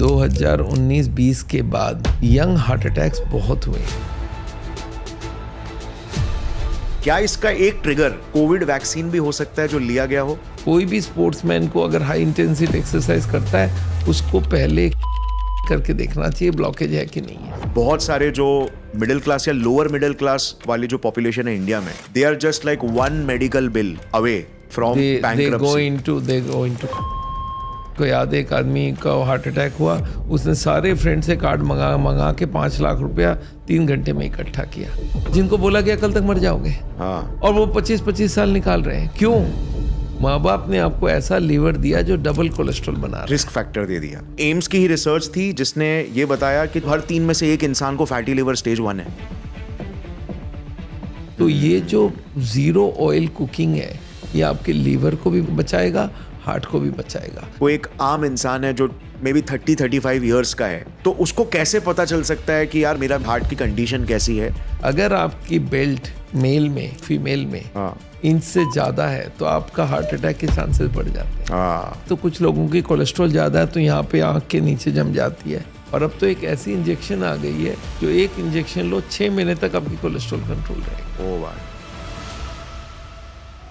2019-20 के बाद young heart attacks बहुत हुए। क्या इसका एक ट्रिगर कोविड वैक्सीन भी हो सकता है जो लिया गया हो? कोई भी स्पोर्ट्समैन को अगर हाई इंटेंसिटी एक्सरसाइज करता है उसको पहले करके देखना चाहिए ब्लॉकेज है कि नहीं है। बहुत सारे जो मिडिल क्लास या लोअर मिडिल क्लास वाली जो पॉपुलेशन है इंडिया में, they are just like one medical bill away from bankruptcy. They go into को याद है एक आदमी का हार्ट अटैक हुआ, उसने सारे फ्रेंड से कार्ड मंगा के 5 लाख रुपया 3 घंटे में इकट्ठा किया, जिनको बोला गया कल तक मर जाओगे। हाँ। और वो 25-25 साल निकाल रहे हैं। क्यों? माँ बाप ने आपको ऐसा लीवर दिया जो डबल कोलेस्ट्रॉल बना रहा है। रिस्क फैक्टर दे दिया। एम्स की ही रिसर्च थी जिसने ये बताया कि हर 3 में से 1 इंसान को फैटी लिवर स्टेज 1 है। तो ये जो जीरो ऑयल कुकिंग है ये आपके लीवर को भी बचाएगा, हार्ट को भी बचाएगा। वो एक आम इंसान है जो मे बी 30-35 ईयर्स का है, तो उसको कैसे पता चल सकता है कि यार मेरा हार्ट की कंडीशन कैसी है? अगर आपकी बेल्ट मेल में फीमेल में इंच से ज्यादा है तो आपका हार्ट अटैक के चांसेस बढ़ जाते हैं। तो कुछ लोगों की कोलेस्ट्रॉल ज्यादा है तो यहाँ पे आंख के नीचे जम जाती है। और अब तो एक ऐसी इंजेक्शन आ गई है जो एक इंजेक्शन लो 6 महीने तक आपकी कोलेस्ट्रॉल कंट्रोल रहेगी। ओ वाह।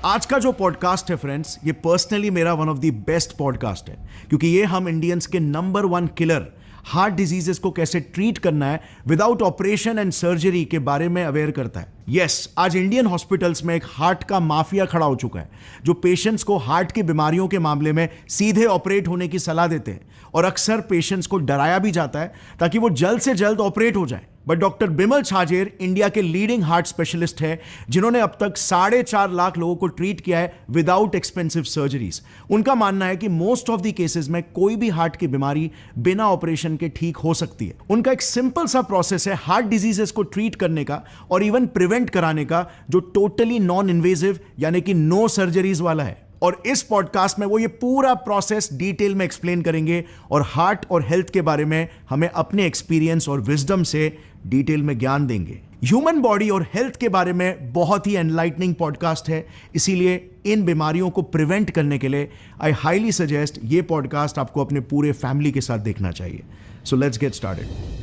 आज का जो पॉडकास्ट है फ्रेंड्स, ये पर्सनली मेरा one of the best podcast है, क्योंकि ये हम इंडियंस के नंबर 1 किलर हार्ट डिजीजेस को कैसे ट्रीट करना है विदाउट ऑपरेशन एंड सर्जरी के बारे में अवेयर करता है। यस, आज इंडियन हॉस्पिटल्स में एक हार्ट का माफिया खड़ा हो चुका है जो पेशेंट्स को हार्ट की बीमारियों के मामले में सीधे ऑपरेट होने की सलाह देते हैं, और अक्सर पेशेंट्स को डराया भी जाता है ताकि वो जल्द से जल्द ऑपरेट हो जाए। बट डॉक्टर बिमल छाजेर इंडिया के लीडिंग हार्ट स्पेशलिस्ट है जिन्होंने अब तक 4.5 लाख लोगों को ट्रीट किया है विदाउट एक्सपेंसिव सर्जरीज। उनका मानना है कि मोस्ट ऑफ द केसेस में कोई भी हार्ट की बीमारी बिना ऑपरेशन के ठीक हो सकती है। उनका एक सिंपल सा प्रोसेस है हार्ट डिजीजेस को ट्रीट करने का और इवन प्रिवेंट कराने का, जो टोटली नॉन इन्वेजिव यानी कि नो सर्जरीज वाला है। और इस पॉडकास्ट में वो ये पूरा प्रोसेस डिटेल में एक्सप्लेन करेंगे और हार्ट और हेल्थ के बारे में हमें अपने एक्सपीरियंस और विजडम से डिटेल में ज्ञान देंगे। ह्यूमन बॉडी और हेल्थ के बारे में बहुत ही एनलाइटनिंग पॉडकास्ट है, इसीलिए इन बीमारियों को प्रिवेंट करने के लिए आई हाईली सजेस्ट ये पॉडकास्ट आपको अपने पूरे फैमिली के साथ देखना चाहिए। So let's get started.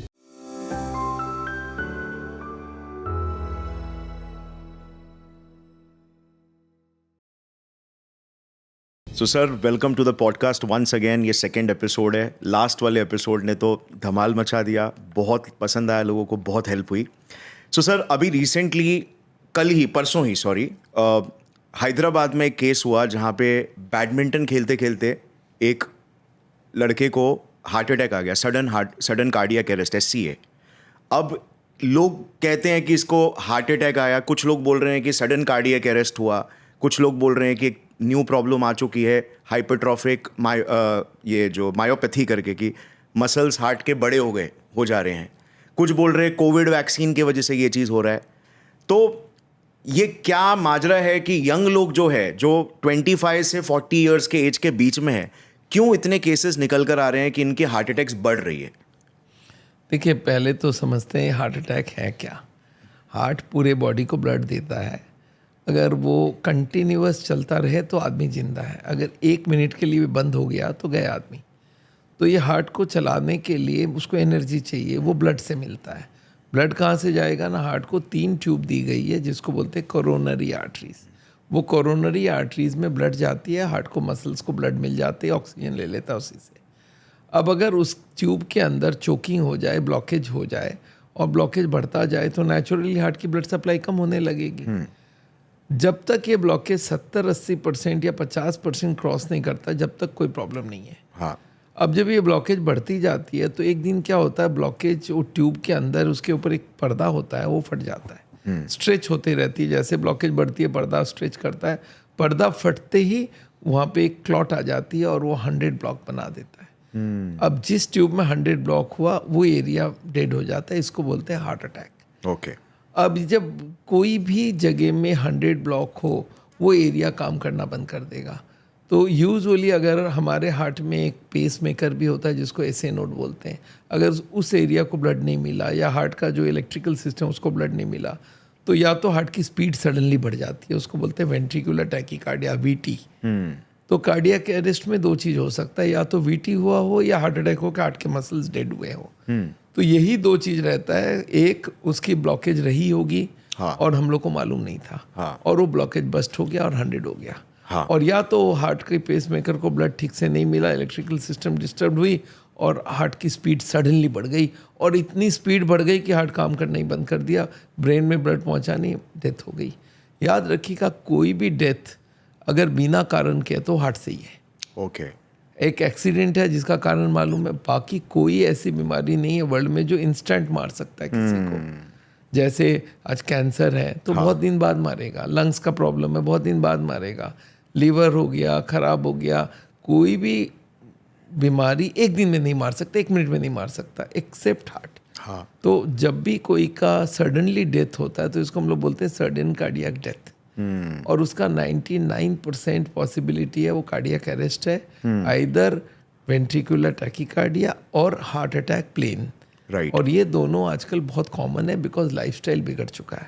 So sir, welcome to the podcast once again. ये सेकेंड एपिसोड है। लास्ट वाले एपिसोड ने तो धमाल मचा दिया, बहुत पसंद आया लोगों को, बहुत हेल्प हुई। सो सर, अभी रिसेंटली परसों ही हैदराबाद में एक केस हुआ जहाँ पे बैडमिंटन खेलते खेलते एक लड़के को हार्ट अटैक आ गया, सडन कार्डियक अरेस्ट SCA। अब लोग कहते हैं कि इसको हार्ट अटैक आया, कुछ लोग बोल रहे हैं कि सडन कार्डियक अरेस्ट हुआ, कुछ लोग बोल रहे हैं कि एक न्यू प्रॉब्लम आ चुकी है हाइपरट्रॉफिक ये जो मायोपैथी करके, कि मसल्स हार्ट के बड़े हो जा रहे हैं। कुछ बोल रहे हैं कोविड वैक्सीन की वजह से ये चीज़ हो रहा है। तो ये क्या माजरा है कि यंग लोग जो 25 से 40 ईयर्स के एज के बीच में है, क्यों इतने केसेस निकल कर आ रहे हैं कि इनके हार्ट अटैक्स बढ़ रही है? देखिए, पहले तो समझते हैं हार्ट अटैक है क्या। हार्ट पूरे बॉडी को ब्लड देता है। अगर वो कंटिन्यूअस चलता रहे तो आदमी जिंदा है, अगर 1 मिनट के लिए भी बंद हो गया तो गए आदमी। तो ये हार्ट को चलाने के लिए उसको एनर्जी चाहिए, वो ब्लड से मिलता है। ब्लड कहाँ से जाएगा ना, हार्ट को 3 ट्यूब दी गई है जिसको बोलते हैं कोरोनरी आर्टरीज। वो कोरोनरी आर्टरीज में ब्लड जाती है, हार्ट को मसल्स को ब्लड मिल जाती है, ऑक्सीजन ले लेता है उसी से। अब अगर उस ट्यूब के अंदर चोकिंग हो जाए, ब्लॉकेज हो जाए और ब्लॉकेज बढ़ता जाए तो नेचुरली हार्ट की ब्लड सप्लाई कम होने लगेगी। जब तक ये ब्लॉकेज 70-80% या 50% क्रॉस नहीं करता, जब तक कोई प्रॉब्लम नहीं है। हाँ। अब जब ये ब्लॉकेज बढ़ती जाती है तो एक दिन क्या होता है, ब्लॉकेज वो ट्यूब के अंदर उसके ऊपर एक पर्दा होता है, वो फट जाता है। स्ट्रेच होती रहती है, जैसे ब्लॉकेज बढ़ती है पर्दा स्ट्रेच करता है। पर्दा फटते ही वहाँ पे एक क्लॉट आ जाती है और वो 100 ब्लॉक बना देता है। अब जिस ट्यूब में 100 ब्लॉक हुआ वो एरिया डेड हो जाता है, इसको बोलते हैं हार्ट अटैक। ओके। अब जब कोई भी जगह में 100 ब्लॉक हो वो एरिया काम करना बंद कर देगा। तो यूजुअली अगर हमारे हार्ट में एक पेस मेकर भी होता है जिसको SA नोड बोलते हैं, अगर उस एरिया को ब्लड नहीं मिला या हार्ट का जो इलेक्ट्रिकल सिस्टम उसको ब्लड नहीं मिला तो या तो हार्ट की स्पीड सडनली बढ़ जाती है, उसको बोलते हैं वेंट्रिकुलर टैकीकार्डिया VT। तो कार्डियक अरेस्ट में दो चीज़ हो सकता है, या तो वीटी हुआ हो या हार्ट अटैक हो कि हार्ट के मसल्स डेड हुए हो। तो यही दो चीज़ रहता है, एक उसकी ब्लॉकेज रही होगी और हम लोग को मालूम नहीं था और वो ब्लॉकेज बस्ट हो गया और 100 हो गया। और या तो हार्ट के पेसमेकर को ब्लड ठीक से नहीं मिला, इलेक्ट्रिकल सिस्टम डिस्टर्ब हुई और हार्ट की स्पीड सडनली बढ़ गई और इतनी स्पीड बढ़ गई कि हार्ट काम करना ही बंद कर दिया, ब्रेन में ब्लड पहुंचा नहीं, डेथ हो गई। याद रखिएगा, कोई भी डेथ अगर बिना कारण के तो हार्ट से ही है। ओके। एक एक्सीडेंट है जिसका कारण मालूम है, बाकी कोई ऐसी बीमारी नहीं है वर्ल्ड में जो इंस्टेंट मार सकता है किसी को। जैसे आज कैंसर है तो बहुत दिन बाद मारेगा, लंग्स का प्रॉब्लम है बहुत दिन बाद मारेगा, लीवर हो गया खराब हो गया, कोई भी बीमारी एक दिन में नहीं मार सकता, 1 मिनट में नहीं मार सकता एक्सेप्ट हार्ट। तो जब भी कोई का सडनली डेथ होता है तो इसको हम लोग बोलते हैं सडन कार्डियक डेथ, और उसका 99% पॉसिबिलिटी है वो कार्डियक अरेस्ट है, आइदर वेंट्रिकुलर टैकीकार्डिया और हार्ट अटैक प्लेन। राइट। और ये दोनों आजकल बहुत कॉमन है बिकॉज लाइफस्टाइल बिगड़ चुका है।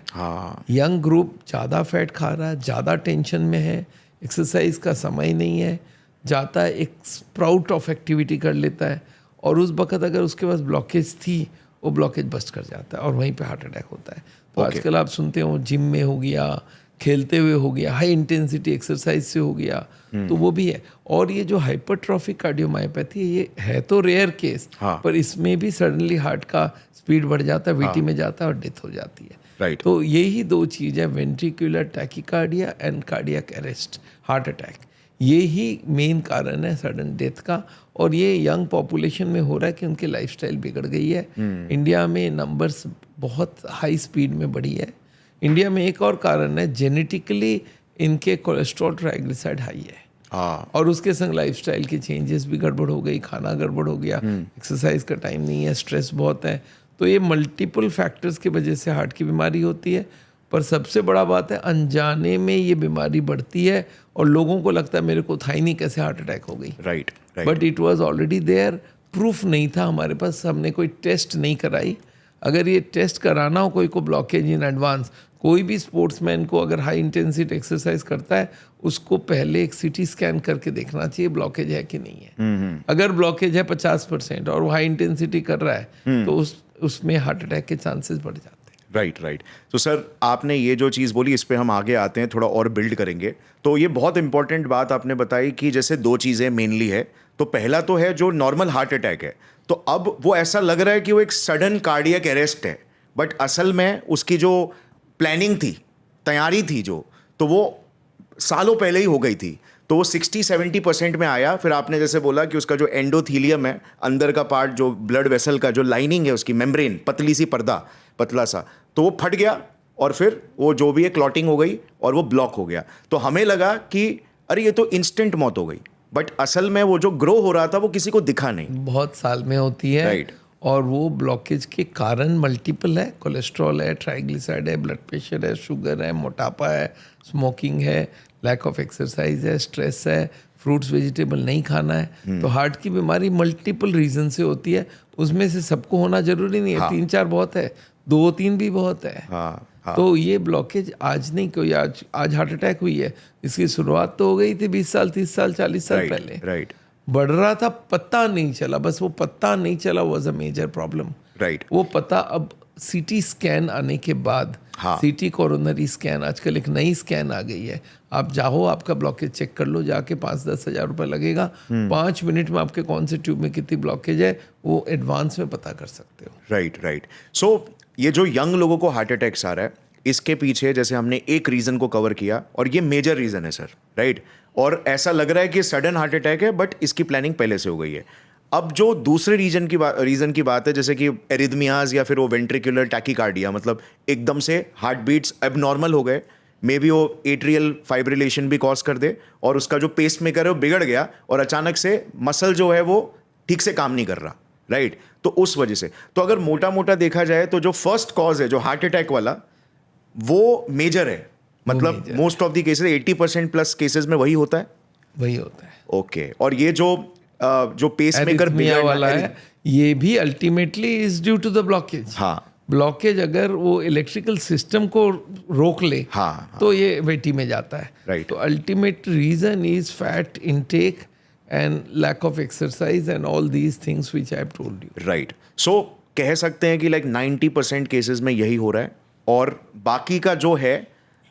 यंग ग्रुप ज़्यादा फैट खा रहा है, ज़्यादा टेंशन में है, एक्सरसाइज का समय नहीं है, जाता है एक स्प्राउट ऑफ एक्टिविटी कर लेता है और उस वक्त अगर उसके पास ब्लॉकेज थी वो ब्लॉकेज बस्ट कर जाता है और वहीं पे हार्ट अटैक होता है। तो आजकल आप सुनते हो जिम में हो गया, खेलते हुए हो गया, हाई इंटेंसिटी एक्सरसाइज से हो गया, तो वो भी है। और ये जो हाइपरट्रॉफिक कार्डियोमायोपैथी ये है तो रेयर केस, पर इसमें भी सडनली हार्ट का स्पीड बढ़ जाता है, वीटी में जाता है और डेथ हो जाती है। राइट। तो यही दो चीज़ है, ventricular tachycardia and cardiac arrest, heart attack, ये ही मेन कारण है सडन डेथ का। और ये यंग पॉपुलेशन में हो रहा है कि उनकी लाइफस्टाइल बिगड़ गई है। इंडिया में नंबर्स बहुत हाई स्पीड में बढ़ी है। इंडिया में एक और कारण है, जेनेटिकली इनके कोलेस्ट्रॉल ट्राइग्लिसराइड हाई है और उसके संग लाइफस्टाइल के चेंजेस भी गड़बड़ हो गई, खाना गड़बड़ हो गया, एक्सरसाइज का टाइम नहीं है, स्ट्रेस बहुत है। तो ये मल्टीपल फैक्टर्स की वजह से हार्ट की बीमारी होती है। पर सबसे बड़ा बात है अनजाने में ये बीमारी बढ़ती है और लोगों को लगता है मेरे को था ही नहीं कैसे हार्ट अटैक हो गई। Right. But it was already there, proof नहीं था हमारे पास, हमने कोई टेस्ट नहीं कराई। अगर ये टेस्ट कराना हो कोई को ब्लॉकेज इन एडवांस, कोई भी स्पोर्ट्समैन को अगर हाई इंटेंसिटी एक्सरसाइज करता है उसको पहले एक सीटी स्कैन करके देखना चाहिए ब्लॉकेज है कि नहीं है। अगर ब्लॉकेज है 50% और वो हाई इंटेंसिटी कर रहा है तो उसमें हार्ट अटैक के चांसेस बढ़ जाते हैं। राइट। तो सर आपने ये जो चीज़ बोली इस पे हम आगे आते हैं, थोड़ा और बिल्ड करेंगे। तो ये बहुत इंपॉर्टेंट बात आपने बताई कि जैसे दो चीज़ें मेनली है, तो पहला तो है जो नॉर्मल हार्ट अटैक है, तो अब वो ऐसा लग रहा है कि वो एक सडन कार्डियक अरेस्ट है, बट असल में उसकी जो प्लानिंग थी, तैयारी थी जो, तो वो सालों पहले ही हो गई थी। तो वो 60-70% में आया। फिर आपने जैसे बोला कि उसका जो एंडोथीलियम है, अंदर का पार्ट जो ब्लड वेसल का जो लाइनिंग है उसकी मेम्ब्रेन, पतली सी पर्दा, पतला सा, तो वो फट गया और फिर वो जो भी है क्लॉटिंग हो गई और वो ब्लॉक हो गया। तो हमें लगा कि अरे ये तो इंस्टेंट मौत हो गई, बट असल में वो जो ग्रो हो रहा था वो किसी को दिखा नहीं, बहुत साल में होती है। राइट। और वो ब्लॉकेज के कारण मल्टीपल है, कोलेस्ट्रॉल है, ट्राइग्लिसराइड है, ब्लड प्रेशर है, शुगर है, मोटापा है, स्मोकिंग है, लैक ऑफ एक्सरसाइज है, स्ट्रेस है, फ्रूट्स वेजिटेबल नहीं खाना है। तो हार्ट की बीमारी मल्टीपल रीजन से होती है, उसमें से सबको होना जरूरी नहीं है। 3-4 बहुत है, 2-3 भी बहुत है। तो ये ब्लॉकेज आज नहीं, कोई आज हार्ट अटैक हुई है, इसकी शुरुआत तो हो गई थी 20 साल 30 साल 40 साल पहले। राइट। बढ़ रहा था, पता नहीं चला, बस वो पता नहीं चला was a major problem. Right. वो पता अब सीटी स्कैन आने के बाद, सीटी कोरोनरी स्कैन, आजकल एक नई स्कैन आ गई है, आप जाओ आपका ब्लॉकेज चेक कर लो जाके, 5-10 हज़ार रुपये लगेगा, 5 मिनट में आपके कौन से ट्यूब में कितनी ब्लॉकेज है वो एडवांस में पता कर सकते हो। राइट। सो ये जो यंग लोगों को हार्ट अटैक्स आ रहा है, इसके पीछे जैसे हमने एक रीज़न को कवर किया और ये मेजर रीज़न है सर, राइट। और ऐसा लग रहा है कि सडन हार्ट अटैक है, बट इसकी प्लानिंग पहले से हो गई है। अब जो दूसरे रीजन की बात है, जैसे कि एरिथमियाज या फिर वो वेंट्रिकुलर टैकीकार्डिया, मतलब एकदम से हार्ट बीट्स एबनॉर्मल हो गए, मे बी वो एट्रियल फाइब्रिलेशन भी कॉज कर दे और उसका जो पेस मेकर है वो बिगड़ गया और अचानक से मसल जो है वो ठीक से काम नहीं कर रहा, राइट। तो उस वजह से, तो अगर मोटा मोटा देखा जाए तो जो फर्स्ट कॉज है जो हार्ट अटैक वाला, वो मेजर है, मतलब most of the cases 80% plus cases में वही होता है। ओके। और ये जो पेस मेकर वाला है, ये भी ultimately is due to the blockage. Blockage अगर वो इलेक्ट्रिकल सिस्टम को रोक ले हाँ, तो ये वेटी में जाता है. Right. तो ultimate reason is fat intake and lack of exercise and all these things which I have told you. Right. So कह सकते हैं कि लाइक 90% केसेस में यही हो रहा है, और बाकी का जो है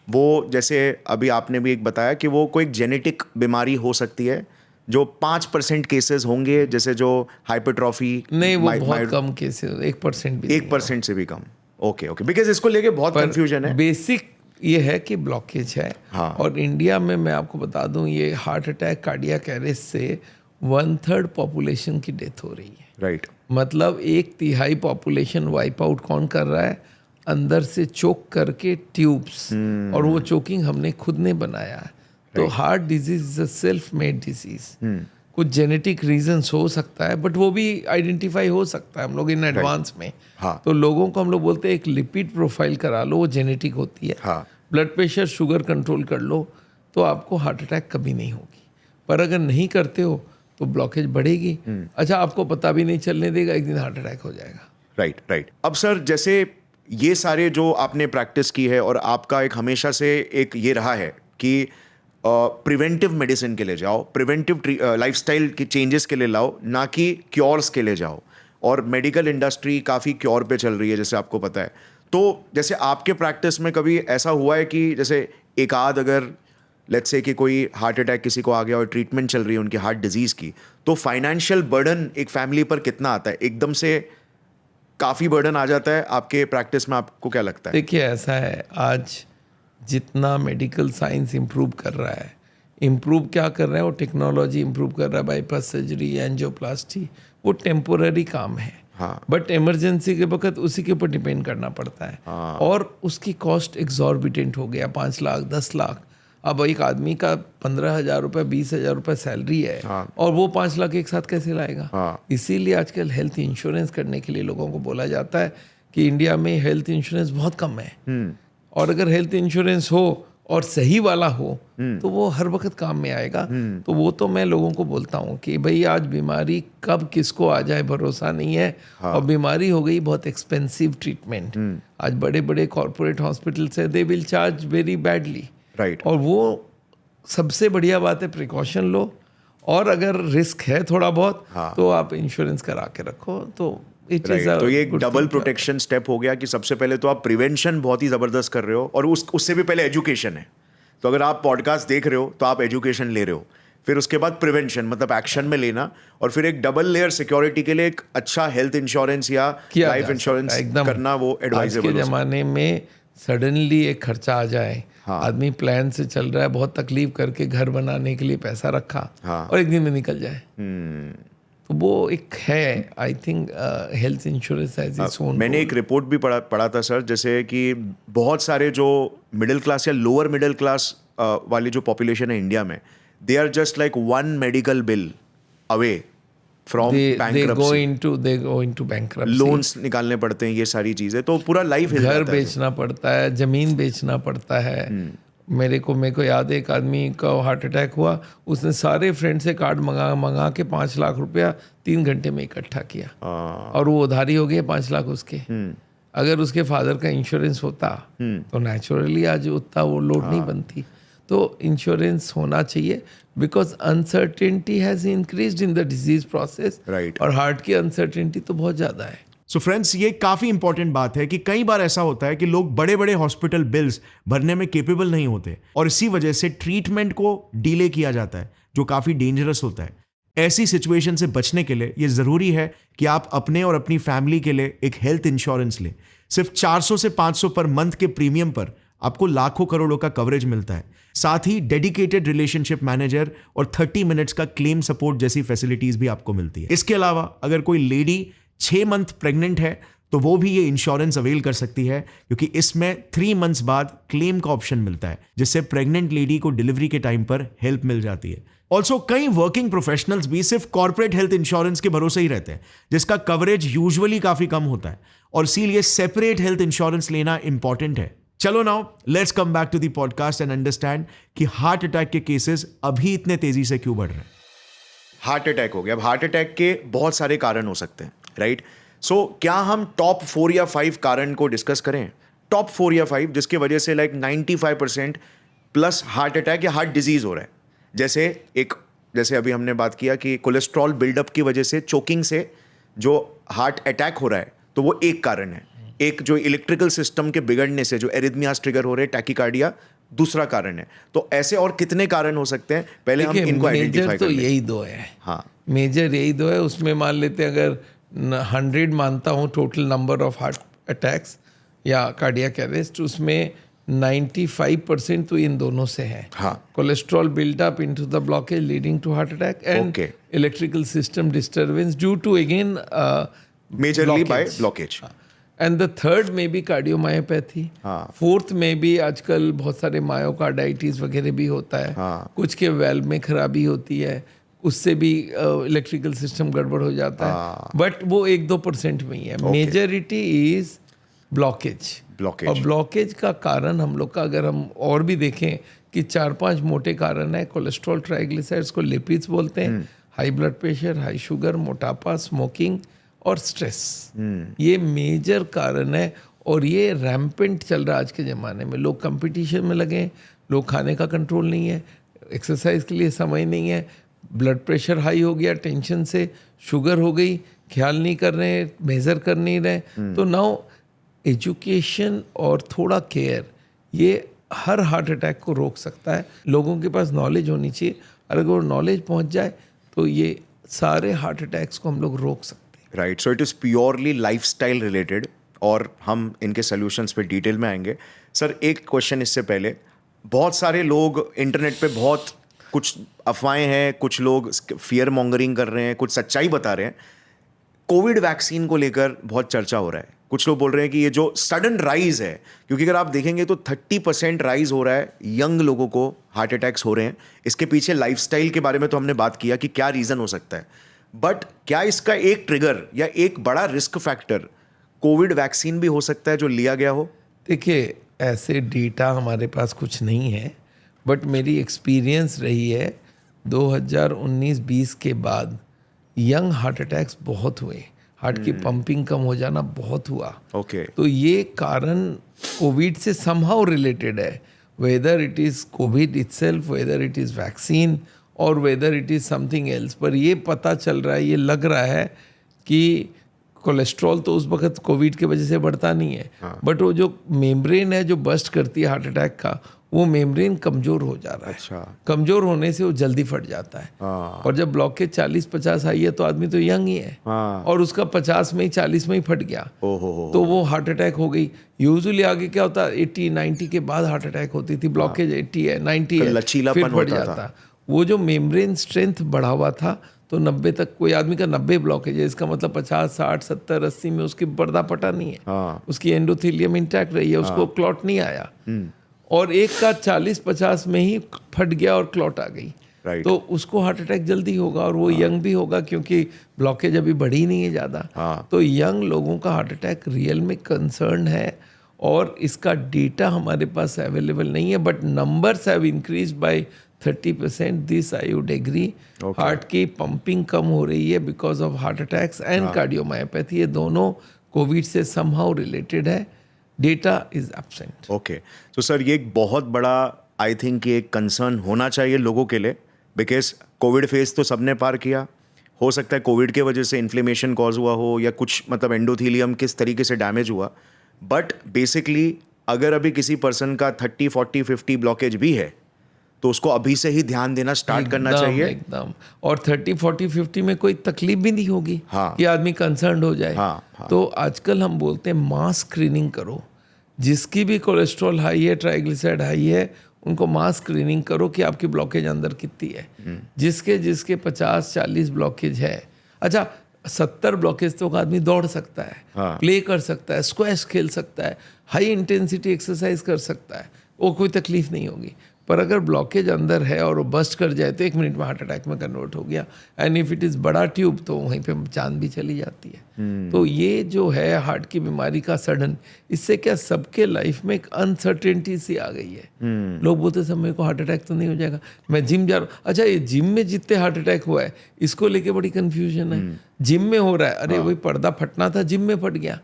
वो जैसे अभी आपने भी एक बताया कि वो कोई जेनेटिक बीमारी हो सकती है, जो 5% केसेस होंगे, जैसे जो हाइपरट्रॉफी. नहीं, वो बहुत कम केसेस, 1% भी 1% से भी कम. ओके ओके, बिकॉज इसको लेके बहुत कंफ्यूजन है. बेसिक ये है कि ब्लॉकेज है. हाँ. और इंडिया में मैं आपको बता दूं, ये हार्ट अटैक, कार्डियक अरेस्ट से 1/3 पॉपुलेशन की डेथ हो रही है. राइट. मतलब 1/3 पॉपुलेशन वाइप आउट कौन कर रहा है? अंदर से चोक करके ट्यूब्स. और वो चोकिंग हमने खुद ने बनाया है. तो heart disease is a self made disease. कुछ जेनेटिक रीजंस हो सकता है, बट वो भी आइडेंटिफाई हो सकता है हम लोग इन एडवांस में. हाँ. तो लोगों को हम लोग बोलते हैं एक लिपिड प्रोफाइल करा लो, वो जेनेटिक होती है. हाँ. ब्लड प्रेशर, शुगर कंट्रोल कर लो तो आपको हार्ट अटैक कभी नहीं होगी. पर अगर नहीं करते हो तो ब्लॉकेज बढ़ेगी. अच्छा, आपको पता भी नहीं चलने देगा, एक दिन हार्ट अटैक हो जाएगा. Right right. अब सर, जैसे ये सारे जो आपने प्रैक्टिस की है, और आपका एक हमेशा से एक ये रहा है कि प्रिवेंटिव मेडिसिन के लिए जाओ, प्रिवेंटिव लाइफस्टाइल के चेंजेस के लिए लाओ, ना कि क्योर्स के लिए जाओ. और मेडिकल इंडस्ट्री काफ़ी क्योर पे चल रही है, जैसे आपको पता है. तो जैसे आपके प्रैक्टिस में कभी ऐसा हुआ है कि जैसे एक आध, अगर लेट्स से कि कोई हार्ट अटैक किसी को आ गया और ट्रीटमेंट चल रही है उनकी हार्ट डिजीज़ की, तो फाइनेंशियल बर्डन एक फैमिली पर कितना आता है? एकदम से काफ़ी बर्डन आ जाता है आपके प्रैक्टिस में, आपको क्या लगता है? देखिए, ऐसा है, आज जितना मेडिकल साइंस इम्प्रूव कर रहा है, इम्प्रूव क्या कर रहा है, वो टेक्नोलॉजी इम्प्रूव कर रहा है. बाईपास सर्जरी, एंजियोप्लास्टी, वो टेम्पोररी काम है. हाँ. बट इमरजेंसी के वक्त उसी के ऊपर डिपेंड करना पड़ता है. हाँ. और उसकी कॉस्ट एग्जॉर्बिटेंट हो गया, 5 लाख 10 लाख. अब एक आदमी का 15,000 रुपये 20,000 रुपये सैलरी है. हाँ. और वो 5 लाख एक साथ कैसे लाएगा? हाँ. इसीलिए आजकल हेल्थ इंश्योरेंस करने के लिए लोगों को बोला जाता है कि इंडिया में हेल्थ इंश्योरेंस बहुत कम है. और अगर हेल्थ इंश्योरेंस हो और सही वाला हो तो वो हर वक्त काम में आएगा. तो वो तो मैं लोगों को बोलता हूँ कि भाई, आज बीमारी कब किसको आ जाए भरोसा नहीं है. और बीमारी हो गई बहुत एक्सपेंसिव ट्रीटमेंट. आज बड़े बड़े कॉर्पोरेट हॉस्पिटल्स है, they will charge very badly. Right. और वो सबसे बढ़िया बात है, प्रिकॉशन लो. और अगर रिस्क है थोड़ा बहुत, तो आप इंश्योरेंस करा के रखो. तो तो ये एक डबल प्रोटेक्शन स्टेप हो गया कि सबसे पहले तो आप प्रिवेंशन बहुत ही ज़बरदस्त कर रहे हो, और उससे भी पहले एजुकेशन है. तो अगर आप पॉडकास्ट देख रहे हो तो आप एजुकेशन ले रहे हो, फिर उसके बाद प्रिवेंशन मतलब एक्शन में लेना, और फिर एक डबल लेयर सिक्योरिटी के लिए एक अच्छा हेल्थ इंश्योरेंस या लाइफ इंश्योरेंस करना वो एडवाइजेबल. आज के ज़माने में सडनली एक खर्चा आ जाए, आदमी प्लान से चल रहा है, बहुत तकलीफ करके घर बनाने के लिए पैसा रखा, और एक दिन में निकल जाए. तो वो एक है, I think health insurance as its own. मैंने एक रिपोर्ट भी पढ़ा था सर, जैसे कि बहुत सारे जो मिडिल क्लास या लोअर मिडिल क्लास वाली जो पॉपुलेशन है इंडिया में, they are just like 1 medical bill away from bankruptcy. they go into bankruptcy. Loans निकालने पड़ते हैं, ये सारी चीजें, तो पूरा लाइफ घर बेचना पड़ता है, जमीन बेचना पड़ता है. मेरे को याद है, एक आदमी का हार्ट अटैक हुआ, उसने सारे फ्रेंड से कार्ड मंगा के 5 लाख रुपया 3 घंटे में इकट्ठा किया. और वो उधारी हो गए 5 लाख उसके. अगर उसके फादर का इंश्योरेंस होता तो नेचुरली आज उतना वो लोड नहीं बनती. तो इंश्योरेंस होना चाहिए, because uncertainty has increased in the disease process. Right. और हार्ट की अनसर्टेनिटी तो बहुत ज़्यादा है. सो फ्रेंड्स, ये काफ़ी इंपॉर्टेंट बात है कि कई बार ऐसा होता है कि लोग बड़े बड़े हॉस्पिटल बिल्स भरने में केपेबल नहीं होते, और इसी वजह से ट्रीटमेंट को डिले किया जाता है, जो काफ़ी डेंजरस होता है. ऐसी सिचुएशन से बचने के लिए ये ज़रूरी है कि आप अपने और अपनी फैमिली के लिए एक हेल्थ इंश्योरेंस लें. सिर्फ 400 से 500 पर मंथ के प्रीमियम पर आपको लाखों करोड़ों का कवरेज मिलता है. साथ ही डेडिकेटेड रिलेशनशिप मैनेजर और 30 मिनट्स का क्लेम सपोर्ट जैसी फैसिलिटीज भी आपको मिलती है. इसके अलावा अगर कोई लेडी 6 मंथ प्रेग्नेंट है तो वो भी ये इंश्योरेंस अवेल कर सकती है, क्योंकि इसमें 3 मंथ्स बाद क्लेम का ऑप्शन मिलता है, जिससे प्रेग्नेंट लेडी को डिलीवरी के टाइम पर हेल्प मिल जाती है. ऑल्सो कई वर्किंग प्रोफेशनल्स भी सिर्फ कॉर्पोरेट हेल्थ इंश्योरेंस के भरोसे ही रहते हैं, जिसका कवरेज यूजुअली काफी कम होता है, और इसीलिए सेपरेट हेल्थ इंश्योरेंस लेना इंपॉर्टेंट है. चलो now let's come back to the podcast and understand कि हार्ट अटैक के केसेस अभी इतने तेजी से क्यों बढ़ रहे हैं. हार्ट अटैक हो गया. अब हार्ट अटैक के बहुत सारे कारण हो सकते हैं, राइट? सो क्या हम टॉप 4 या 5 कारण को डिस्कस करें? टॉप 4 या 5 जिसकी वजह से लाइक 95% प्लस हार्ट अटैक या हार्ट डिजीज हो रहा है. जैसे अभी हमने बात किया कि कोलेस्ट्रॉल बिल्डअप की वजह से, चोकिंग से जो हार्ट अटैक हो रहा है, तो वो एक कारण है. एक जो इलेक्ट्रिकल सिस्टम के बिगड़ने से जो एरिथमियास ट्रिगर हो रहे हैं, टैकीकार्डिया, दूसरा कारण है. तो ऐसे और कितने कारण हो सकते हैं? पहले हम इनको आइडेंटिफाई तो कर लें. यही दो है. हाँ, मेजर यही दो है. उसमें मान लेते हैं अगर 100 मानता हूँ total number of heart attacks या कार्डियक अरेस्ट, उसमें 95% तो इन दोनों से है. हाँ. Cholesterol buildup into the blockage leading to heart attack and Okay. Electrical system disturbance due to again majorly by blockage. And the third में भी कार्डियोमायोपैथी. हाँ. फोर्थ में भी आजकल बहुत सारे मायोकार्डाइटिस वगैरह भी होता है. हाँ. कुछ के वेल्व में खराबी होती है, उससे भी इलेक्ट्रिकल सिस्टम गड़बड़ हो जाता है. बट वो 1-2% में ही है. Majority is blockage. और ब्लॉकेज का कारण हम लोग का अगर हम और भी देखें कि 4-5 मोटे कारण है. कोलेस्ट्रॉल, ट्राइग्लिसराइड्स को लिपिड्स बोलते हैं, high blood pressure, high sugar, मोटापा, स्मोकिंग और स्ट्रेस. ये मेजर कारण है और ये रैम्पेंट चल रहा है आज के ज़माने में. लोग कंपटीशन में लगे, लोग खाने का कंट्रोल नहीं है, एक्सरसाइज के लिए समय नहीं है, ब्लड प्रेशर हाई हो गया टेंशन से, शुगर हो गई, ख्याल नहीं कर रहे, मेज़र कर नहीं रहे. तो नाउ एजुकेशन और थोड़ा केयर ये हर हार्ट अटैक को रोक सकता है. लोगों के पास नॉलेज होनी चाहिए. अगर वो नॉलेज पहुंच जाए तो ये सारे हार्ट अटैक्स को हम लोग रोक सकते हैं. Right. So it is purely lifestyle related और हम इनके सॉल्यूशंस पे डिटेल में आएंगे. सर, एक क्वेश्चन इससे पहले, बहुत सारे लोग इंटरनेट पे बहुत कुछ अफवाहें हैं, कुछ लोग फियर मॉन्गरिंग कर रहे हैं, कुछ सच्चाई बता रहे हैं. कोविड वैक्सीन को लेकर बहुत चर्चा हो रहा है. कुछ लोग बोल रहे हैं कि ये जो सडन राइज है, क्योंकि अगर आप देखेंगे तो 30% राइज हो रहा है, यंग लोगों को हार्ट अटैक्स हो रहे हैं. इसके पीछे लाइफस्टाइल के बारे में तो हमने बात किया कि क्या रीज़न हो सकता है. बट क्या इसका एक ट्रिगर या एक बड़ा रिस्क फैक्टर कोविड वैक्सीन भी हो सकता है जो लिया गया हो? देखिए, ऐसे डेटा हमारे पास कुछ नहीं है, बट मेरी एक्सपीरियंस रही है 2019-20 के बाद यंग हार्ट अटैक्स बहुत हुए. हार्ट की पंपिंग कम हो जाना बहुत हुआ. ओके. तो ये कारण कोविड से समहाउ रिलेटेड है. Whether it is covid itself, whether it is vaccine और whether it is something else. पर ये पता चल रहा है, ये लग रहा है कि कोलेस्ट्रॉल तो उस वक्त कोविड के वजह से बढ़ता नहीं है. बट वो जो मेम्ब्रेन है जो बस्ट करती है हार्ट अटैक का, वो मेम्ब्रेन कमज़ोर हो जा रहा है. अच्छा. कमज़ोर होने से वो जल्दी फट जाता है. और जब ब्लॉकेज 40-50 आई है तो आदमी तो यंग ही है. और उसका 50 में ही 40 में ही फट गया. तो वो हार्ट अटैक हो गई. यूजुअली आगे क्या होता है, 80-90 के बाद हार्ट अटैक होती थी. ब्लॉकेज 80 है, 90 है, लचीलापन फिर फट होता जाता. वो जो मेम्ब्रेन स्ट्रेंथ बढ़ा हुआ था, तो 90 तक कोई आदमी का 90 ब्लॉकेज है, इसका मतलब 50, 60, 70, 80 में उसकी पर्दा पटा नहीं है. उसकी एंडोथेलियम इंटैक्ट रही है, उसको क्लॉट नहीं आया. और एक का 40-50 में ही फट गया और क्लॉट आ गई. Right. तो उसको हार्ट अटैक जल्दी होगा और वो यंग भी होगा क्योंकि ब्लॉकेज अभी बढ़ी नहीं है ज़्यादा. तो यंग लोगों का हार्ट अटैक रियल में कंसर्न है और इसका डेटा हमारे पास अवेलेबल नहीं है. But numbers have increase by 30%. This I would agree. Heart की पंपिंग कम हो रही है because of heart attacks and cardiomyopathy. ये दोनों कोविड से समहाउ रिलेटेड है. Data is absent. ओके. तो सर, ये एक बहुत बड़ा आई थिंक ये एक कंसर्न होना चाहिए लोगों के लिए, बिकॉज कोविड फेज तो सबने पार किया. हो सकता है कोविड के वजह से इन्फ्लेमेशन कॉज हुआ हो या कुछ मतलब एंडोथीलियम किस तरीके से डैमेज हुआ. बट बेसिकली अगर अभी किसी पर्सन का 30, 40, 50 ब्लॉकेज भी है तो उसको अभी से ही ध्यान देना स्टार्ट करना चाहिए. एकदम. और 30, 40, 50 में कोई तकलीफ भी नहीं होगी. हाँ. कि आदमी कंसर्न हो जाए. हाँ. तो आजकल हम बोलते हैं मास स्क्रीनिंग करो. जिसकी भी कोलेस्ट्रॉल हाई है, ट्राइग्लिसराइड हाई है, उनको मास स्क्रीनिंग करो कि आपकी ब्लॉकेज अंदर कितनी है. जिसके 50-40 ब्लॉकेज है, अच्छा 70 ब्लॉकेज तो आदमी दौड़ सकता है, प्ले कर सकता है, स्क्वैश खेल सकता है, हाई इंटेंसिटी एक्सरसाइज कर सकता है, वो कोई तकलीफ नहीं होगी. पर अगर ब्लॉकेज अंदर है और वो बस्ट कर जाए तो 1 मिनट में हार्ट अटैक में कन्वर्ट हो गया। एंड इफ इट इज़ बड़ा ट्यूब तो वहीं पे जान भी चली जाती है। तो ये जो है हार्ट की बीमारी का सडन, इससे क्या सबके लाइफ में एक अनसर्टेनिटी सी आ गई है। लोग बोलते सब मेरे को हार्ट अटैक तो नहीं हो जाएगा, मैं जिम जा रहा हूँ। अच्छा, ये जिम में जितने हार्ट अटैक हुआ है इसको लेके बड़ी कन्फ्यूजन है। जिम में हो रहा है, अरे वही पर्दा फटना था, जिम में फट गया।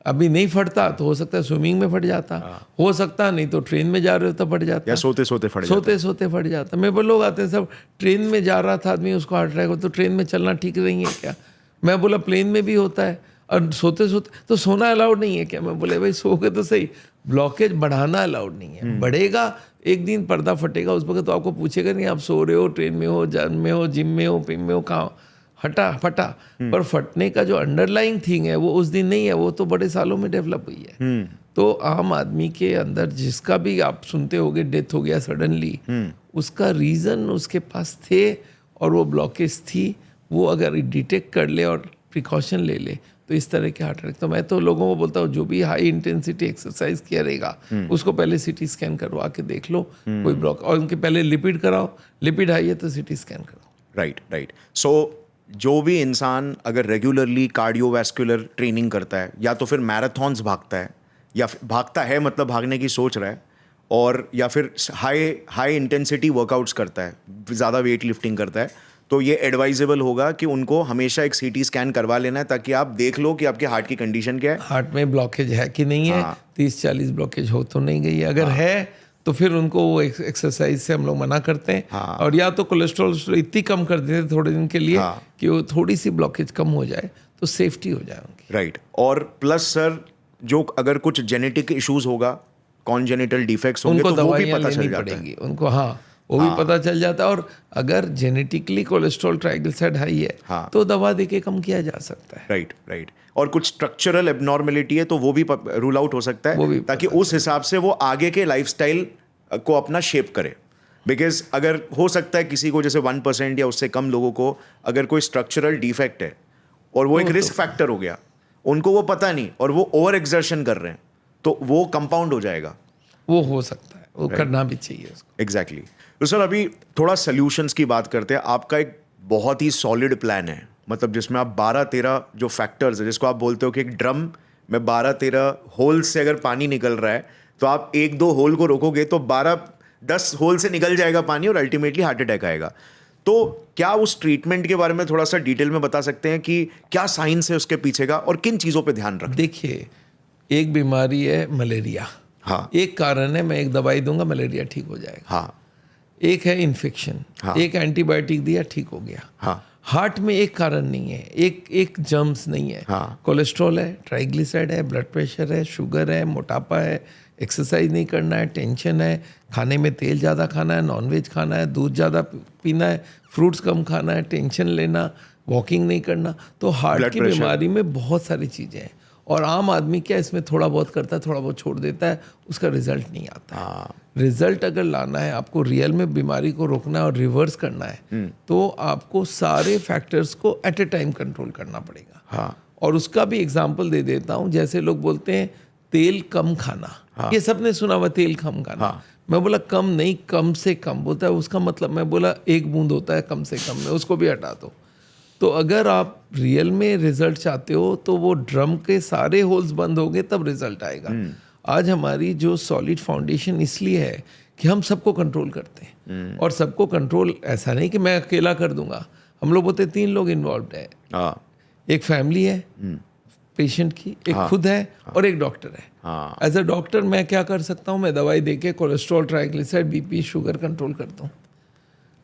अभी नहीं फटता तो हो सकता है स्विमिंग में फट जाता, हो सकता नहीं तो ट्रेन में जा रहे हो तो फट जाता, या सोते सोते फट जाता। मेरे पास लोग आते हैं सब, ट्रेन में जा रहा था आदमी उसको हार्ट अटैक हो, तो ट्रेन में चलना ठीक नहीं है क्या? मैं बोला प्लेन में भी होता है, और सोते सोते तो सोना अलाउड नहीं है क्या? मैं बोले भाई सो के तो सही, ब्लॉकेज बढ़ाना अलाउड नहीं है। बढ़ेगा एक दिन पर्दा फटेगा, उस वक्त तो आपको पूछेगा नहीं आप सो रहे हो, ट्रेन में हो, जन में हो, जिम में हो, पिम में हो, कहाँ हटा फटा। पर फटने का जो अंडरलाइंग थिंग है वो उस दिन नहीं है, वो तो बड़े सालों में डेवलप हुई है। तो आम आदमी के अंदर जिसका भी आप सुनते होगे डेथ हो गया सडनली, उसका रीज़न उसके पास थे और वो ब्लॉकेज थी, वो अगर डिटेक्ट कर ले और प्रिकॉशन ले ले तो इस तरह के हार्ट अटैक। तो मैं तो लोगों को बोलता हूँ जो भी हाई इंटेंसिटी एक्सरसाइज किया रहेगा उसको पहले सीटी स्कैन करवा के देख लो कोई ब्लॉक, और उनके पहले लिपिड कराओ, लिपिड हाई है तो सीटी स्कैन कराओ। राइट। सो जो भी इंसान अगर रेगुलरली कार्डियोवैस्कुलर ट्रेनिंग करता है, या तो फिर मैराथॉन्स भागता है, या भागता है मतलब भागने की सोच रहा है, और या फिर हाई इंटेंसिटी वर्कआउट्स करता है, ज़्यादा वेट लिफ्टिंग करता है, तो ये एडवाइजेबल होगा कि उनको हमेशा एक सीटी स्कैन करवा लेना है, ताकि आप देख लो कि आपके हार्ट की कंडीशन क्या है, हार्ट में ब्लॉकेज है कि नहीं है। 30-40 ब्लॉकेज हो तो नहीं गई, अगर है तो फिर उनको वो एक्सरसाइज से हम लोग मना करते हैं। और या तो कोलेस्ट्रॉल इतनी कम कर देते हैं थोड़े दिन के लिए कि वो थोड़ी सी ब्लॉकेज कम हो जाए तो सेफ्टी हो जाए उनकी। राइट। और प्लस सर, जो अगर कुछ जेनेटिक इश्यूज होगा, कॉन्जेनिटल डिफेक्ट्स होंगे, तो वो भी पता चल जाता है उनको। वो भी पता चल जाता है। और अगर जेनेटिकली कोलेस्ट्रॉल ट्राइग्लिसराइड हाई है तो दवा देके कम किया जा सकता है। राइट। और कुछ स्ट्रक्चरल एबनॉर्मेलिटी है तो वो भी रूल आउट हो सकता है, ताकि उस हिसाब से वो आगे के लाइफस्टाइल को अपना शेप करे। बिकॉज अगर हो सकता है किसी को, जैसे 1% या उससे कम लोगों को अगर कोई स्ट्रक्चरल डिफेक्ट है और वो एक रिस्क फैक्टर हो गया, उनको वो पता नहीं और वो ओवर एक्सर्शन कर रहे हैं, तो वो कंपाउंड हो जाएगा। वो हो सकता है, वो करना भी चाहिए उसको। एग्जैक्टली। तो सर अभी थोड़ा सॉल्यूशंस की बात करते हैं। आपका एक बहुत ही सॉलिड प्लान है, मतलब जिसमें आप 12-13 जो फैक्टर्स है, जिसको आप बोलते हो कि एक ड्रम में 12-13 होल्स से अगर पानी निकल रहा है तो आप 1-2 होल को रोकोगे तो 12-10 होल से निकल जाएगा पानी और अल्टीमेटली हार्ट अटैक आएगा। तो क्या उस ट्रीटमेंट के बारे में थोड़ा सा डिटेल में बता सकते हैं कि क्या साइंस है उसके पीछे का और किन चीज़ों पे ध्यान रखें? देखिए, एक बीमारी है मलेरिया, एक कारण है, मैं एक दवाई दूंगा मलेरिया ठीक हो जाएगा। एक है इन्फेक्शन, एक एंटीबायोटिक दिया ठीक हो गया। हार्ट में एक कारण नहीं है, एक जर्म्स नहीं है। कोलेस्ट्रॉल है, ट्राइग्लिसराइड है, ब्लड प्रेशर है, शुगर है, मोटापा है, एक्सरसाइज नहीं करना है, टेंशन है, खाने में तेल ज़्यादा खाना है, नॉनवेज खाना है, दूध ज़्यादा पीना है, फ्रूट्स कम खाना है, टेंशन लेना, वॉकिंग नहीं करना। तो हार्ट की बीमारी में बहुत सारी चीज़ें हैं। और आम आदमी क्या इसमें थोड़ा बहुत करता है, थोड़ा बहुत छोड़ देता है, उसका रिजल्ट नहीं आता। रिजल्ट अगर लाना है, आपको रियल में बीमारी को रोकना है और रिवर्स करना है, तो आपको सारे फैक्टर्स को एट ए टाइम कंट्रोल करना पड़ेगा। और उसका भी एग्जांपल दे देता हूँ। जैसे लोग बोलते हैं तेल कम खाना, ये सबने सुना हुआ तेल कम खाना। मैं बोला कम नहीं, कम से कम बोलता है, उसका मतलब मैं बोला 1 बूंद होता है कम से कम में, उसको भी हटा दो। तो अगर आप रियल में रिजल्ट चाहते हो तो वो ड्रम के सारे होल्स बंद हो गए तब रिजल्ट आएगा। आज हमारी जो सॉलिड फाउंडेशन इसलिए है कि हम सबको कंट्रोल करते हैं। और सबको कंट्रोल ऐसा नहीं कि मैं अकेला कर दूंगा, हम लोग बोलते 3 लोग इन्वॉल्व है। एक फैमिली है पेशेंट की, एक खुद है और एक डॉक्टर है। एज अ डॉक्टर मैं क्या कर सकता हूँ, मैं दवाई देके cholesterol, triglyceride, BP, sugar control करता हूँ।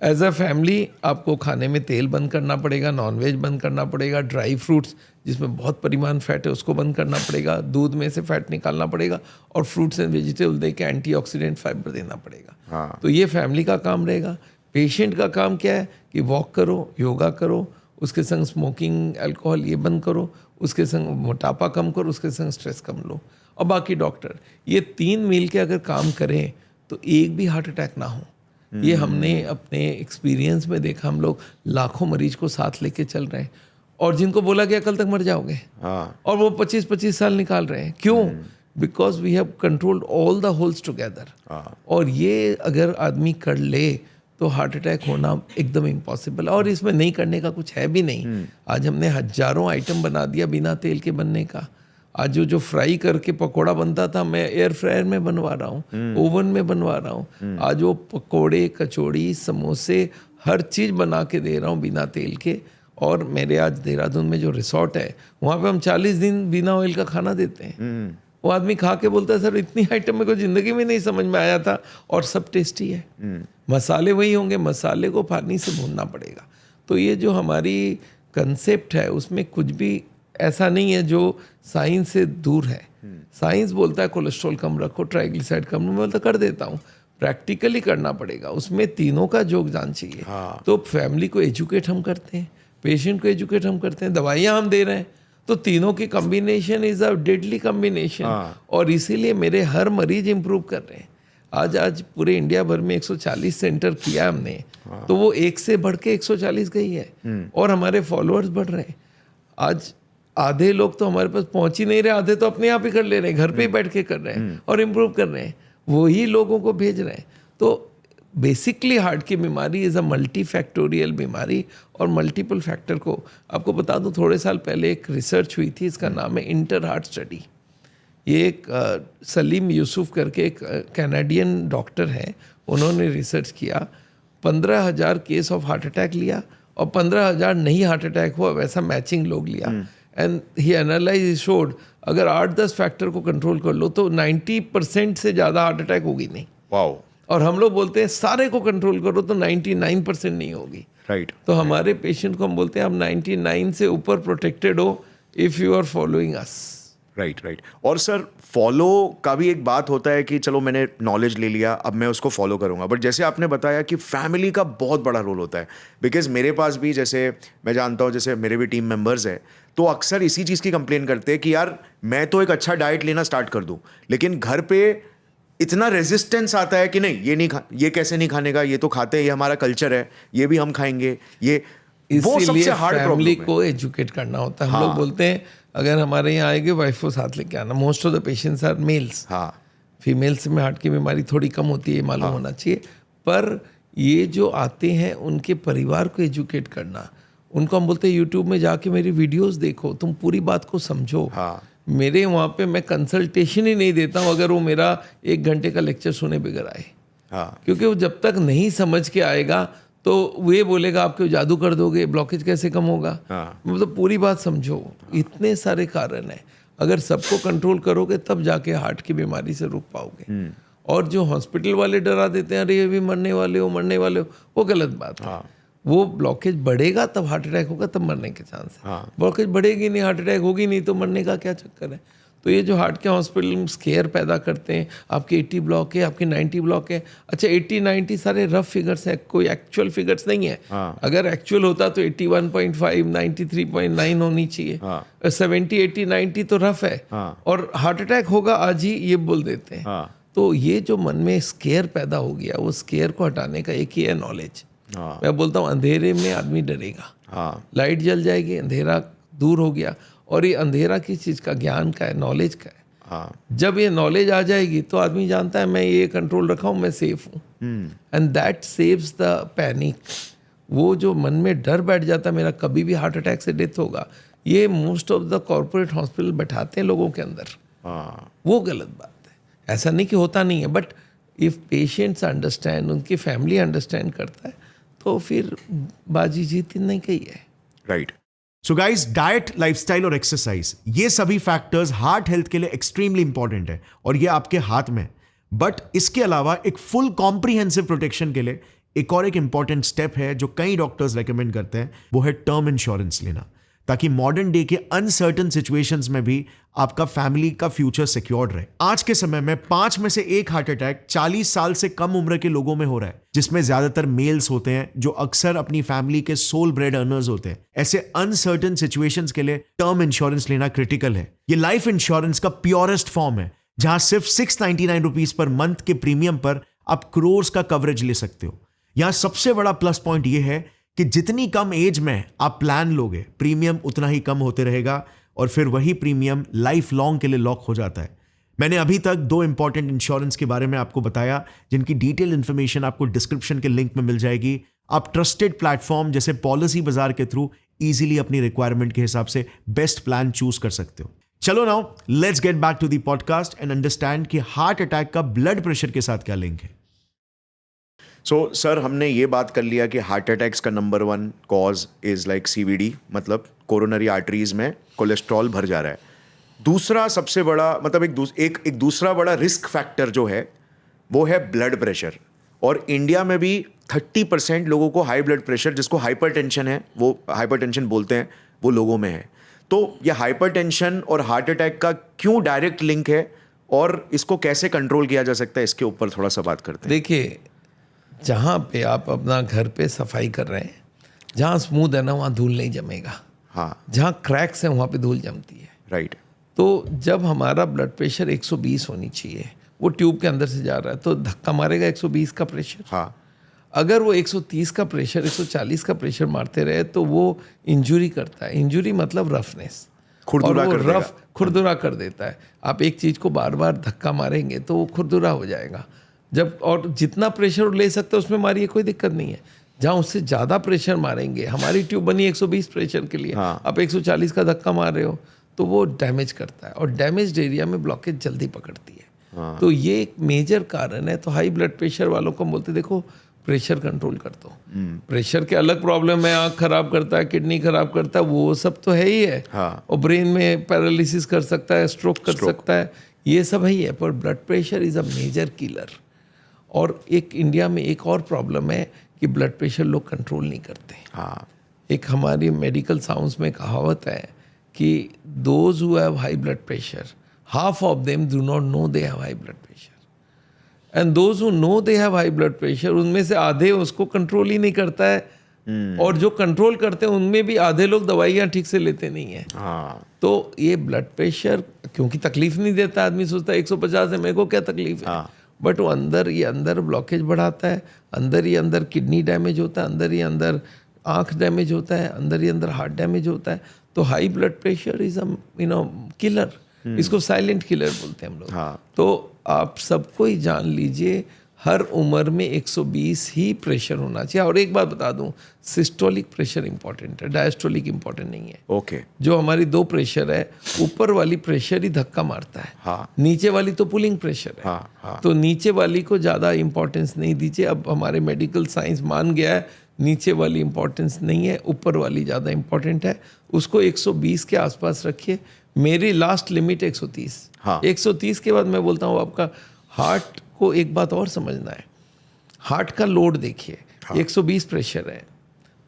एज अ फैमिली आपको खाने में तेल बंद करना पड़ेगा, नॉनवेज बंद करना पड़ेगा, ड्राई फ्रूट्स जिसमें बहुत परिमाण फैट है उसको बंद करना पड़ेगा, दूध में से फैट निकालना पड़ेगा, और फ्रूट्स एंड वेजिटेबल दे के एंटीऑक्सीडेंट फाइबर देना पड़ेगा। तो ये फैमिली का काम रहेगा। पेशेंट का काम क्या है कि वॉक करो, योगा करो, उसके संग स्मोकिंग, अल्कोहल ये बंद करो, उसके संग मोटापा कम करो, उसके संग स्ट्रेस कम लो। और बाकी डॉक्टर ये 3 मिल के अगर काम करें तो एक भी हार्ट अटैक ना हो। ये हमने अपने एक्सपीरियंस में देखा। हम लोग लाखों मरीज को साथ लेके चल रहे हैं और जिनको बोला गया कल तक मर जाओगे और वो 25-25 साल निकाल रहे हैं। क्यों? Because we have controlled all the holes together. और ये अगर आदमी कर ले तो हार्ट अटैक होना एकदम इम्पॉसिबल है, और इसमें नहीं करने का कुछ है भी नहीं। आज हमने हजारों आइटम बना दिया बिना तेल के बनने का। आज जो फ्राई करके पकोड़ा बनता था मैं एयर फ्रायर में बनवा रहा हूँ, ओवन में बनवा रहा हूँ। आज वो पकोड़े, कचौड़ी, समोसे, हर चीज़ बना के दे रहा हूँ बिना तेल के। और मेरे आज देहरादून में जो रिसोर्ट है वहाँ पे हम 40 दिन बिना ऑयल का खाना देते हैं। वो आदमी खा के बोलता है सर इतनी आइटम मेरे को ज़िंदगी में नहीं समझ में आया था, और सब टेस्टी है। मसाले वही होंगे, मसाले को पानी से भूनना पड़ेगा। तो ये जो हमारी कंसेप्ट है उसमें कुछ भी ऐसा नहीं है जो साइंस से दूर है। साइंस बोलता है कोलेस्ट्रॉल कम रखो, ट्राइग्लिसराइड कम, मैं बोलता कर देता हूँ। प्रैक्टिकली करना पड़ेगा, उसमें तीनों का योगदान चाहिए। तो फैमिली को एजुकेट हम करते हैं, पेशेंट को एजुकेट हम करते हैं, दवाइयाँ हम दे रहे हैं, तो तीनों की combination is a deadly combination. और इसीलिए मेरे हर मरीज इंप्रूव कर रहे हैं। आज पूरे इंडिया भर में 140 सेंटर किया हमने, तो वो एक से बढ़ के 140 गई है, और हमारे फॉलोअर्स बढ़ रहे हैं। आज आधे लोग तो हमारे पास पहुंच ही नहीं रहे, आधे तो अपने आप ही कर ले रहे हैं, घर पे ही बैठ के कर रहे हैं और इम्प्रूव कर रहे हैं, वही लोगों को भेज रहे हैं। तो बेसिकली हार्ट की बीमारी इज़ अ मल्टी फैक्टोरियल बीमारी, और मल्टीपल फैक्टर को आपको बता दूं, थोड़े साल पहले एक रिसर्च हुई थी, इसका नाम है इंटर हार्ट स्टडी। ये एक सलीम यूसुफ करके एक कैनेडियन डॉक्टर हैं, उन्होंने रिसर्च किया, 15,000 केस ऑफ हार्ट अटैक लिया और 15,000 नहीं हार्ट अटैक हुआ वैसा मैचिंग लोग लिया। एंड ही एनालाइज शोड अगर 8-10 फैक्टर को कंट्रोल कर लो तो 90% से ज़्यादा हार्ट अटैक होगी नहीं। वाओ। और हम लोग बोलते हैं सारे को कंट्रोल करो तो 99% नहीं होगी। राइट। तो हमारे पेशेंट को हम बोलते हैं आप 99 से ऊपर प्रोटेक्टेड हो if you are following us. Right. और सर फॉलो का भी एक बात होता है कि चलो मैंने नॉलेज ले लिया, अब मैं उसको फॉलो करूंगा, बट जैसे आपने बताया कि फैमिली का बहुत बड़ा रोल होता है। बिकॉज मेरे पास भी, जैसे मैं जानता हूँ, जैसे मेरे भी टीम मेंबर्स हैं, तो अक्सर इसी चीज़ की कंप्लेन करते हैं कि यार मैं तो एक अच्छा डाइट लेना स्टार्ट कर दूं, लेकिन घर पे इतना रेजिस्टेंस आता है कि नहीं, ये कैसे नहीं खाने का, ये तो खाते हैं, ये हमारा कल्चर है, ये भी हम खाएंगे। ये वो सबसे हार्ड फैमिली प्रॉब्लम को एजुकेट करना होता है। हम लोग बोलते हैं अगर हमारे यहाँ आएंगे वाइफ को साथ लेके आना। Most of the patients are males. Females में हार्ट की बीमारी थोड़ी कम होती है, मालूम होना चाहिए। पर ये जो आते हैं उनके परिवार को एजुकेट करना, उनको हम बोलते हैं यूट्यूब में जाके मेरी वीडियोस देखो, तुम पूरी बात को समझो। मेरे वहाँ पे मैं कंसल्टेशन ही नहीं देता हूँ अगर वो मेरा 1 घंटे का लेक्चर सुने बगैर आए। क्योंकि वो जब तक नहीं समझ के आएगा तो वो बोलेगा आप क्यों जादू कर दोगे, ब्लॉकेज कैसे कम होगा। मतलब पूरी बात समझो। इतने सारे कारण हैं, अगर सबको कंट्रोल करोगे तब जाके हार्ट की बीमारी से रुक पाओगे। और जो हॉस्पिटल वाले डरा देते हैं, अरे ये भी मरने वाले हो, वो गलत बात है। वो ब्लॉकेज बढ़ेगा तब हार्ट अटैक होगा, तब मरने के चांस है। ब्लॉकेज बढ़ेगी नहीं, हार्ट अटैक होगी नहीं, तो मरने का क्या चक्कर है। तो ये जो हार्ट के हॉस्पिटल स्केयर पैदा करते हैं, आपके 80 ब्लॉक है, आपके 90 ब्लॉक है। अच्छा 80-90 सारे रफ फिगर्स हैं, कोई एक्चुअल फिगर्स नहीं है। अगर एक्चुअल होता तो 81.5, 93.9 होनी चाहिए। 70, 80, 90 तो रफ है। और हार्ट अटैक होगा आज ही ये बोल देते हैं। तो ये जो मन में स्केयर पैदा हो गया, वो स्केयर को हटाने का एक ही है नॉलेज। मैं बोलता हूँ अंधेरे में आदमी डरेगा, लाइट जल जाएगी, अंधेरा दूर हो गया। और ये अंधेरा किस चीज़ का, ज्ञान का है, नॉलेज का है। जब ये नॉलेज आ जाएगी तो आदमी जानता है मैं ये कंट्रोल रखा हूँ, मैं सेफ हूँ। And that saves the panic. वो जो मन में डर बैठ जाता है मेरा कभी भी हार्ट अटैक से डेथ होगा, ये most of the corporate hospital बैठाते हैं लोगों के अंदर। वो गलत बात है। ऐसा नहीं कि होता नहीं है, बट इफ़ पेशेंट्स अंडरस्टैंड, उनकी फैमिली अंडरस्टैंड करता है, तो फिर बाजी जीत नहीं गई है। Right. So guys, diet, lifestyle और एक्सरसाइज, ये सभी फैक्टर्स हार्ट हेल्थ के लिए एक्सट्रीमली इंपॉर्टेंट है और ये आपके हाथ में। बट इसके अलावा एक फुल कॉम्प्रिहेंसिव प्रोटेक्शन के लिए एक इंपॉर्टेंट स्टेप है जो कई डॉक्टर्स रेकमेंड करते हैं, वो है टर्म इंश्योरेंस लेना, ताकि मॉडर्न डे के अनसर्टन सिचुएशंस में भी आपका फैमिली का फ्यूचर सिक्योर्ड रहे। आज के समय में 5 में से 1 हार्ट अटैक 40 साल से कम उम्र के लोगों में हो रहा है, जिसमें ज्यादातर मेल्स होते हैं जो अक्सर अपनी फैमिली के सोल ब्रेड अर्नर्स होते हैं। ऐसे अनसर्टन सिचुएशंस के लिए टर्म इंश्योरेंस लेना क्रिटिकल है। ये लाइफ इंश्योरेंस का प्योरेस्ट फॉर्म है, जहां सिर्फ 699 रुपीज पर मंथ के प्रीमियम पर आप क्रोर्स का कवरेज ले सकते हो। यहां सबसे बड़ा प्लस पॉइंट यह है कि जितनी कम एज में आप प्लान लोगे, प्रीमियम उतना ही कम होते रहेगा और फिर वही प्रीमियम लाइफ लॉन्ग के लिए लॉक हो जाता है। मैंने अभी तक 2 इंपॉर्टेंट इंश्योरेंस के बारे में आपको बताया, जिनकी डिटेल इंफॉर्मेशन आपको डिस्क्रिप्शन के लिंक में मिल जाएगी। आप ट्रस्टेड प्लेटफॉर्म जैसे पॉलिसी बाजार के थ्रू इजीली अपनी रिक्वायरमेंट के हिसाब से बेस्ट प्लान चूज कर सकते हो। चलो now let's get back to the podcast and understand कि हार्ट अटैक का ब्लड प्रेशर के साथ क्या लिंक है। सो सर, हमने ये बात कर लिया कि हार्ट अटैक्स का number 1 cause is like CVD, मतलब कोरोनरी आर्टरीज में कोलेस्ट्रॉल भर जा रहा है। दूसरा सबसे बड़ा, मतलब एक दूसरा बड़ा रिस्क फैक्टर जो है वो है ब्लड प्रेशर। और इंडिया में भी 30% लोगों को हाई ब्लड प्रेशर, जिसको हाइपरटेंशन है, वो हाइपरटेंशन बोलते हैं, वो लोगों में है। तो ये हाइपरटेंशन और हार्ट अटैक का क्यों डायरेक्ट लिंक है और इसको कैसे कंट्रोल किया जा सकता है, इसके ऊपर थोड़ा सा बात करते हैं। देखिए, जहाँ पे आप अपना घर पे सफाई कर रहे हैं, जहाँ स्मूथ है ना वहाँ धूल नहीं जमेगा। हाँ, जहाँ क्रैक्स हैं वहाँ पे धूल जमती है। राइट। तो जब हमारा ब्लड प्रेशर 120 होनी चाहिए, वो ट्यूब के अंदर से जा रहा है तो धक्का मारेगा 120 का प्रेशर। हाँ, अगर वो 130 का प्रेशर 140 का प्रेशर मारते रहे तो वो इंजुरी करता है। इंजुरी मतलब रफनेस, खुरदुरा कर देगा। खुरदुरा कर देता है। आप एक चीज़ को बार बार धक्का मारेंगे तो वो खुरदुरा हो जाएगा। जब और जितना प्रेशर ले सकते हैं उसमें मारिए, कोई दिक्कत नहीं है। जहाँ उससे ज़्यादा प्रेशर मारेंगे, हमारी ट्यूब बनी 120 प्रेशर के लिए, हाँ। आप 140 का धक्का मार रहे हो तो वो डैमेज करता है, और डैमेज्ड एरिया में ब्लॉकेज जल्दी पकड़ती है। हाँ। तो ये एक मेजर कारण है। तो हाई ब्लड प्रेशर वालों को बोलते देखो प्रेशर कंट्रोल कर दो। प्रेशर के अलग प्रॉब्लम है, आँख खराब करता है, किडनी खराब करता है, वो सब तो है ही है। हाँ। और ब्रेन में पैरालिसिस कर सकता है, स्ट्रोक कर सकता है, ये सब है ही है। पर blood pressure is a major killer. और एक इंडिया में एक और प्रॉब्लम है कि ब्लड प्रेशर लोग कंट्रोल नहीं करते। हाँ, एक हमारी मेडिकल साइंस में कहावत है कि those who have high blood pressure, half of them do not know they have high blood pressure, and those who know they have high blood pressure, उनमें से आधे उसको कंट्रोल ही नहीं करता है। और जो कंट्रोल करते हैं उनमें भी आधे लोग दवाइयाँ ठीक से लेते नहीं हैं। हाँ, तो ये ब्लड प्रेशर क्योंकि तकलीफ नहीं देता, आदमी सोचता है 150 है, मेरे को क्या तकलीफ है। हाँ। बट वो अंदर ब्लॉकेज बढ़ाता है, अंदर किडनी डैमेज होता है, अंदर आँख डैमेज होता है, अंदर हार्ट डैमेज होता है। तो high blood pressure is killer. इसको साइलेंट किलर बोलते हैं हम लोग। हाँ। तो आप सबको ही जान लीजिए, हर उम्र में 120 ही प्रेशर होना चाहिए। और एक बात बता दूं, सिस्टोलिक प्रेशर इंपॉर्टेंट है, डायस्टोलिक इंपॉर्टेंट नहीं है। ओके। जो हमारी 2 प्रेशर है, ऊपर वाली प्रेशर ही धक्का मारता है। हाँ। नीचे वाली तो पुलिंग प्रेशर है। हाँ, हाँ। तो नीचे वाली को ज़्यादा इंपॉर्टेंस नहीं दीजिए। अब हमारे मेडिकल साइंस मान गया है नीचे वाली इंपॉर्टेंस नहीं है, ऊपर वाली ज़्यादा इंपॉर्टेंट है। उसको 120 के आसपास रखिए। मेरी लास्ट लिमिट 130। हाँ। 130 के बाद मैं बोलता हूँ आपका हार्ट को एक बात और समझना है, हार्ट का लोड देखिए। 120 प्रेशर है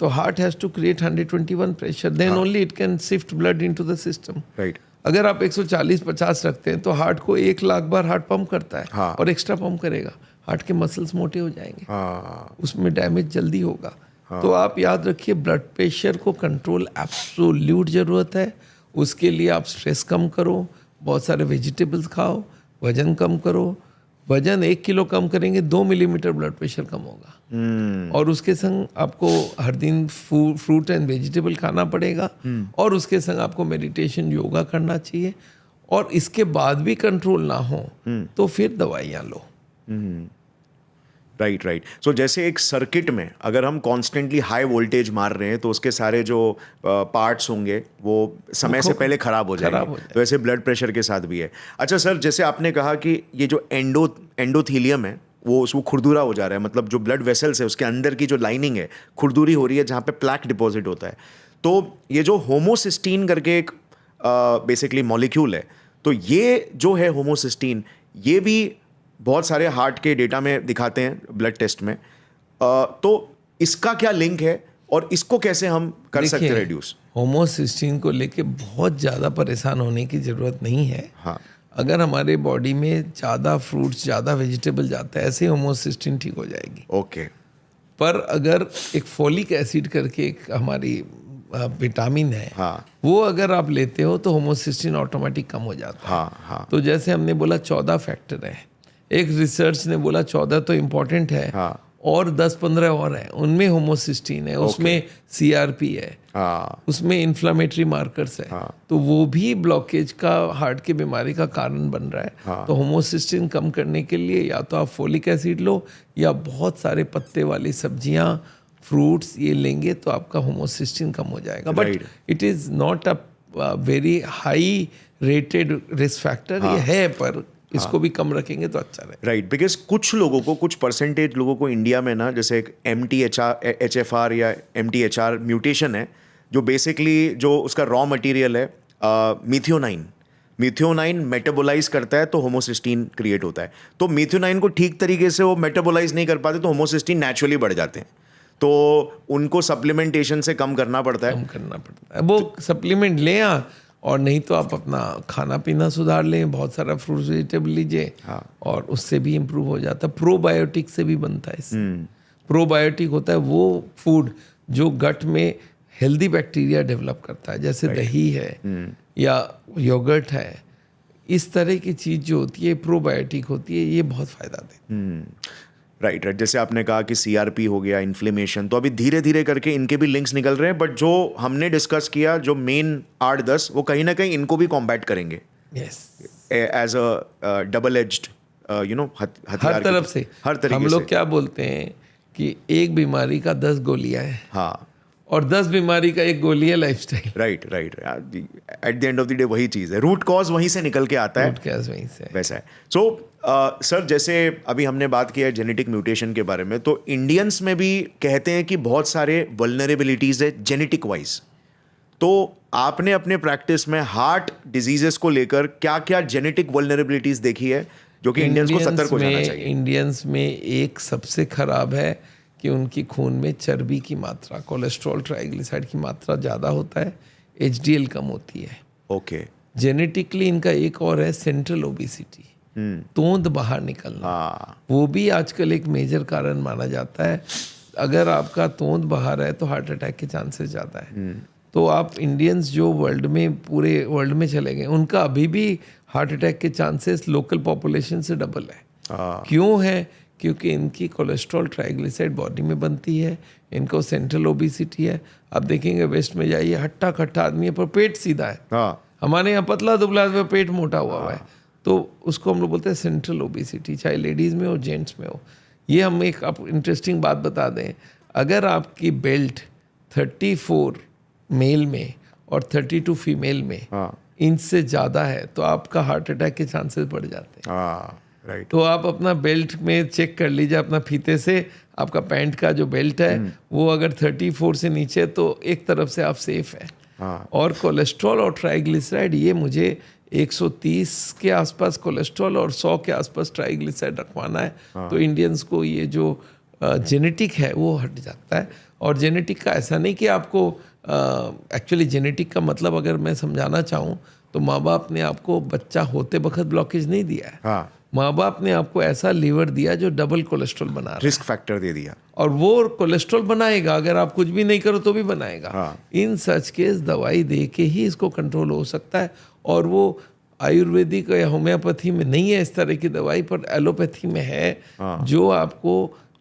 तो heart has to create 121 pressure, then only it can shift blood into the system. Right. अगर आप 140-50 रखते हैं तो हार्ट को 1 लाख बार हार्ट पंप करता है। हाँ। और एक्स्ट्रा पंप करेगा, हार्ट के मसल्स मोटे हो जाएंगे। हाँ, उसमें डैमेज जल्दी होगा। तो आप याद रखिए, ब्लड प्रेशर को कंट्रोल एब्सोल्यूट ज़रूरत है। उसके लिए आप स्ट्रेस कम करो, बहुत सारे वेजिटेबल्स खाओ, वजन कम करो। वजन 1 किलो कम करेंगे 2 मिलीमीटर ब्लड प्रेशर कम होगा। और उसके संग आपको हर दिन फ्रूट एंड वेजिटेबल खाना पड़ेगा। और उसके संग आपको मेडिटेशन, योगा करना चाहिए। और इसके बाद भी कंट्रोल ना हो तो फिर दवाइयाँ लो। राइट। सो जैसे एक सर्किट में अगर हम कॉन्स्टेंटली हाई वोल्टेज मार रहे हैं तो उसके सारे जो पार्ट्स होंगे वो समय से पहले खराब हो जाएंगे। तो ऐसे ब्लड प्रेशर के साथ भी है। अच्छा सर, जैसे आपने कहा कि ये जो एंडोथीलियम है वो खुरदुरा हो जा रहा है, मतलब जो ब्लड वेसल्स है उसके अंदर की जो लाइनिंग है खुरदुरी हो रही है, जहाँ पे प्लैक डिपॉजिट होता है। तो ये जो होमोसिस्टीन करके एक बेसिकली मॉलिक्यूल है, तो ये जो है होमोसिस्टीन, ये भी बहुत सारे हार्ट के डेटा में दिखाते हैं ब्लड टेस्ट में। तो इसका क्या लिंक है और इसको कैसे हम कर सकते हैं रिड्यूस? होमोसिस्टीन को लेके बहुत ज़्यादा परेशान होने की ज़रूरत नहीं है। हाँ। अगर हमारे बॉडी में ज़्यादा फ्रूट्स, ज़्यादा वेजिटेबल जाता है, ऐसे होमोसिस्टीन ठीक हो जाएगी। ओके। पर अगर एक फोलिक एसिड करके एक हमारी विटामिन है, हाँ। वो अगर आप लेते हो तो होमोसिस्टीन ऑटोमेटिक कम हो जाता है। हाँ। तो जैसे हमने बोला 14 फैक्टर है, एक रिसर्च ने बोला 14 तो इम्पॉर्टेंट है। हाँ। और 10-15 और हैं, उनमें होमोसिस्टीन है, उसमें सीआरपी है, हाँ उसमें इन्फ्लामेटरी मार्कर्स है, तो वो भी ब्लॉकेज का, हार्ट की बीमारी का कारण बन रहा है। तो होमोसिस्टीन कम करने के लिए या तो आप फोलिक एसिड लो या बहुत सारे पत्ते वाली सब्जियां, फ्रूट्स ये लेंगे तो आपका होमोसिस्टीन कम हो जाएगा। But Right. It is not a very high rated risk factor, ये है, पर इसको भी कम रखेंगे तो अच्छा रहेगा। राइट, बिकॉज कुछ लोगों को, कुछ परसेंटेज लोगों को इंडिया में ना, जैसे एक MTHFR या MTHR म्यूटेशन है, जो बेसिकली जो उसका रॉ मटेरियल है मिथियोनाइन मेटाबोलाइज करता है तो होमोसिस्टीन क्रिएट होता है। तो मिथियोनाइन को ठीक तरीके से वो मेटाबोलाइज नहीं कर पाते तो होमोसिस्टीन नेचुरली बढ़ जाते हैं, तो उनको सप्लीमेंटेशन से कम करना पड़ता है। कम करना पड़ता है, वो सप्लीमेंट लें और नहीं तो आप अपना खाना पीना सुधार लें, बहुत सारा फ्रूट्स वेजिटेबल लीजिए और उससे भी इम्प्रूव हो जाता है। प्रोबायोटिक से भी बनता है इससे। प्रोबायोटिक होता है वो फूड जो गट में हेल्दी बैक्टीरिया डेवलप करता है, जैसे दही है या योगर्ट है, इस तरह की चीज़ जो होती है प्रोबायोटिक होती है, ये बहुत फ़ायदा देती है। राइट, जैसे आपने कहा कि CRP हो गया, इन्फ्लेमेशन, तो अभी धीरे धीरे करके इनके भी लिंक्स निकल रहे हैं, बट जो हमने डिस्कस किया, जो मेन 8-10, वो कहीं ना कहीं इनको भी कॉम्बैट करेंगे एज अ डबल एज्ड हथियार हर तरफ से। हर तरीके हम लोग से। क्या बोलते हैं कि एक बीमारी का 10 गोलियां हैं, हाँ, और 10 बीमारी का एक गोली है lifestyle. Right at the end of the day वही चीज़ है, रूट कॉज वहीं से निकल के आता है, वहीं से वैसा है। सो सर, जैसे अभी हमने बात की है जेनेटिक म्यूटेशन के बारे में, तो इंडियंस में भी कहते हैं कि बहुत सारे वल्नरेबिलिटीज़ है जेनेटिक वाइज। तो आपने अपने प्रैक्टिस में हार्ट डिजीजेस को लेकर क्या क्या जेनेटिक वल्नरेबिलिटीज़ देखी है जो कि इंडियंस को सतर्क हो जाना चाहिए? इंडियंस में एक सबसे खराब है कि उनकी खून में चर्बी की मात्रा, कोलेस्ट्रॉल, ट्राइग्लिसराइड की मात्रा ज़्यादा होता है, HDL कम होती है। ओके, जेनेटिकली इनका एक और है सेंट्रल ओबेसिटी, तोंद बाहर निकलना, वो भी आजकल एक मेजर कारण माना जाता है। अगर आपका तोंद बाहर है तो हार्ट अटैक के चांसेस ज़्यादा है। तो आप इंडियंस जो वर्ल्ड में, पूरे वर्ल्ड में चले गए, उनका अभी भी हार्ट अटैक के चांसेस लोकल पॉपुलेशन से डबल है। क्यों है? क्योंकि इनकी कोलेस्ट्रॉल, ट्राइग्लिसराइड बॉडी में बनती है, इनको सेंट्रल ओबेसिटी है। आप देखेंगे वेस्ट में जाइए, हट्टा कट्टा आदमी है पर पेट सीधा है। हमारे यहाँ पतला दुबला है, पेट मोटा हुआ है, तो उसको हम लोग बोलते हैं सेंट्रल ओबेसिटी, चाहे लेडीज़ में हो जेंट्स में हो। ये हम एक आप इंटरेस्टिंग बात बता दें, अगर आपकी बेल्ट 34 मेल में और 32 फीमेल में इंच से ज़्यादा है तो आपका हार्ट अटैक के चांसेस बढ़ जाते हैं। राइट, तो आप अपना बेल्ट में चेक कर लीजिए, अपना फीते से आपका पैंट का जो बेल्ट है वो अगर 34 से नीचे तो एक तरफ से आप सेफ हैं। और कोलेस्ट्रॉल और ट्राइग्लिसराइड, ये मुझे 130 के आसपास कोलेस्ट्रॉल और 100 के आसपास ट्राइग्लिसराइड रखवाना है। तो इंडियंस को ये जो जेनेटिक है वो हट जाता है। और जेनेटिक का ऐसा नहीं कि आपको एक्चुअली जेनेटिक का मतलब अगर मैं समझाना चाहूँ तो माँ बाप ने आपको बच्चा होते वक्त ब्लॉकेज नहीं दिया है। माँ बाप ने आपको ऐसा लीवर दिया जो डबल कोलेस्ट्रॉल बना रहा है, रिस्क फैक्टर दे दिया, और वो कोलेस्ट्रॉल बनाएगा, अगर आप कुछ भी नहीं करो तो भी बनाएगा। इन सच केस दवाई दे के ही इसको कंट्रोल हो सकता है। और वो आयुर्वेदिक या होम्योपैथी में नहीं है इस तरह की दवाई, पर एलोपैथी में है, जो आपको,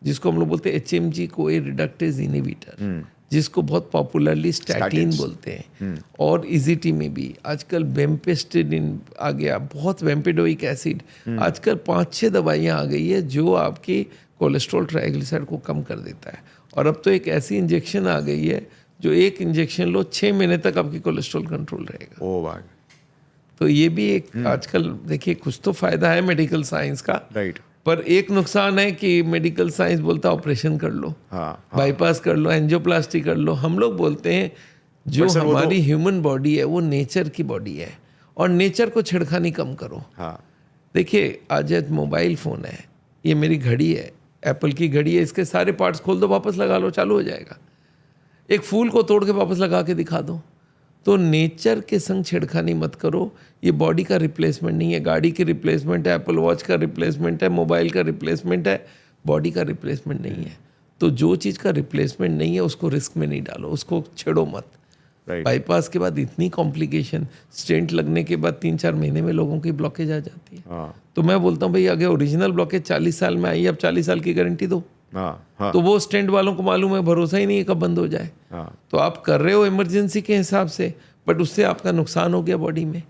जिसको हम लोग बोलते हैं HMG को ए रिडक्टेज इनहिबिटर, जिसको बहुत पॉपुलरली स्टैटिन बोलते हैं। और EZT में भी आजकल बेम्पेस्टिडिन आ गया, बहुत बेम्पेडोइक एसिड, आजकल 5-6 दवाइयाँ आ गई है जो आपकी कोलेस्ट्रॉल, ट्राइग्लिसराइड को कम कर देता है। और अब तो एक ऐसी इंजेक्शन आ गई है जो एक इंजेक्शन लो 6 महीने तक आपकी कोलेस्ट्रॉल कंट्रोल रहेगा। ओह वाह, तो ये भी एक आजकल देखिए कुछ तो फायदा है मेडिकल साइंस का, राइट, पर एक नुकसान है कि मेडिकल साइंस बोलता है ऑपरेशन कर लो, बाईपास कर लो, एंजियोप्लास्टी कर लो। हम लोग बोलते हैं जो हमारी ह्यूमन बॉडी है वो नेचर की बॉडी है, और नेचर को छेड़खानी कम करो। देखिए आज मोबाइल फ़ोन है, ये मेरी घड़ी है, एप्पल की घड़ी है, इसके सारे पार्ट्स खोल दो, वापस लगा लो, चालू हो जाएगा। एक फूल को तोड़ के वापस लगा के दिखा दो। तो नेचर के संग छेड़खानी मत करो। ये बॉडी का रिप्लेसमेंट नहीं है, गाड़ी की रिप्लेसमेंट है, एप्पल वॉच का रिप्लेसमेंट है, मोबाइल का रिप्लेसमेंट है, बॉडी का रिप्लेसमेंट नहीं है। तो जो चीज़ का रिप्लेसमेंट नहीं है उसको रिस्क में नहीं डालो, उसको छेड़ो मत। बाईपास के बाद इतनी कॉम्प्लिकेशन, स्टेंट लगने के बाद 3-4 महीने में लोगों की ब्लॉकेज आ जाती है। तो मैं बोलता हूँ भाई अगर ओरिजिनल ब्लॉकेज 40 साल में आई, अब 40 साल की गारंटी दो। हाँ तो वो स्टेंट वालों को मालूम है, भरोसा ही नहीं है कब बंद हो जाए। हाँ तो आप कर रहे हो इमरजेंसी के हिसाब से, बट उससे आपका नुकसान हो गया बॉडी में।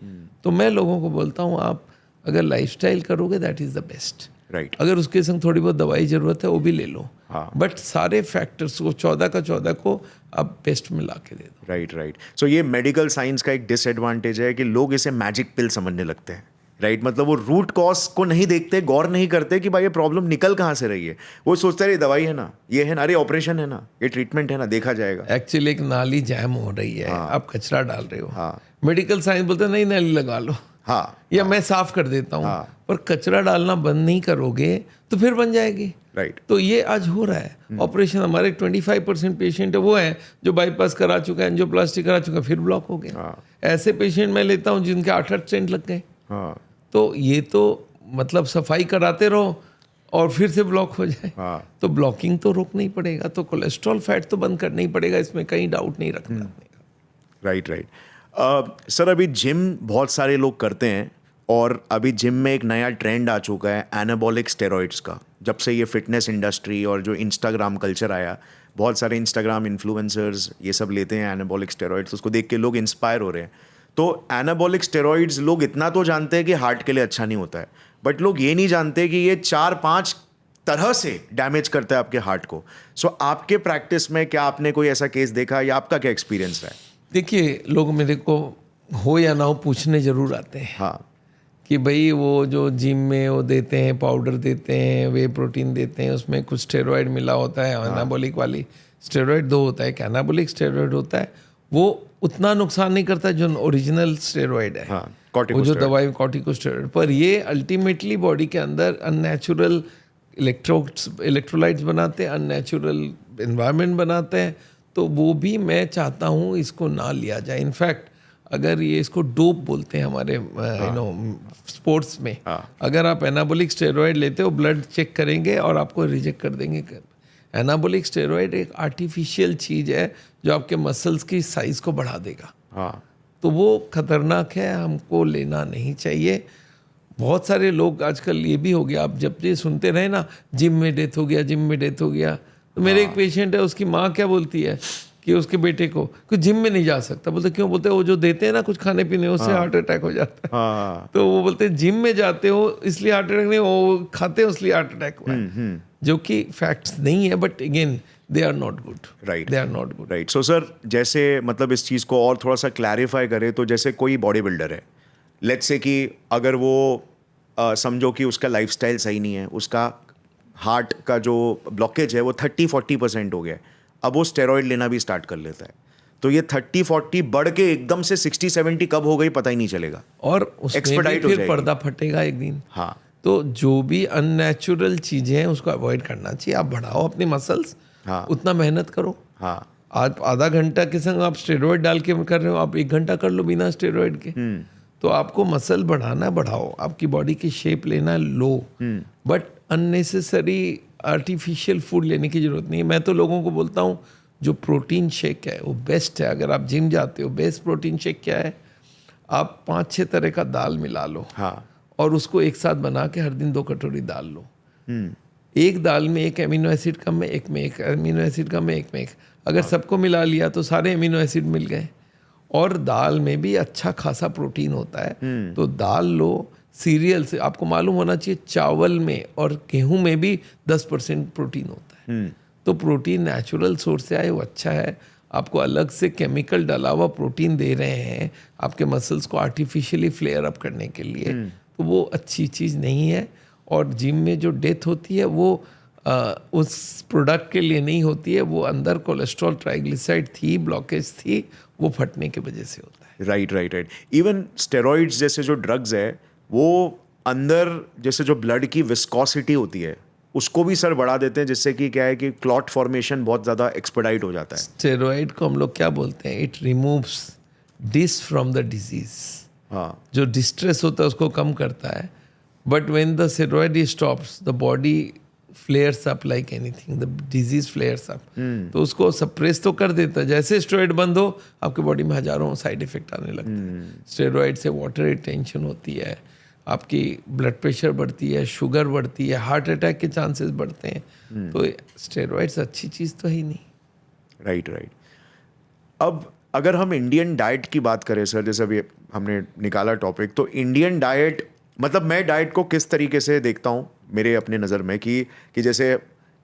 तो मैं लोगों को बोलता हूँ, आप अगर लाइफस्टाइल करोगे that is the best. Right अगर उसके संग थोड़ी बहुत दवाई ज़रूरत है वो भी ले लो, हाँ। बट सारे फैक्टर्स को 14 का 14 को आप बेस्ट में ला के दे दो। राइट सो ये मेडिकल साइंस का एक डिसएडवांटेज है कि लोग इसे मैजिक पिल समझने लगते हैं। राइट मतलब वो रूट कॉज को नहीं देखते, गौर नहीं करते कि भाई ये प्रॉब्लम निकल कहाँ से रही है। वो सोचते हैं दवाई है ना, ये है ना, अरे ऑपरेशन है ना, ये ट्रीटमेंट है ना, देखा जाएगा। एक्चुअली एक नाली जैम हो रही है, आप कचरा डाल रहे हो। हाँ। मेडिकल साइंस बोलते हैं नहीं नाली लगा लो, हाँ या मैं साफ कर देता हूँ, पर कचरा डालना बंद नहीं करोगे तो फिर बन जाएगी। राइट तो ये आज हो रहा है ऑपरेशन। हमारे 25% पेशेंट है वो है जो बाईपास करा चुका है, एंजियोप्लास्टी करा चुका है, फिर ब्लॉक हो गया। ऐसे पेशेंट मैं लेता हूँ जिनके 8-8 स्टेंट लग गए। हाँ तो ये तो मतलब सफाई कराते रहो और फिर से ब्लॉक हो जाए। तो ब्लॉकिंग तो रोकना ही पड़ेगा, तो कोलेस्ट्रॉल फैट तो बंद करना ही पड़ेगा, इसमें कहीं डाउट नहीं रखना अपने। राइट सर अभी जिम बहुत सारे लोग करते हैं और अभी जिम में एक नया ट्रेंड आ चुका है एनाबॉलिक स्टेरॉइड्स का। जब से ये फिटनेस इंडस्ट्री और जो इंस्टाग्राम कल्चर आया, बहुत सारे इंस्टाग्राम इन्फ्लुएंसर्स ये सब लेते हैं एनाबॉलिक स्टेरॉइड्स, उसको देख के लोग इंस्पायर हो रहे हैं। तो एनाबॉलिक स्टेरॉइड्स लोग इतना तो जानते हैं कि हार्ट के लिए अच्छा नहीं होता है, बट लोग ये नहीं जानते कि ये 4-5 तरह से डैमेज करता है आपके हार्ट को। सो आपके प्रैक्टिस में क्या आपने कोई ऐसा केस देखा या आपका क्या एक्सपीरियंस रहा है? देखिए, लोग मेरे को हो या ना हो पूछने जरूर आते हैं हाँ कि भाई वो जो जिम में वो देते हैं, पाउडर देते हैं, वे प्रोटीन देते हैं, उसमें कुछ स्टेरॉइड मिला होता है। एनाबॉलिक वाली स्टेरॉइड 2 होता है, एक एनाबॉलिक स्टेरॉइड होता है, वो उतना नुकसान नहीं करता जो ओरिजिनल स्टेरॉइड है। हाँ वो जो दवाई कॉर्टिकोस्टेरॉइड, पर ये अल्टीमेटली बॉडी के अंदर अननेचुरल इलेक्ट्रोलाइट्स बनाते हैं, अननेचुरल एनवायरनमेंट बनाते हैं। तो वो भी मैं चाहता हूँ इसको ना लिया जाए। इनफैक्ट अगर ये इसको डोप बोलते हैं हमारे स्पोर्ट्स में, अगर आप एनाबॉलिक स्टेरॉइड लेते हो, ब्लड चेक करेंगे और आपको रिजेक्ट कर देंगे। एनाबॉलिक स्टेरॉइड एक आर्टिफिशियल चीज़ है जो आपके मसल्स की साइज़ को बढ़ा देगा। हाँ तो वो खतरनाक है, हमको लेना नहीं चाहिए। बहुत सारे लोग आजकल ये भी हो गया, आप जब ये सुनते रहे ना, जिम में डेथ हो गया, जिम में डेथ हो गया। तो मेरे एक पेशेंट है, उसकी माँ क्या बोलती है कि उसके बेटे को कुछ जिम में नहीं जा सकता। बोलते क्यों? बोलते वो जो देते हैं ना कुछ खाने पीने, उससे हार्ट अटैक हो जाता है। तो वो बोलते हैं जिम में जाते हो इसलिए हार्ट अटैक नहीं, वो खाते हो इसलिए हार्ट अटैक हुआ है, जो कि फैक्ट्स नहीं है। But again they are not good. Right they are not good. Right so sir जैसे मतलब इस चीज़ को और थोड़ा सा क्लैरिफाई करें तो जैसे कोई बॉडी बिल्डर है, लेट्स से कि अगर वो समझो कि उसका लाइफस्टाइल सही नहीं है, उसका हार्ट का जो ब्लॉकेज है वो 30-40% हो गया है, अब वो स्टेरॉइड लेना भी स्टार्ट कर लेता है, तो ये 30-40 बढ़ के एकदम से 60-70 कब हो गई पता ही नहीं चलेगा, और उसमें भी फिर पर्दा फटेगा एक दिन। हाँ तो जो भी अननेचुरल चीज़ें हैं उसको अवॉइड करना चाहिए। आप बढ़ाओ अपने मसल्स, उतना मेहनत करो। हाँ आप आधा घंटा के संग आप स्टेरॉइड डाल के कर रहे हो, आप 1 घंटा कर लो बिना स्टेरॉइड के। तो आपको मसल बढ़ाना बढ़ाओ, आपकी बॉडी की शेप लेना लो, बट अननेसेसरी आर्टिफिशियल फूड लेने की जरूरत नहीं है। मैं तो लोगों को बोलता हूँ जो प्रोटीन शेक है वो बेस्ट है। अगर आप जिम जाते हो, बेस्ट प्रोटीन शेक क्या है, आप 5-6 तरह का दाल मिला लो, और उसको एक साथ बना के हर दिन 2 कटोरी दाल लो। एक दाल में एक अमीनो एसिड कम है, एक में एक अमीनो एसिड कम है, एक में एक, अगर सबको मिला लिया तो सारे अमीनो एसिड मिल गए। और दाल में भी अच्छा खासा प्रोटीन होता है, तो दाल लो। सीरियल से आपको मालूम होना चाहिए, चावल में और गेहूं में भी 10% प्रोटीन होता है। तो प्रोटीन नेचुरल सोर्स से आए वो अच्छा है। आपको अलग से केमिकल डाला हुआ प्रोटीन दे रहे हैं आपके मसल्स को आर्टिफिशियली फ्लेयर अप करने के लिए, तो वो अच्छी चीज़ नहीं है। और जिम में जो डेथ होती है वो उस प्रोडक्ट के लिए नहीं होती है, वो अंदर कोलेस्ट्रॉल ट्राइग्लिसराइड थी, ब्लॉकेज थी, वो फटने की वजह से होता है। राइट इवन स्टेरॉइड्स जैसे जो ड्रग्स है वो अंदर जैसे जो ब्लड की विस्कोसिटी होती है उसको भी सर बढ़ा देते हैं, जिससे कि क्या है कि क्लॉट फॉर्मेशन बहुत ज़्यादा एक्सपेडाइट हो जाता है। स्टेरॉइड को हम लोग क्या बोलते हैं, it removes this from the disease. हाँ, जो डिस्ट्रेस होता है उसको कम करता है, but when the steroid stops the body flares up like anything, the disease flares up. तो उसको सप्रेस तो कर देता है। जैसे स्टेरॉइड बंद हो आपकी बॉडी में हजारों साइड इफेक्ट आने लगते हैं। स्टेरॉइड से वाटर रिटेंशन होती है, आपकी ब्लड प्रेशर बढ़ती है, शुगर बढ़ती है, हार्ट अटैक के चांसेस बढ़ते हैं। तो स्टेरॉइड्स अच्छी चीज़ तो है ही नहीं। राइट। अब अगर हम इंडियन डाइट की बात करें सर, जैसे अभी हमने निकाला टॉपिक, तो इंडियन डाइट, मतलब मैं डाइट को किस तरीके से देखता हूँ मेरे अपने नज़र में कि जैसे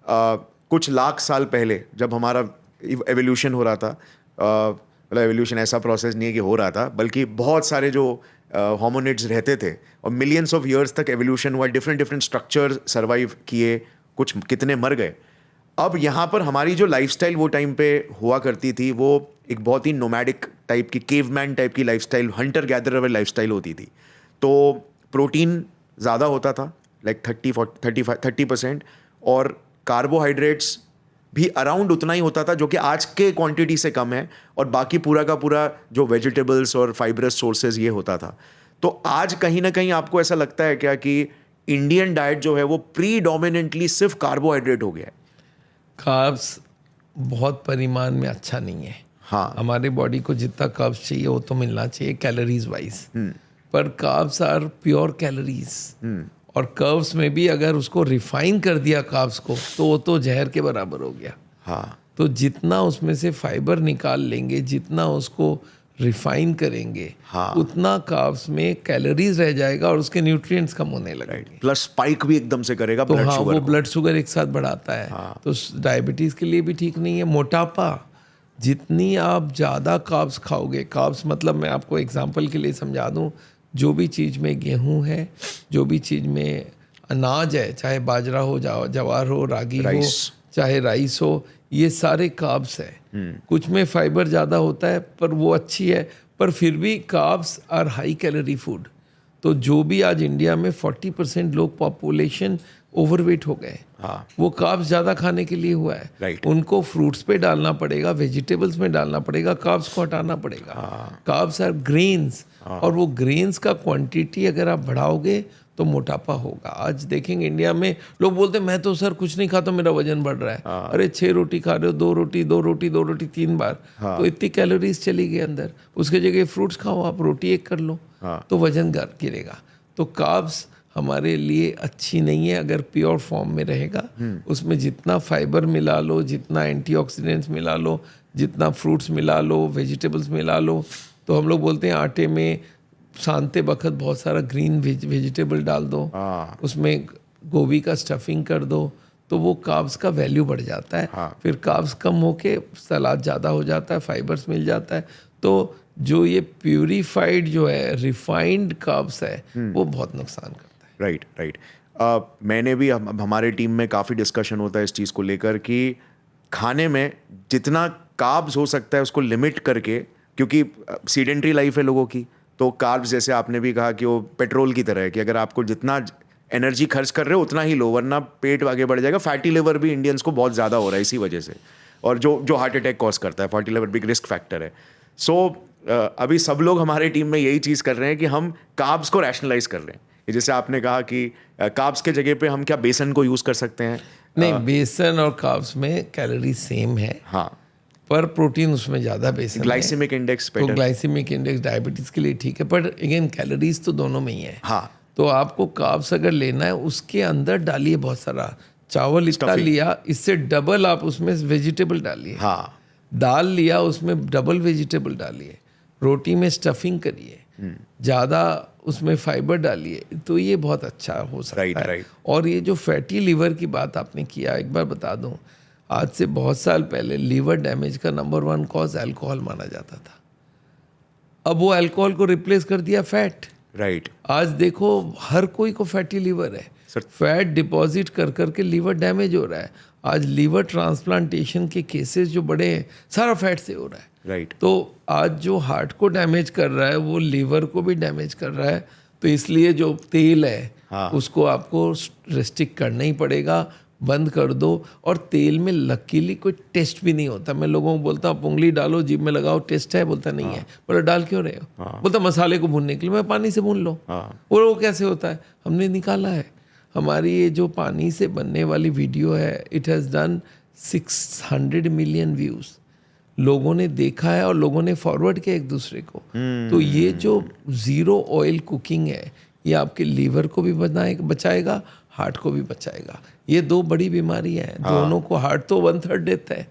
कुछ लाख साल पहले जब हमारा एवोल्यूशन हो रहा था, मतलब एवोल्यूशन ऐसा प्रोसेस नहीं है कि हो रहा था, बल्कि बहुत सारे जो होमोनिड्स रहते थे और मिलियंस ऑफ ईयर्स तक एवोल्यूशन हुआ, डिफरेंट स्ट्रक्चर सर्वाइव किए, कुछ कितने मर गए। अब यहाँ पर हमारी जो लाइफस्टाइल वो टाइम पे हुआ करती थी, वो एक बहुत ही नोमैडिक टाइप की, केवमैन टाइप की लाइफस्टाइल, हंटर गैदरर लाइफस्टाइल होती थी। तो प्रोटीन ज़्यादा होता था, लाइक 30% और कार्बोहाइड्रेट्स भी अराउंड उतना ही होता था, जो कि आज के क्वांटिटी से कम है, और बाकी पूरा का पूरा जो वेजिटेबल्स और फाइब्रस सोर्सेज ये होता था। तो आज कहीं ना कहीं आपको ऐसा लगता है क्या कि इंडियन डाइट जो है वो प्रीडोमिनेंटली सिर्फ कार्बोहाइड्रेट हो गया है? कार्ब्स बहुत परिमाण में अच्छा नहीं है। हाँ, हमारे बॉडी को जितना कार्ब्स चाहिए वो तो मिलना चाहिए कैलोरीज वाइज, पर कार्ब्स आर प्योर कैलोरीज, और कर्व्स में भी अगर उसको रिफाइन कर दिया कार्ब्स को तो वो तो जहर के बराबर हो गया। हाँ, तो जितना उसमें से फाइबर निकाल लेंगे, जितना उसको रिफाइन करेंगे, हाँ, उतना कार्ब्स में कैलोरीज रह जाएगा और उसके न्यूट्रिएंट्स कम होने लगेंगे। प्लस स्पाइक भी एकदम से करेगा तो ब्लड हाँ, शुगर वो को। ब्लड शुगर एक साथ बढ़ाता है। तो डायबिटीज के लिए भी ठीक नहीं है। मोटापा, जितनी आप ज़्यादा कार्ब्स खाओगे, कार्ब्स मतलब मैं आपको एग्जांपल के लिए समझा दूं, जो भी चीज़ में गेहूं है, जो भी चीज़ में अनाज है, चाहे बाजरा हो, जवार हो, रागी हो, चाहे राइस हो, ये सारे कार्ब्स है। कुछ में फाइबर ज़्यादा होता है पर वो अच्छी है, पर फिर भी carbs are high calorie food. तो जो भी आज इंडिया में 40% लोग पॉपुलेशन ओवरवेट हो गए, हाँ, वो कार्ब्स ज़्यादा खाने के लिए हुआ है। राइट। उनको फ्रूट्स पे डालना पड़ेगा, वेजिटेबल्स में डालना पड़ेगा, कार्ब्स को हटाना पड़ेगा। कार्ब्स आर ग्रेन्स, और वो ग्रेन्स का क्वांटिटी अगर आप बढ़ाओगे तो मोटापा होगा। आज देखेंगे इंडिया में लोग बोलते हैं मैं तो सर कुछ नहीं खाता, मेरा वजन बढ़ रहा है। अरे 6 रोटी खा रहे हो, 2 रोटी 3 बार, तो इतनी कैलोरीज चली गई अंदर। उसके जगह फ्रूट्स खाओ, आप रोटी एक कर लो, तो वजन गिरेगा। तो कार्ब्स हमारे लिए अच्छी नहीं है अगर प्योर फॉर्म में रहेगा। उसमें जितना फाइबर मिला लो, जितना एंटीऑक्सीडेंट्स मिला लो, जितना फ्रूट्स मिला लो, वेजिटेबल्स मिला लो। तो हम लोग बोलते हैं आटे में सानते वक्त बहुत सारा ग्रीन वेजिटेबल डाल दो, उसमें गोभी का स्टफिंग कर दो, तो वो कार्ब्स का वैल्यू बढ़ जाता है। फिर कार्ब्स कम होके सलाद ज़्यादा हो जाता है, फाइबर्स मिल जाता है। तो जो ये प्यूरिफाइड जो है, रिफाइंड कार्ब्स है, वो बहुत नुकसान करता है। राइट। मैंने भी, हमारे टीम में काफ़ी डिस्कशन होता है इस चीज़ को लेकर कि खाने में जितना कार्ब्स हो सकता है उसको लिमिट करके, क्योंकि सीडेंट्री लाइफ है लोगों की, तो कार्ब्स जैसे आपने भी कहा कि वो पेट्रोल की तरह है कि अगर आपको जितना एनर्जी खर्च कर रहे हो उतना ही लो, वरना पेट आगे बढ़ जाएगा। फैटी लिवर भी इंडियंस को बहुत ज़्यादा हो रहा है इसी वजह से, और जो हार्ट अटैक कॉज करता है, fatty liver big risk factor है। सो अभी सब लोग हमारे टीम में यही चीज़ कर रहे हैं कि हम कार्ब्स को रैशनलाइज कर रहे हैं। जैसे आपने कहा कि कार्ब्स के जगह पे हम क्या बेसन को यूज़ कर सकते हैं? नहीं, बेसन और कार्ब्स में कैलोरी सेम है, हाँ, पर प्रोटीन उसमें ज़्यादा बेसन है। ग्लाइसेमिक इंडेक्स तो ग्लाइसेमिक इंडेक्स डायबिटीज़ के लिए ठीक है, पर अगेन कैलोरीज तो दोनों में ही है। हाँ, तो आपको कार्ब्स अगर लेना है, उसके अंदर डालिए बहुत सारा। चावल इतना लिया, इससे डबल आप उसमें वेजिटेबल डालिए। हाँ, दाल लिया, उसमें डबल वेजिटेबल डालिए। रोटी में स्टफिंग करिए, ज़्यादा उसमें फाइबर डालिए, तो ये बहुत अच्छा हो सकता है। और ये जो फैटी लीवर की बात आपने किया, एक बार बता दूं, आज से बहुत साल पहले लीवर डैमेज का नंबर 1 कॉज अल्कोहल माना जाता था। अब वो अल्कोहल को रिप्लेस कर दिया फैट। राइट। आज देखो हर कोई को फैटी लीवर है, फैट डिपॉजिट कर करके लीवर डैमेज हो रहा है। आज लीवर ट्रांसप्लांटेशन के केसेस जो बड़े हैं, सारा फैट से हो रहा है। राइट। तो आज जो हार्ट को डैमेज कर रहा है वो लीवर को भी डैमेज कर रहा है। तो इसलिए जो तेल है उसको आपको रेस्ट्रिक्ट करना ही पड़ेगा, बंद कर दो। और तेल में लकीली कोई टेस्ट भी नहीं होता। मैं लोगों को बोलता हूँ उंगली डालो, जीभ में लगाओ, टेस्ट है? बोलता नहीं है। बोला डाल क्यों रहे हो? बोलता मसाले को भूनने के लिए। मैं पानी से भून लो। और वो कैसे होता है? हमने निकाला है। हमारी ये जो पानी से बनने वाली वीडियो है, it has done 600 million views. लोगों ने देखा है और लोगों ने फॉरवर्ड किया एक दूसरे को। तो ये जो ज़ीरो ऑयल कुकिंग है, ये आपके लीवर को भी बचाएगा, हार्ट को भी बचाएगा। ये दो बड़ी बीमारी हैं, दोनों को। हार्ट तो 1/3 डेथ है,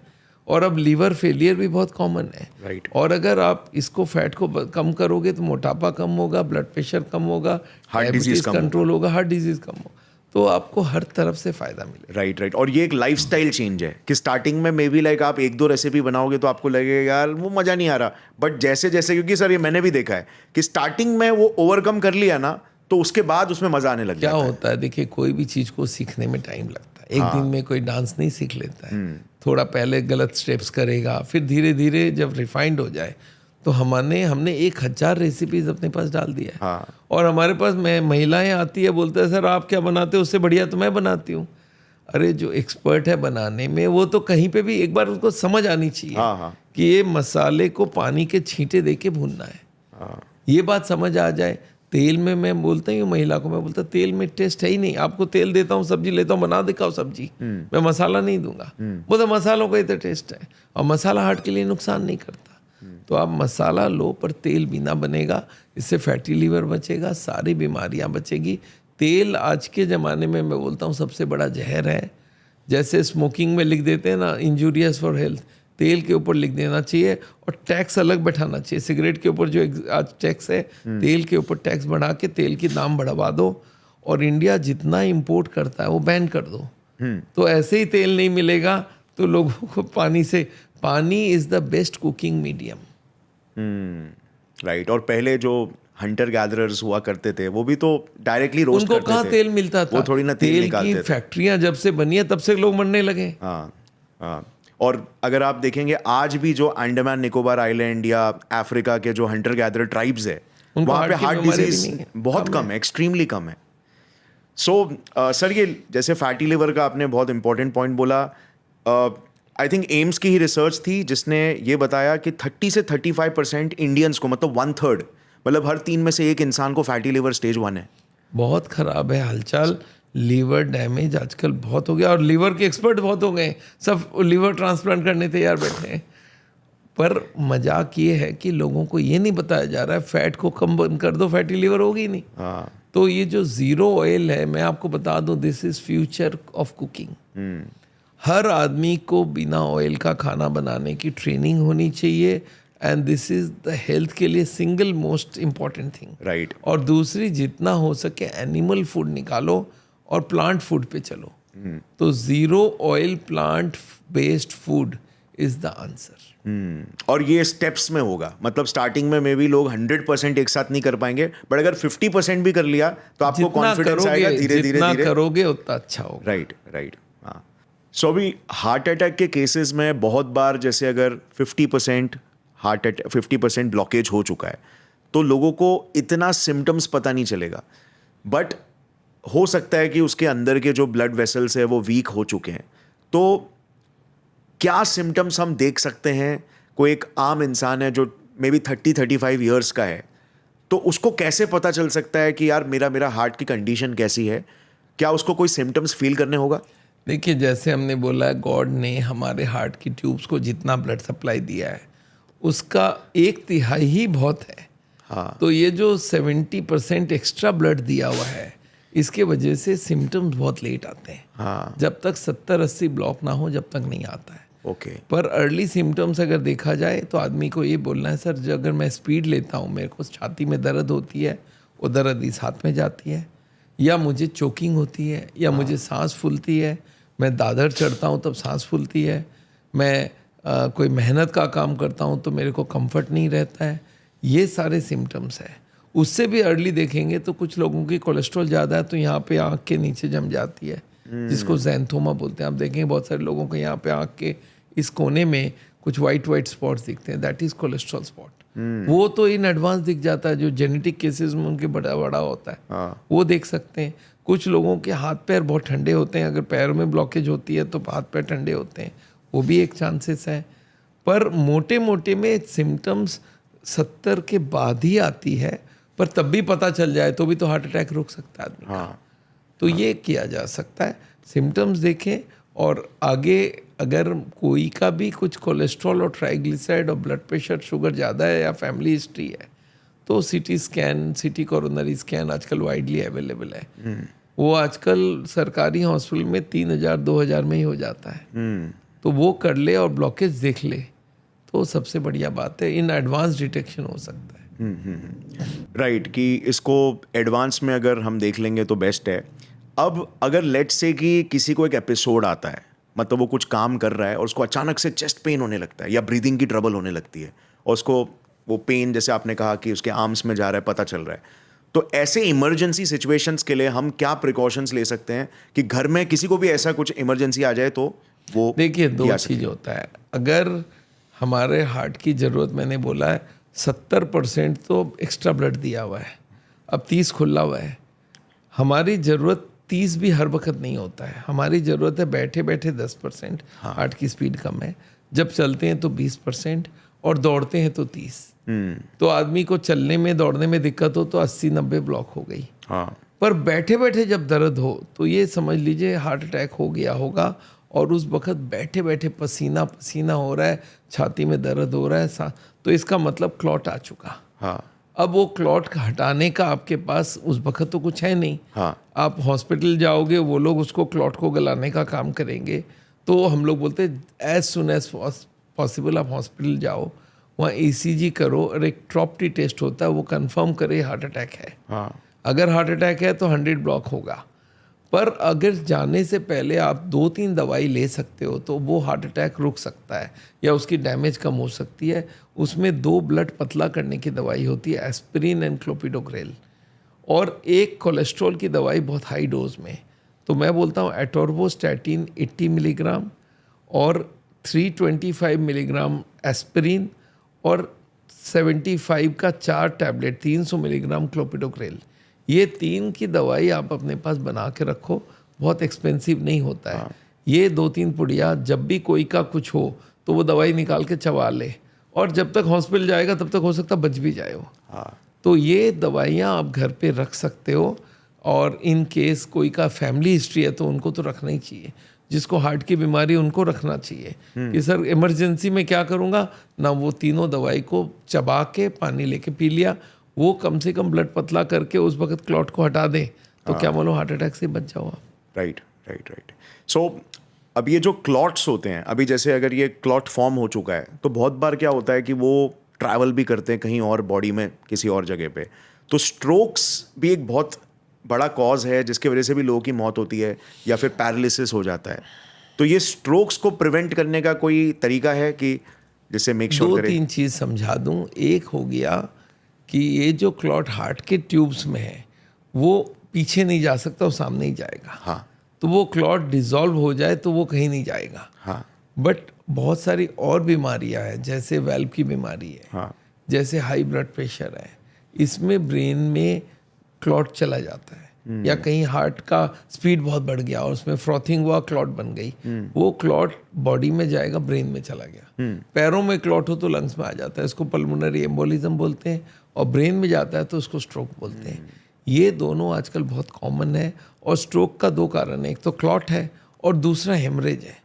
और अब लीवर फेलियर भी बहुत कॉमन है। Right. और अगर आप इसको फैट को कम करोगे तो मोटापा कम होगा, ब्लड प्रेशर कम होगा, Heart disease डायबिटीज कम कंट्रोल होगा, हार्ट डिजीज कम होगा, तो आपको हर तरफ से फायदा मिलेगा। राइट। और ये एक लाइफस्टाइल चेंज है कि स्टार्टिंग में मे बी लाइक आप 1-2 रेसिपी बनाओगे तो आपको लगेगा यार वो मज़ा नहीं आ रहा, बट जैसे जैसे, क्योंकि सर ये मैंने भी देखा है कि स्टार्टिंग में वो ओवरकम कर लिया ना तो उसके बाद उसमें मज़ा आने लग क्या जाता है। होता है, देखिए कोई भी चीज़ को सीखने में टाइम लगता है। एक दिन में कोई डांस नहीं सीख लेता है। थोड़ा पहले गलत स्टेप्स करेगा, फिर धीरे धीरे जब रिफाइंड हो जाए तो हमने 1000 रेसिपीज अपने पास डाल दिया है। हाँ। और हमारे पास महिलाएं आती है, बोलते हैं सर आप क्या बनाते हो, उससे बढ़िया तो मैं बनाती हूँ। अरे जो एक्सपर्ट है बनाने में, वो तो कहीं पे भी एक बार उसको समझ आनी चाहिए हाँ। कि ये मसाले को पानी के छींटे दे के भूनना है। ये बात समझ आ जाए। तेल में मैं बोलता हूँ महिला को, मैं बोलता तेल में टेस्ट है ही नहीं, आपको तेल देता हूँ, सब्जी लेता हूँ, बना दिखाओ सब्जी, मैं मसाला नहीं दूंगा। बोलते मसालों का ही तो टेस्ट है, और मसाला हार्ट के लिए नुकसान नहीं करता। तो आप मसाला लो पर तेल बिना बनेगा, इससे फैटी लीवर बचेगा, सारी बीमारियां बचेगी। तेल आज के ज़माने में मैं बोलता हूँ सबसे बड़ा जहर है। जैसे स्मोकिंग में लिख देते हैं ना इंजूरियस फॉर हेल्थ, तेल के ऊपर लिख देना चाहिए और टैक्स अलग बैठाना चाहिए। सिगरेट के ऊपर जो आज टैक्स है, तेल के ऊपर टैक्स बढ़ा के तेल की दाम बढ़वा दो, और इंडिया जितना इंपोर्ट करता है वो बैन कर दो। तो ऐसे ही तेल नहीं मिलेगा तो लोगों को पानी is the best cooking medium. Right. और पहले जो हंटर गैदरर्स हुआ करते थे वो भी तो डायरेक्टली रोस्ट उनको करते कहाँ थे। तेल मिलता था? वो थोड़ी ना तेल की निकालते थे। फैक्ट्रियां जब से बनी है तब से लोग मरने लगे। हाँ। और अगर आप देखेंगे आज भी जो अंडमान निकोबार आइलैंड या अफ्रीका के जो हंटर गैदरर ट्राइब्स है, उनको वहाँ पे हार्ट की हार्ट बीमारी भी डिजीज नहीं है, बहुत कम है, एक्सट्रीमली कम है। सो सर ये जैसे फैटी लिवर का आपने बहुत इंपॉर्टेंट पॉइंट बोला। आई थिंक एम्स की ही रिसर्च थी जिसने ये बताया कि 30 से 35% इंडियंस को, मतलब 1/3, मतलब हर 3 में से 1 इंसान को फैटी लिवर स्टेज 1 है। बहुत खराब है हालचाल। लीवर डैमेज आजकल बहुत हो गया, और लीवर के एक्सपर्ट बहुत हो गए, सब लीवर ट्रांसप्लांट करने तैयार बैठे हैं। पर मजाक ये है कि लोगों को ये नहीं बताया जा रहा है फैट को कम बंद कर दो, फैटी लिवर होगी नहीं। तो ये जो जीरो ऑयल है, मैं आपको बता दूं, this is future of cooking. हर आदमी को बिना ऑयल का खाना बनाने की ट्रेनिंग होनी चाहिए, and this is the health के लिए single most important thing. Right. और दूसरी, जितना हो सके एनिमल फूड निकालो और प्लांट फूड पे चलो। तो zero oil plant based food is the answer. और ये स्टेप्स में होगा, मतलब स्टार्टिंग में मे बी लोग 100% एक साथ नहीं कर पाएंगे, बट अगर 50% भी कर लिया तो आपको कॉन्फिडेंस आएगा, धीरे धीरे जितना करोगे उतना अच्छा होगा। राइट। हाँ। सो अभी हार्ट अटैक के केसेस में बहुत बार, जैसे अगर 50% ब्लॉकेज हो चुका है तो लोगों को इतना सिम्टम्स पता नहीं चलेगा, बट हो सकता है कि उसके अंदर के जो ब्लड वेसल्स है वो वीक हो चुके हैं। तो क्या सिम्टम्स हम देख सकते हैं? कोई एक आम इंसान है जो मे बी 30-35 ईयर्स का है, तो उसको कैसे पता चल सकता है कि यार मेरा हार्ट की कंडीशन कैसी है? क्या उसको कोई सिम्टम्स फील करने होगा? देखिए, जैसे हमने बोला है, गॉड ने हमारे हार्ट की ट्यूब्स को जितना ब्लड सप्लाई दिया है उसका 1/3 ही बहुत है। हाँ। तो ये जो 70% एक्स्ट्रा ब्लड दिया हुआ है, इसके वजह से सिम्टम्स बहुत लेट आते हैं। हाँ। जब तक 70-80 ब्लॉक ना हो जब तक नहीं आता है। ओके। पर अर्ली सिम्टम्स अगर देखा जाए तो आदमी को ये बोलना है, सर अगर मैं स्पीड लेता हूँ, मेरे को छाती में दर्द होती है, वो दर्द इस हाथ में जाती है, या मुझे चोकिंग होती है, या मुझे सांस फूलती है, मैं दादर चढ़ता हूँ तब सांस फूलती है, मैं कोई मेहनत का काम करता हूँ तो मेरे को कंफर्ट नहीं रहता है, ये सारे सिम्टम्स है। उससे भी अर्ली देखेंगे तो कुछ लोगों की कोलेस्ट्रॉल ज़्यादा है तो यहाँ पे आँख के नीचे जम जाती है, जिसको ज़ैंथोमा बोलते हैं। आप देखेंगे बहुत सारे लोगों को यहाँ पे आँख के इस कोने में कुछ वाइट स्पॉट्स दिखते हैं, दैट इज़ कोलेस्ट्रॉल स्पॉट। वो तो इन एडवांस दिख जाता है, जो जेनेटिक केसेस में उनके बड़ा होता है, वो देख सकते हैं। कुछ लोगों के हाथ पैर बहुत ठंडे होते हैं, अगर पैरों में ब्लॉकेज होती है तो हाथ पैर ठंडे होते हैं, वो भी एक चांसेस है। पर मोटे में सिम्टम्स 70 के बाद ही आती है, पर तब भी पता चल जाए तो भी तो हार्ट अटैक रुक सकता है आदमी का। तो ये किया जा सकता है, सिम्टम्स देखें, और आगे अगर कोई का भी कुछ कोलेस्ट्रॉल और ट्राइग्लिसराइड और ब्लड प्रेशर शुगर ज़्यादा है या फैमिली हिस्ट्री है तो सीटी स्कैन, सीटी कोरोनरी स्कैन आजकल वाइडली अवेलेबल है। वो आजकल सरकारी हॉस्पिटल में 3,000 2,000 में ही हो जाता है। तो वो कर ले और ब्लॉकेज देख ले तो सबसे बढ़िया बात है, इन एडवांस डिटेक्शन हो सकता है। राइट कि इसको एडवांस में अगर हम देख लेंगे तो बेस्ट है। अब अगर लेट्स से कि किसी को एक एपिसोड आता है, मतलब वो कुछ काम कर रहा है और उसको अचानक से चेस्ट पेन होने लगता है या ब्रीदिंग की ट्रबल होने लगती है और उसको वो पेन, जैसे आपने कहा कि उसके आर्म्स में जा रहा है, पता चल रहा है, तो ऐसे इमरजेंसी सिचुएशंस के लिए हम क्या प्रिकॉशंस ले सकते हैं कि घर में किसी को भी ऐसा कुछ इमरजेंसी आ जाए तो वो देखिए, दो चीज़ होता है। अगर हमारे हार्ट की ज़रूरत, मैंने बोला है 70% तो एक्स्ट्रा ब्लड दिया हुआ है, अब 30 खुला हुआ है। हमारी ज़रूरत 30 भी हर वक्त नहीं होता है। हमारी ज़रूरत है बैठे बैठे 10%। हार्ट की स्पीड कम है, जब चलते हैं तो 20% और दौड़ते हैं तो 30। तो आदमी को चलने में दौड़ने में दिक्कत हो तो 80-90 ब्लॉक हो गई। हाँ, पर बैठे बैठे जब दर्द हो तो ये समझ लीजिए हार्ट अटैक हो गया होगा और उस वक्त बैठे बैठे पसीना पसीना हो रहा है, छाती में दर्द हो रहा है, तो इसका मतलब क्लॉट आ चुका। हाँ, अब वो क्लॉट हटाने का आपके पास उस वक्त तो कुछ है नहीं। हाँ, आप हॉस्पिटल जाओगे, वो लोग उसको क्लॉट को गलाने का काम करेंगे। तो हम लोग बोलते हैं एज सुन एज पॉसिबल आप हॉस्पिटल जाओ, वहाँ ECG करो और एक ट्रॉप्टी टेस्ट होता है, वो कंफर्म करे हार्ट अटैक है। हाँ, अगर हार्ट अटैक है तो 100 ब्लॉक होगा। पर अगर जाने से पहले आप 2-3 दवाई ले सकते हो तो वो हार्ट अटैक रुक सकता है या उसकी डैमेज कम हो सकती है। उसमें 2 ब्लड पतला करने की दवाई होती है, एस्पिरिन एंड क्लोपिडोग्रेल, और एक कोलेस्ट्रॉल की दवाई बहुत हाई डोज में। तो मैं बोलता हूँ एटोर्वोस्टैटिन 80 मिलीग्राम और 325 मिलीग्राम एस्पिरिन और 75 का 4 टैबलेट 300 मिलीग्राम क्लोपिडोग्रेल, ये 3 की दवाई आप अपने पास बना के रखो। बहुत एक्सपेंसिव नहीं होता है। ये 2-3 पुड़िया जब भी कोई का कुछ हो तो वो दवाई निकाल के चबा ले, और जब तक हॉस्पिटल जाएगा तब तक हो सकता बच भी जाए वो। तो ये दवाइयाँ आप घर पे रख सकते हो, और इन केस कोई का फैमिली हिस्ट्री है तो उनको तो रखना ही चाहिए। जिसको हार्ट की बीमारी उनको रखना चाहिए कि सर इमरजेंसी में क्या करूँगा ना, वो तीनों दवाई को चबा के पानी लेके पी लिया, वो कम से कम ब्लड पतला करके उस वक्त क्लॉट को हटा दें तो क्या मालूम हार्ट अटैक से बच जाओ आप। Right, right, right. सो अब ये जो क्लॉट्स होते हैं, अभी जैसे अगर ये क्लॉट फॉर्म हो चुका है तो बहुत बार क्या होता है कि वो ट्रैवल भी करते हैं कहीं और बॉडी में, किसी और जगह पे। तो स्ट्रोक्स भी एक बहुत बड़ा कॉज है जिसकी वजह से भी लोगों की मौत होती है या फिर पैरालिसिस हो जाता है। तो ये स्ट्रोक्स को प्रिवेंट करने का कोई तरीका है कि जिससे मेक श्योर करें? 2-3 चीज़ समझा दूं। एक हो गया कि ये जो क्लॉट हार्ट के ट्यूब्स में है वो पीछे नहीं जा सकता, वो सामने ही जाएगा। हाँ, तो वो क्लॉट डिसॉल्व हो जाए तो वो कहीं नहीं जाएगा। हाँ, बट बहुत सारी और बीमारियां हैं, जैसे वेल्व की बीमारी है, हाँ, जैसे हाई ब्लड प्रेशर है, इसमें ब्रेन में क्लॉट चला जाता है। या कहीं हार्ट का स्पीड बहुत बढ़ गया और उसमें फ्रॉथिंग हुआ, क्लॉट बन गई, वो क्लॉट बॉडी में जाएगा, ब्रेन में चला गया। पैरों में क्लॉट हो तो लंग्स में आ जाता है, इसको पल्मोनरी एम्बोलिज्म बोलते हैं, और ब्रेन में जाता है तो उसको स्ट्रोक बोलते हैं। ये दोनों आजकल बहुत कॉमन है, और स्ट्रोक का 2 कारण है, एक तो क्लॉट है और दूसरा हेमरेज है।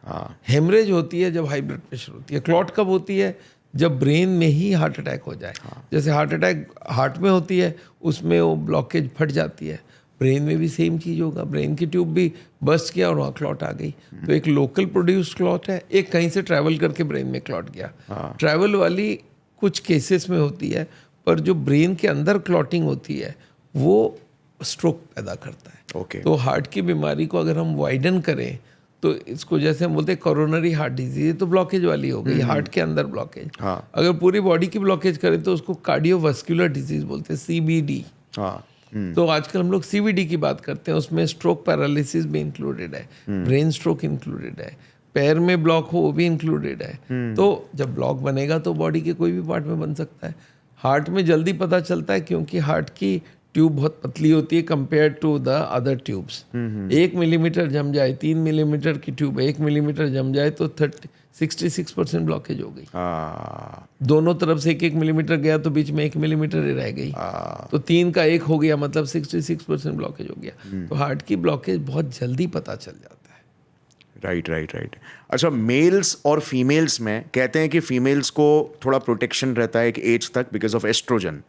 हेमरेज होती है जब हाई ब्लड प्रेशर होती है। क्लॉट कब होती है? जब ब्रेन में ही हार्ट अटैक हो जाए। जैसे हार्ट अटैक हार्ट में होती है, उसमें वो ब्लॉकेज फट जाती है, ब्रेन में भी सेम चीज़ होगा, ब्रेन की ट्यूब भी बस्ट किया और वहाँ क्लॉट आ गई। तो एक लोकल प्रोड्यूस क्लॉट है, एक कहीं से ट्रैवल करके ब्रेन में क्लॉट गया। ट्रैवल वाली कुछ केसेस में होती है, पर जो ब्रेन के अंदर क्लॉटिंग होती है वो स्ट्रोक पैदा करता है। ओके। तो हार्ट की बीमारी को अगर हम वाइडन करें तो इसको, जैसे हम बोलते हैं कोरोनरी हार्ट डिजीज, तो ब्लॉकेज वाली हो गई, हार्ट के अंदर ब्लॉकेज। अगर पूरी बॉडी की ब्लॉकेज करें तो उसको कार्डियोवास्कुलर डिजीज बोलते हैं, CVD। तो आजकल हम लोग CVD की बात करते हैं, उसमें स्ट्रोक पैरालिसिस भी इंक्लूडेड है, ब्रेन स्ट्रोक इंक्लूडेड है, पैर में ब्लॉक हो वो भी इंक्लूडेड है। तो जब ब्लॉक बनेगा तो बॉडी के कोई भी पार्ट में बन सकता है। हार्ट में जल्दी पता चलता है क्योंकि हार्ट की ट्यूब बहुत पतली होती है compare to the other tubes. 1 millimetre जम जाए, 3 मिलीमीटर की ट्यूब 1 मिलीमीटर जम जाए तो 66% ब्लॉकेज हो गई। दोनों तरफ से 1-1 मिलीमीटर गया तो बीच में 1 मिलीमीटर ही रह गई, तो 3 का 1 हो गया, मतलब 66% ब्लॉकेज हो गया। तो हार्ट की ब्लॉकेज बहुत जल्दी पता चल जाता है। Right, right, right. अच्छा, मेल्स और फीमेल्स में कहते हैं कि फीमेल्स को थोड़ा प्रोटेक्शन रहता है एक एज तक बिकॉज ऑफ एस्ट्रोजन।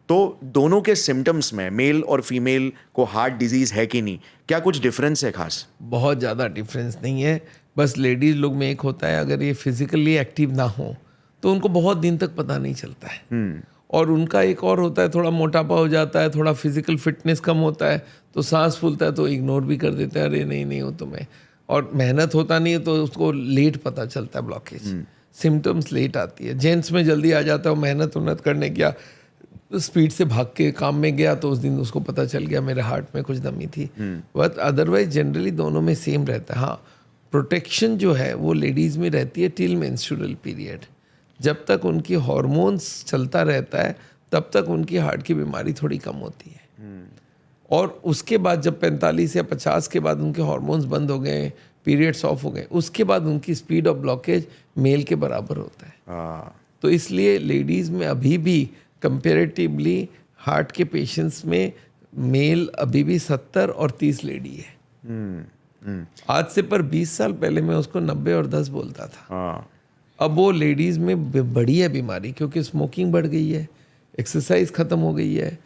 तो दोनों के सिम्टम्स में मेल और फीमेल को हार्ट डिजीज है कि नहीं, क्या कुछ डिफरेंस है खास? बहुत ज़्यादा डिफरेंस नहीं है, बस लेडीज़ लोग में एक होता है, अगर ये फिजिकली एक्टिव ना हो तो उनको बहुत दिन तक पता नहीं चलता है। और उनका एक और होता है, थोड़ा मोटापा हो जाता है, थोड़ा फिजिकल फिटनेस कम होता है तो सांस फूलता है तो इग्नोर भी कर देते हैं, अरे नहीं हो तुम्हें, और मेहनत होता नहीं है तो उसको लेट पता चलता है ब्लॉकेज, सिम्टम्स लेट आती है। जेंट्स में जल्दी आ जाता है, वो मेहनत करने गया, स्पीड से भाग के काम में गया तो उस दिन उसको पता चल गया मेरे हार्ट में कुछ कमी थी। बट अदरवाइज जनरली दोनों में सेम रहता है। हाँ, प्रोटेक्शन जो है वो लेडीज़ में रहती है टिल मेंस्ट्रुअल पीरियड, जब तक उनकी हार्मोन्स चलता रहता है तब तक उनकी हार्ट की बीमारी थोड़ी कम होती है। और उसके बाद जब 45 या 50 के बाद उनके हार्मोन्स बंद हो गए, पीरियड्स ऑफ हो गए, उसके बाद उनकी स्पीड ऑफ ब्लॉकेज मेल के बराबर होता है। तो इसलिए लेडीज़ में अभी भी कंपेरेटिवली हार्ट के पेशेंट्स में मेल अभी भी 70 और 30 लेडी है। आज से पर 20 साल पहले मैं उसको 90 और 10 बोलता था। अब वो लेडीज़ में बढ़ी है बीमारी, क्योंकि स्मोकिंग बढ़ गई है, एक्सरसाइज ख़त्म हो गई है,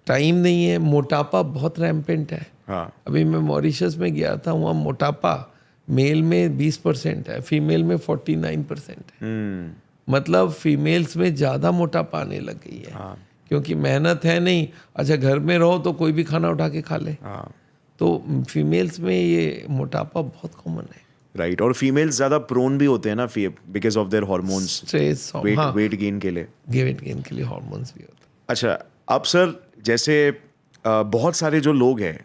टाइम नहीं है, मोटापा बहुत रैम्पेंट है। अभी मैं मॉरिशस में गया था, वहाँ मोटापा मेल में 20% है, फीमेल में 49% है। मतलब फीमेल्स में ज़्यादा मोटापा आने लग गई है, क्योंकि मेहनत है नहीं। अच्छा, घर में रहो तो कोई भी खाना उठा के खा ले, तो फीमेल्स में ये मोटापा बहुत कॉमन है। राइट, और फीमेल्स ज़्यादा प्रोन भी होते हैं ना because of their hormones, stress, weight gain के लिए, वेट गेन के लिए हार्मोन्स भी होते हैं। अच्छा, अब सर जैसे बहुत सारे जो लोग हैं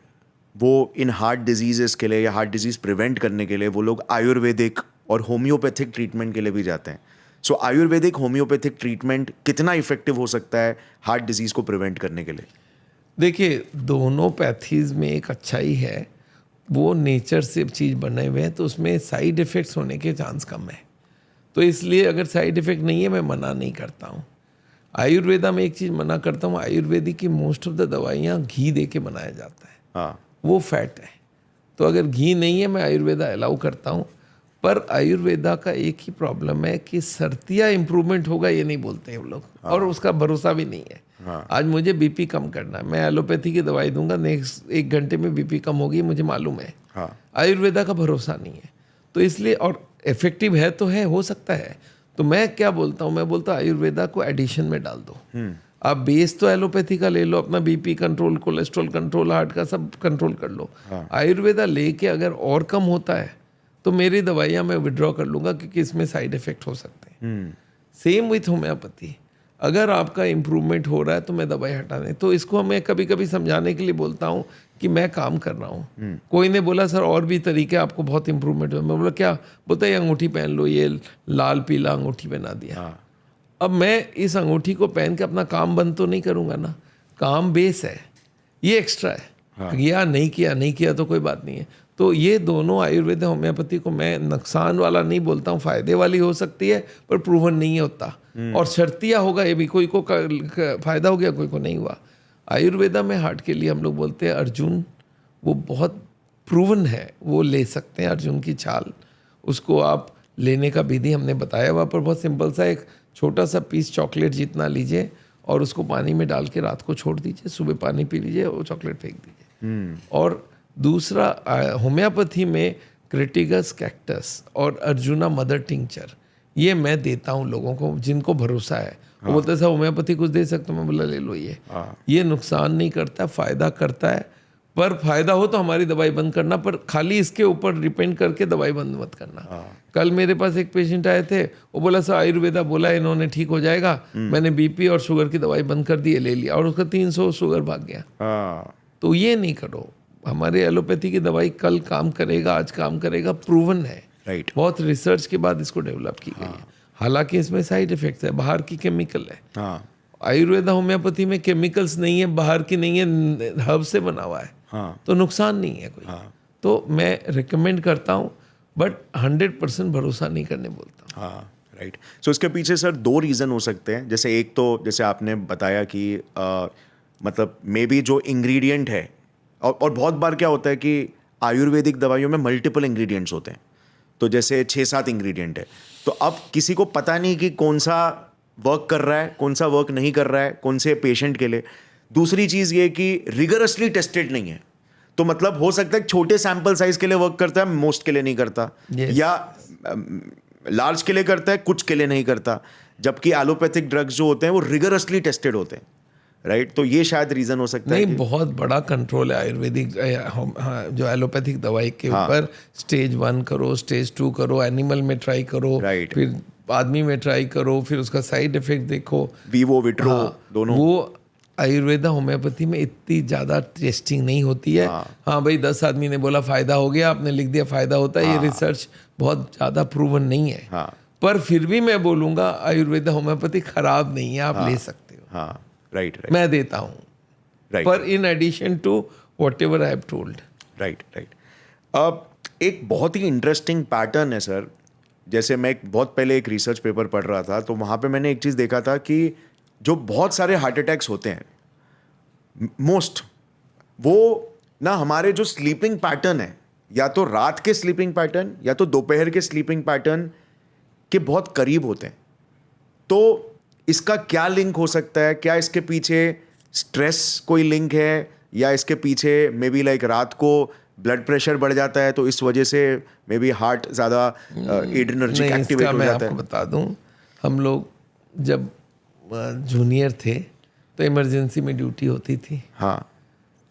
वो इन हार्ट डिजीज़ के लिए या हार्ट डिजीज़ प्रिवेंट करने के लिए वो लोग आयुर्वेदिक और होम्योपैथिक ट्रीटमेंट के लिए भी जाते हैं। सो आयुर्वेदिक होम्योपैथिक ट्रीटमेंट कितना इफेक्टिव हो सकता है हार्ट डिजीज़ को प्रिवेंट करने के लिए? देखिए, दोनों पैथीज में एक अच्छाई है, वो नेचर से चीज़ बने हुए हैं तो उसमें साइड इफ़ेक्ट्स होने के चांस कम है। तो इसलिए अगर साइड इफ़ेक्ट नहीं है मैं मना नहीं करता हूँ। आयुर्वेदा में एक चीज़ मना करता हूँ, आयुर्वेदिक की मोस्ट ऑफ द दवाइयाँ घी दे के बनाया जाता है। वो फैट है, तो अगर घी नहीं है मैं आयुर्वेदा अलाउ करता हूँ। पर आयुर्वेदा का एक ही प्रॉब्लम है कि सर्दियाँ इम्प्रूवमेंट होगा ये नहीं बोलते हैं वो लोग, और उसका भरोसा भी नहीं है। आज मुझे बीपी कम करना है, मैं एलोपैथी की दवाई दूंगा, नेक्स्ट 1 घंटे में बीपी कम होगी, मुझे मालूम है। आयुर्वेदा का भरोसा नहीं है, तो इसलिए, और इफेक्टिव है तो है, हो सकता है। तो मैं क्या बोलता हूँ, मैं बोलता हूँ आयुर्वेदा को एडिशन में डाल दो। आप बेस तो एलोपैथी का ले लो, अपना BP control, cholesterol control, heart का सब कंट्रोल कर लो। आयुर्वेदा लेके अगर और कम होता है तो मेरी दवाइयाँ मैं विड्रॉ कर लूँगा, क्योंकि इसमें साइड इफेक्ट हो सकते हैं। सेम विथ होम्योपैथी, अगर आपका इम्प्रूवमेंट हो रहा है तो मैं दवाई हटा दें। तो इसको मैं कभी कभी समझाने के लिए बोलता हूँ कि मैं काम कर रहा हूँ। कोई ने बोला सर और भी तरीके आपको बहुत इम्प्रूवमेंट हुआ, मैं बोला क्या? बोलता है अंगूठी पहन लो, ये लाल पीला अंगूठी पहना दिया। अब मैं इस अंगूठी को पहन के अपना काम बंद तो नहीं करूँगा ना, काम बेस है, ये एक्स्ट्रा है। या नहीं किया तो कोई बात नहीं है। तो ये दोनों आयुर्वेद होम्योपैथी को मैं नुकसान वाला नहीं बोलता हूँ, फायदे वाली हो सकती है पर प्रूवन नहीं होता। और शर्तिया होगा, ये भी कोई को फायदा हो गया, कोई को नहीं हुआ। आयुर्वेदा में हार्ट के लिए हम लोग बोलते हैं अर्जुन, वो बहुत प्रूवन है, वो ले सकते हैं अर्जुन की छाल। उसको आप लेने का विधि हमने बताया हुआ, पर बहुत सिंपल सा, एक छोटा सा पीस चॉकलेट जितना लीजिए और उसको पानी में डाल के रात को छोड़ दीजिए, सुबह पानी पी लीजिए और चॉकलेट फेंक दीजिए। और दूसरा, होम्योपैथी में क्रिटिगस कैक्टस और अर्जुना मदर टिंचर, ये मैं देता हूँ लोगों को जिनको भरोसा है। वो बोलते हैं सर होम्योपैथी कुछ दे सकते हो, मैं बोला ले लो ये नुकसान नहीं करता, फ़ायदा करता है। पर फायदा हो तो हमारी दवाई बंद करना, पर खाली इसके ऊपर डिपेंड करके दवाई बंद मत करना। कल मेरे पास एक पेशेंट आए थे, वो बोला सर आयुर्वेदा बोला इन्होंने ठीक हो जाएगा, मैंने बीपी और शुगर की दवाई बंद कर दी है, ले लिया और उसका 300 शुगर भाग गया। तो ये नहीं करो, हमारे एलोपैथी की दवाई कल काम करेगा, आज काम करेगा, प्रूवन है। राइट, बहुत रिसर्च के बाद इसको डेवलप की गई है। हालांकि इसमें साइड इफेक्ट्स है, बाहर की केमिकल है। आयुर्वेदा होम्योपैथी में केमिकल्स नहीं है, बाहर की नहीं है, हर्ब से बना हुआ है। तो नुकसान नहीं है कोई। तो मैं रिकमेंड करता हूँ, बट 100% भरोसा नहीं करने बोलता हूँ। राइट। सो इसके पीछे सर 2 रीज़न हो सकते हैं। जैसे एक तो जैसे आपने बताया कि मतलब मे बी जो इंग्रेडिएंट है, और बहुत बार क्या होता है कि आयुर्वेदिक दवाइयों में मल्टीपल इंग्रेडिएंट्स होते हैं, तो जैसे 6-7 इंग्रेडिएंट है, तो अब किसी को पता नहीं कि कौन सा वर्क कर रहा है, कौन सा वर्क नहीं कर रहा है, कौन से पेशेंट के लिए। दूसरी चीज़ ये कि रिगरसली टेस्टेड नहीं है, तो मतलब हो सकता है छोटे सैंपल साइज के लिए वर्क करता है, मोस्ट के लिए नहीं करता, या लार्ज के लिए करता है, कुछ के लिए नहीं करता। जबकि एलोपैथिक ड्रग्स जो होते हैं वो रिगरसली टेस्टेड होते हैं, राइट? तो ये शायद रीजन हो सकता है। नहीं, बहुत बड़ा कंट्रोल है आयुर्वेदिक जो एलोपैथिक दवाई के ऊपर। स्टेज 1 करो, स्टेज 2 करो, एनिमल में ट्राई करो, Right. फिर आदमी में ट्राई करो, फिर उसका साइड इफेक्ट देखो। वीवो विट्रो दोनों। वो आयुर्वेदा होम्योपैथी में इतनी ज़्यादा टेस्टिंग नहीं होती है। हाँ भाई, 10 आदमी ने बोला फ़ायदा हो गया, आपने लिख दिया फ़ायदा होता है, ये रिसर्च बहुत ज़्यादा प्रूवन नहीं है। पर फिर भी मैं बोलूँगा आयुर्वेदा होम्योपैथी खराब नहीं है, आप ले सकते हो। हाँ, राइट, मैं देता हूँ, पर in addition to whatever I have told. Right. अब एक बहुत ही इंटरेस्टिंग पैटर्न है सर। जैसे मैं बहुत पहले एक रिसर्च पेपर पढ़ रहा था, तो वहाँ पे मैंने एक चीज़ देखा था कि जो बहुत सारे हार्ट अटैक्स होते हैं, मोस्ट, वो ना हमारे जो स्लीपिंग पैटर्न है, या तो रात के स्लीपिंग पैटर्न या तो दोपहर के स्लीपिंग पैटर्न के बहुत करीब होते हैं। तो इसका क्या लिंक हो सकता है? क्या इसके पीछे स्ट्रेस कोई लिंक है, या इसके पीछे मे बी लाइक रात को ब्लड प्रेशर बढ़ जाता है तो इस वजह से मे बी हार्ट ज़्यादा एड्रेनर्जिक एक्टिवेट हो जाता है? मैं आपको बता दूं, हम लोग जब जूनियर थे तो इमरजेंसी में ड्यूटी होती थी। हाँ,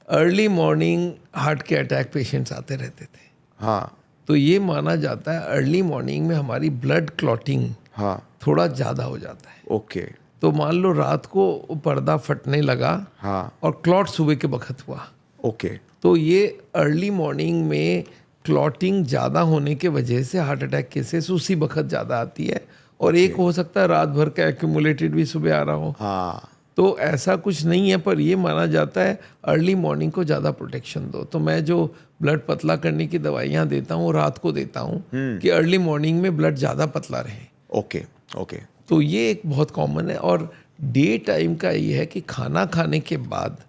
अर्ली मॉर्निंग हार्ट के अटैक पेशेंट्स आते रहते थे। हाँ, तो ये माना जाता है अर्ली मॉर्निंग में हमारी ब्लड क्लॉटिंग हाँ, थोड़ा ज़्यादा हो जाता है। ओके, तो मान लो रात को पर्दा फटने लगा, हाँ, और क्लॉट सुबह के वक्त हुआ, ओके, तो ये अर्ली मॉर्निंग में क्लॉटिंग ज़्यादा होने के वजह से हार्ट अटैक केसेस उसी वक्त ज़्यादा आती है। और एक हो सकता है रात भर का एक्यूमुलेटेड भी सुबह आ रहा हो। हाँ, तो ऐसा कुछ नहीं है, पर ये माना जाता है अर्ली मॉर्निंग को ज़्यादा प्रोटेक्शन दो। तो मैं जो ब्लड पतला करने की दवाइयाँ देता हूँ रात को देता हूँ कि अर्ली मॉर्निंग में ब्लड ज़्यादा पतला रहे। ओके, ओके, तो ये एक बहुत कॉमन है। और डे टाइम का ये है कि खाना खाने के बाद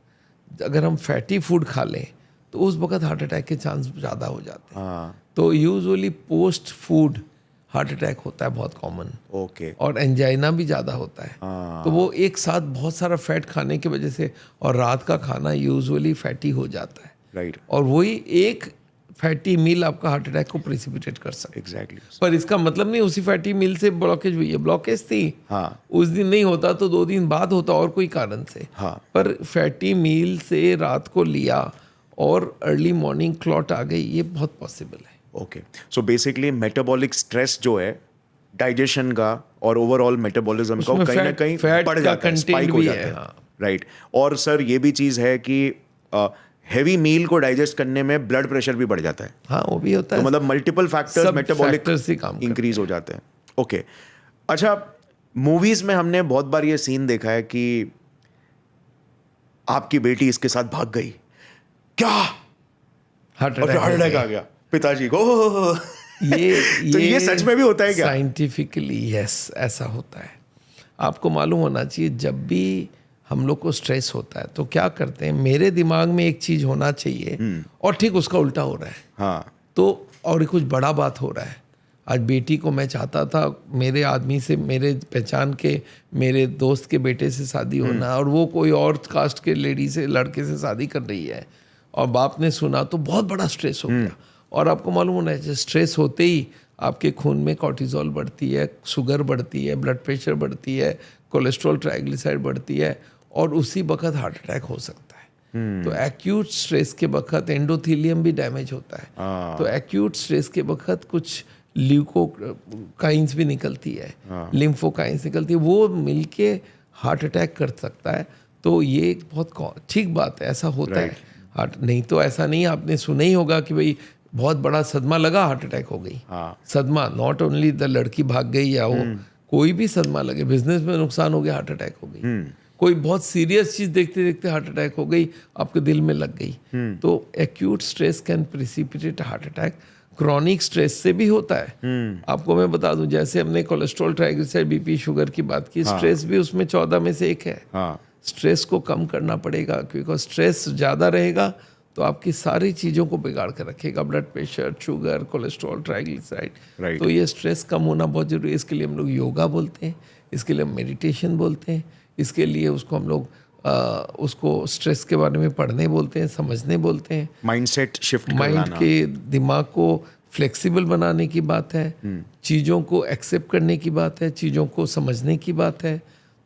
अगर हम फैटी फूड खा लें तो उस वक्त हार्ट अटैक के चांस ज़्यादा हो जाते हैं। हाँ, तो usually post food heart attack होता है बहुत कॉमन, ओके, और एंजाइना भी ज़्यादा होता है। तो वो एक साथ बहुत सारा फैट खाने की वजह से, और रात का खाना यूजुअली फैटी हो जाता है, राइट, और वही एक फैटी मील आपका हार्ट अटैक को प्रेसिपिटेट कर सकता है। एग्जैक्टली। पर इसका मतलब नहीं उसी फैटी मील से ब्लॉकेज हुई है। ब्लॉकेज थी, हाँ, उस दिन नहीं होता तो 2 दिन बाद होता, और कोई कारण से। हाँ, पर फैटी मील से रात को लिया और अर्ली मॉर्निंग क्लॉट आ गई, ये बहुत पॉसिबल है। Okay. So basically metabolic stress जो है डाइजेशन का और ओवरऑल मेटाबॉलिज्म का, वो कहीं ना कहीं बढ़ जाता है, स्पाइक हो जाता है, राइट। और सर ये भी चीज़ है कि हैवी मील को डाइजेस्ट करने में ब्लड प्रेशर भी बढ़ जाता है। हाँ, वो भी होता तो है। मतलब मल्टीपल फैक्टर्स सब मेटाबॉलिक factors से काम करते इंक्रीज हो जाते हैं। ओके, अच्छा, मूवीज में हमने बहुत बार ये सीन देखा है कि आपकी बेटी इसके साथ भाग गई, क्या हार्ट अटैक आ गया पिताजी को। तो ये सच में भी होता है क्या? साइंटिफिकली यस, ऐसा होता है। आपको मालूम होना चाहिए, जब भी हम लोग को स्ट्रेस होता है तो क्या करते हैं, मेरे दिमाग में एक चीज होना चाहिए और ठीक उसका उल्टा हो रहा है। हाँ, तो और कुछ बड़ा बात हो रहा है। आज बेटी को मैं चाहता था मेरे आदमी से, मेरे पहचान के मेरे दोस्त के बेटे से शादी होना, और वो कोई और कास्ट के लेडी से, लड़के से शादी कर रही है, और बाप ने सुना तो बहुत बड़ा स्ट्रेस हो गया। और आपको मालूम होना चाहिए, स्ट्रेस होते ही आपके खून में कॉर्टिजोल बढ़ती है, शुगर बढ़ती है, ब्लड प्रेशर बढ़ती है, कोलेस्ट्रॉल, ट्राइग्लिसराइड बढ़ती है, और उसी वक्त हार्ट अटैक हो सकता है। तो एक्यूट स्ट्रेस के वक्त एंडोथेलियम भी डैमेज होता है। तो एक्यूट स्ट्रेस के वक्त कुछ ल्यूकोकाइंस भी निकलती है, लिम्फोकाइंस निकलती है, वो मिलके हार्ट अटैक कर सकता है। तो ये एक बहुत ठीक बात है, ऐसा होता है। हार्ट नहीं तो ऐसा नहीं, आपने सुना ही होगा कि भाई बहुत बड़ा सदमा लगा हार्ट अटैक हो गई। सदमा, नॉट ओनली द लड़की भाग गई या वो, कोई भी सदमा लगे, बिजनेस में नुकसान हो गया, हार्ट अटैक हो गई। कोई बहुत सीरियस चीज देखते देखते हार्ट अटैक हो गई, आपके दिल में लग गई। तो acute stress can precipitate heart attack. Chronic stress से भी होता है। आपको मैं बता दूं, जैसे हमने कोलेस्ट्रॉल, ट्राइग्लिसराइड, बीपी, शुगर की बात की, स्ट्रेस भी उसमें 14 में से एक है। स्ट्रेस को कम करना पड़ेगा, क्योंकि स्ट्रेस ज़्यादा रहेगा तो आपकी सारी चीज़ों को बिगाड़ कर रखेगा, blood pressure, sugar, cholesterol, triglyceride. तो ये स्ट्रेस कम होना बहुत जरूरी है। इसके लिए हम लोग योगा बोलते हैं, इसके लिए हम मेडिटेशन बोलते हैं, इसके लिए उसको हम लोग उसको स्ट्रेस के बारे में पढ़ने बोलते हैं, समझने बोलते हैं। माइंडसेट शिफ्ट माइंड के दिमाग को फ्लेक्सिबल बनाने की बात है, चीज़ों को एक्सेप्ट करने की बात है, चीज़ों को समझने की बात है।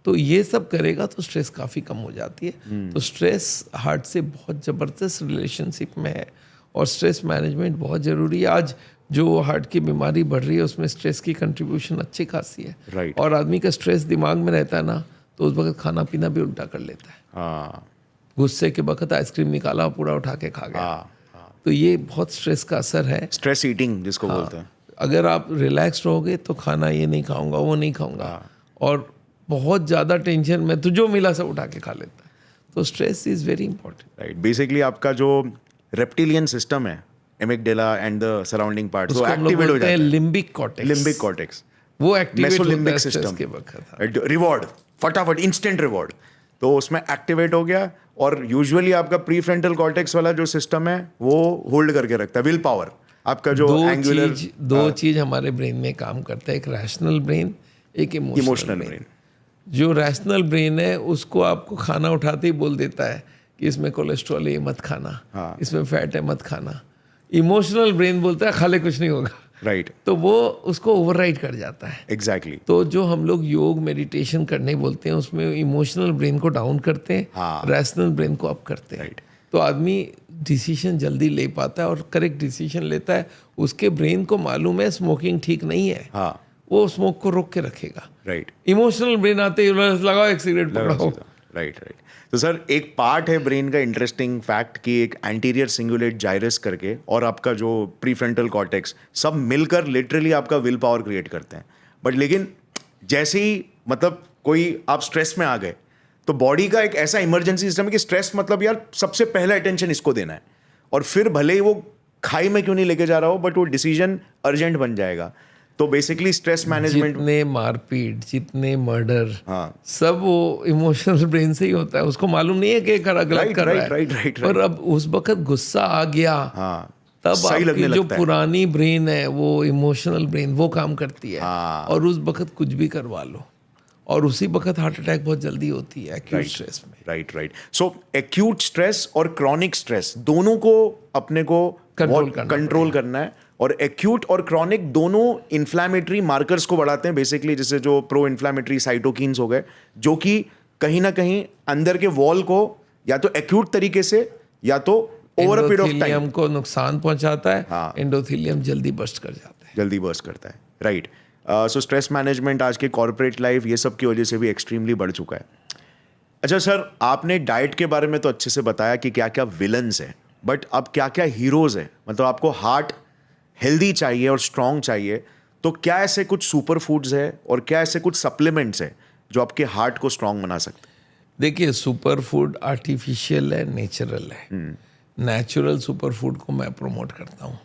तो ये सब करेगा तो स्ट्रेस काफ़ी कम हो जाती है। तो स्ट्रेस हार्ट से बहुत ज़बरदस्त रिलेशनशिप में है और स्ट्रेस मैनेजमेंट बहुत ज़रूरी है। आज जो हार्ट की बीमारी बढ़ रही है उसमें स्ट्रेस की कंट्रीब्यूशन अच्छी खासी है। Right. और आदमी का स्ट्रेस दिमाग में रहता है ना, तो उस वक्त खाना पीना भी उल्टा कर लेता है। हाँ गुस्से के वक्त आइसक्रीम निकाला, पूरा उठा के खा गया। हाँ, तो ये बहुत स्ट्रेस का असर है। स्ट्रेस ईटिंग जिसको बोलते हैं। अगर आप रिलैक्स रहोगे तो खाना ये नहीं खाऊंगा, वो नहीं खाऊंगा, और बहुत ज़्यादा टेंशन में तो जो मिला सब उठा के खा लेता है। तो stress is very important. Right, basically आपका जो रेप्टिलियन सिस्टम है, एमिगडेला एंड द सराउंडिंग पार्ट, वो उसको हम लोग एक्टिवेट हो बोलते जाता हैं है। Limbic cortex. लिम्बिक कॉर्टेक्स, वो एक्टिवेट होता है मेसोलिम्बिक स्ट्रेस सिस्टम के वक्त। रिवॉर्ड, फटाफट इंस्टेंट रिवॉर्ड, तो उसमें एक्टिवेट हो गया। और यूजुअली आपका प्रीफ्रंटल कॉर्टेक्स वाला जो सिस्टम है वो होल्ड करके रखता है विल पावर, आपका जो एंगुलर। दो चीज हमारे ब्रेन में काम करता है, एक रैशनल ब्रेन, एक इमोशनल ब्रेन। जो रैशनल ब्रेन है उसको आपको खाना उठाते ही बोल देता है कि इसमें कोलेस्ट्रॉल है, ये मत खाना, इसमें फैट है, मत खाना। इमोशनल ब्रेन बोलता है खा ले, कुछ नहीं होगा। राइट, तो वो उसको ओवरराइड कर जाता है। एग्जैक्टली। तो जो हम लोग योग मेडिटेशन करने बोलते हैं उसमें इमोशनल ब्रेन को डाउन करते हैं, रैशनल ब्रेन को अप करते हैं। तो आदमी डिसीजन जल्दी ले पाता है और करेक्ट डिसीजन लेता है। उसके ब्रेन को मालूम है स्मोकिंग ठीक नहीं है, वो स्मोक को रोक के रखेगा। राइट, इमोशनल ब्रेन आते ही लगाओ एक सिगरेट पकड़ाओ। राइट। तो सर एक पार्ट है ब्रेन का इंटरेस्टिंग फैक्ट कि एक एंटीरियर सिंगुलेट जाइरस करके और आपका जो प्रीफ्रंटल कॉर्टेक्स सब मिलकर लिटरली आपका विल पावर क्रिएट करते हैं। बट लेकिन जैसे ही मतलब कोई आप स्ट्रेस में आ गए तो बॉडी का एक ऐसा इमरजेंसी सिस्टम है कि स्ट्रेस मतलब यार सबसे पहला अटेंशन इसको देना है, और फिर भले ही वो खाई में क्यों नहीं लेके जा रहा हो बट वो डिसीजन अर्जेंट बन जाएगा। तो बेसिकली स्ट्रेस मैनेजमेंट, जितने मारपीट, जितने मर्डर, सब वो इमोशनल ब्रेन से ही होता है। उसको मालूम नहीं है कि गलत कर रहा है, पर अब उस वक्त गुस्सा आ गया, तब आपकी जो पुरानी ब्रेन है वो इमोशनल ब्रेन वो काम करती है, और उस वक्त कुछ भी करवा लो, और उसी वक्त हार्ट अटैक बहुत जल्दी होती है एक्यूट स्ट्रेस में। राइट। सो एक्यूट स्ट्रेस और क्रॉनिक स्ट्रेस दोनों को अपने को कंट्रोल करना है। और एक्यूट और क्रॉनिक दोनों इन्फ्लामेटरी मार्कर्स को बढ़ाते हैं बेसिकली, जैसे जो प्रो इन्फ्लामेटरी साइटोकिन्स हो गए, जो कि कहीं ना कहीं अंदर के वॉल को या तो एक्यूट तरीके से या तो over a period of time को नुकसान पहुंचाता है। एंडोथेलियम जल्दी बर्स्ट करता है। राइट। सो स्ट्रेस मैनेजमेंट आज के कॉर्पोरेट लाइफ ये सब की वजह से भी एक्सट्रीमली बढ़ चुका है। अच्छा सर, आपने डाइट के बारे में तो अच्छे से बताया कि क्या क्या विलन्स है, बट अब क्या क्या हीरोज है। मतलब आपको हार्ट हेल्दी चाहिए और स्ट्रॉन्ग चाहिए, तो क्या ऐसे कुछ सुपर फूड्स है और क्या ऐसे कुछ सप्लीमेंट्स है जो आपके हार्ट को स्ट्रॉन्ग बना सकते हैं? देखिए, सुपर फूड आर्टिफिशियल है, नेचुरल है। नेचुरल सुपर फूड को मैं प्रमोट करता हूँ।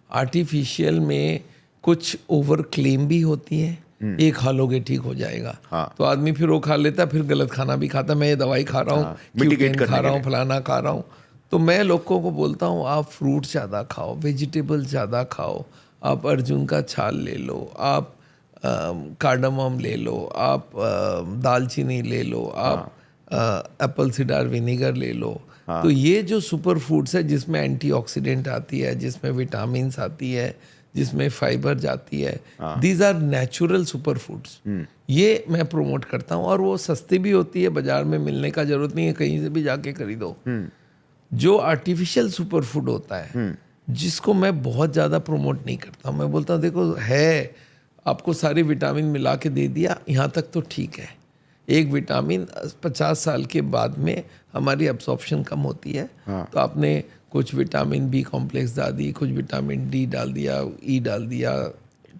आर्टिफिशियल में कुछ ओवर क्लेम भी होती है, एक खा लोगे ठीक हो जाएगा, तो आदमी फिर वो खा लेता, फिर गलत खाना भी खाता। मैं ये दवाई खा रहा हूँ, मिटिगेट खा रहा हूँ, फलाना खा रहा हूँ। तो मैं लोगों को बोलता हूँ आप फ्रूट ज़्यादा खाओ, वेजिटेबल ज़्यादा खाओ, आप अर्जुन का छाल ले लो, आप कार्डमम ले लो, आप दालचीनी ले लो, आप एप्पल सिडार विनेगर ले लो। तो ये जो सुपर फूड्स है जिसमें एंटीऑक्सीडेंट आती है, जिसमें विटामिन्स आती है, जिसमें फाइबर जाती है, these are natural super foods. ये मैं प्रमोट करता हूँ, और वो सस्ती भी होती है, बाजार में मिलने का जरूरत नहीं है, कहीं से भी जाके खरीदो। जो आर्टिफिशियल सुपर फूड होता है जिसको मैं बहुत ज़्यादा प्रमोट नहीं करता हूँ, मैं बोलता हूँ देखो है, आपको सारे विटामिन मिला के दे दिया, यहाँ तक तो ठीक है। एक विटामिन 50 साल के बाद में हमारी एब्सॉर्प्शन कम होती है, तो आपने कुछ विटामिन बी कॉम्प्लेक्स डाल दी, कुछ विटामिन डी डाल दिया, ई डाल दिया,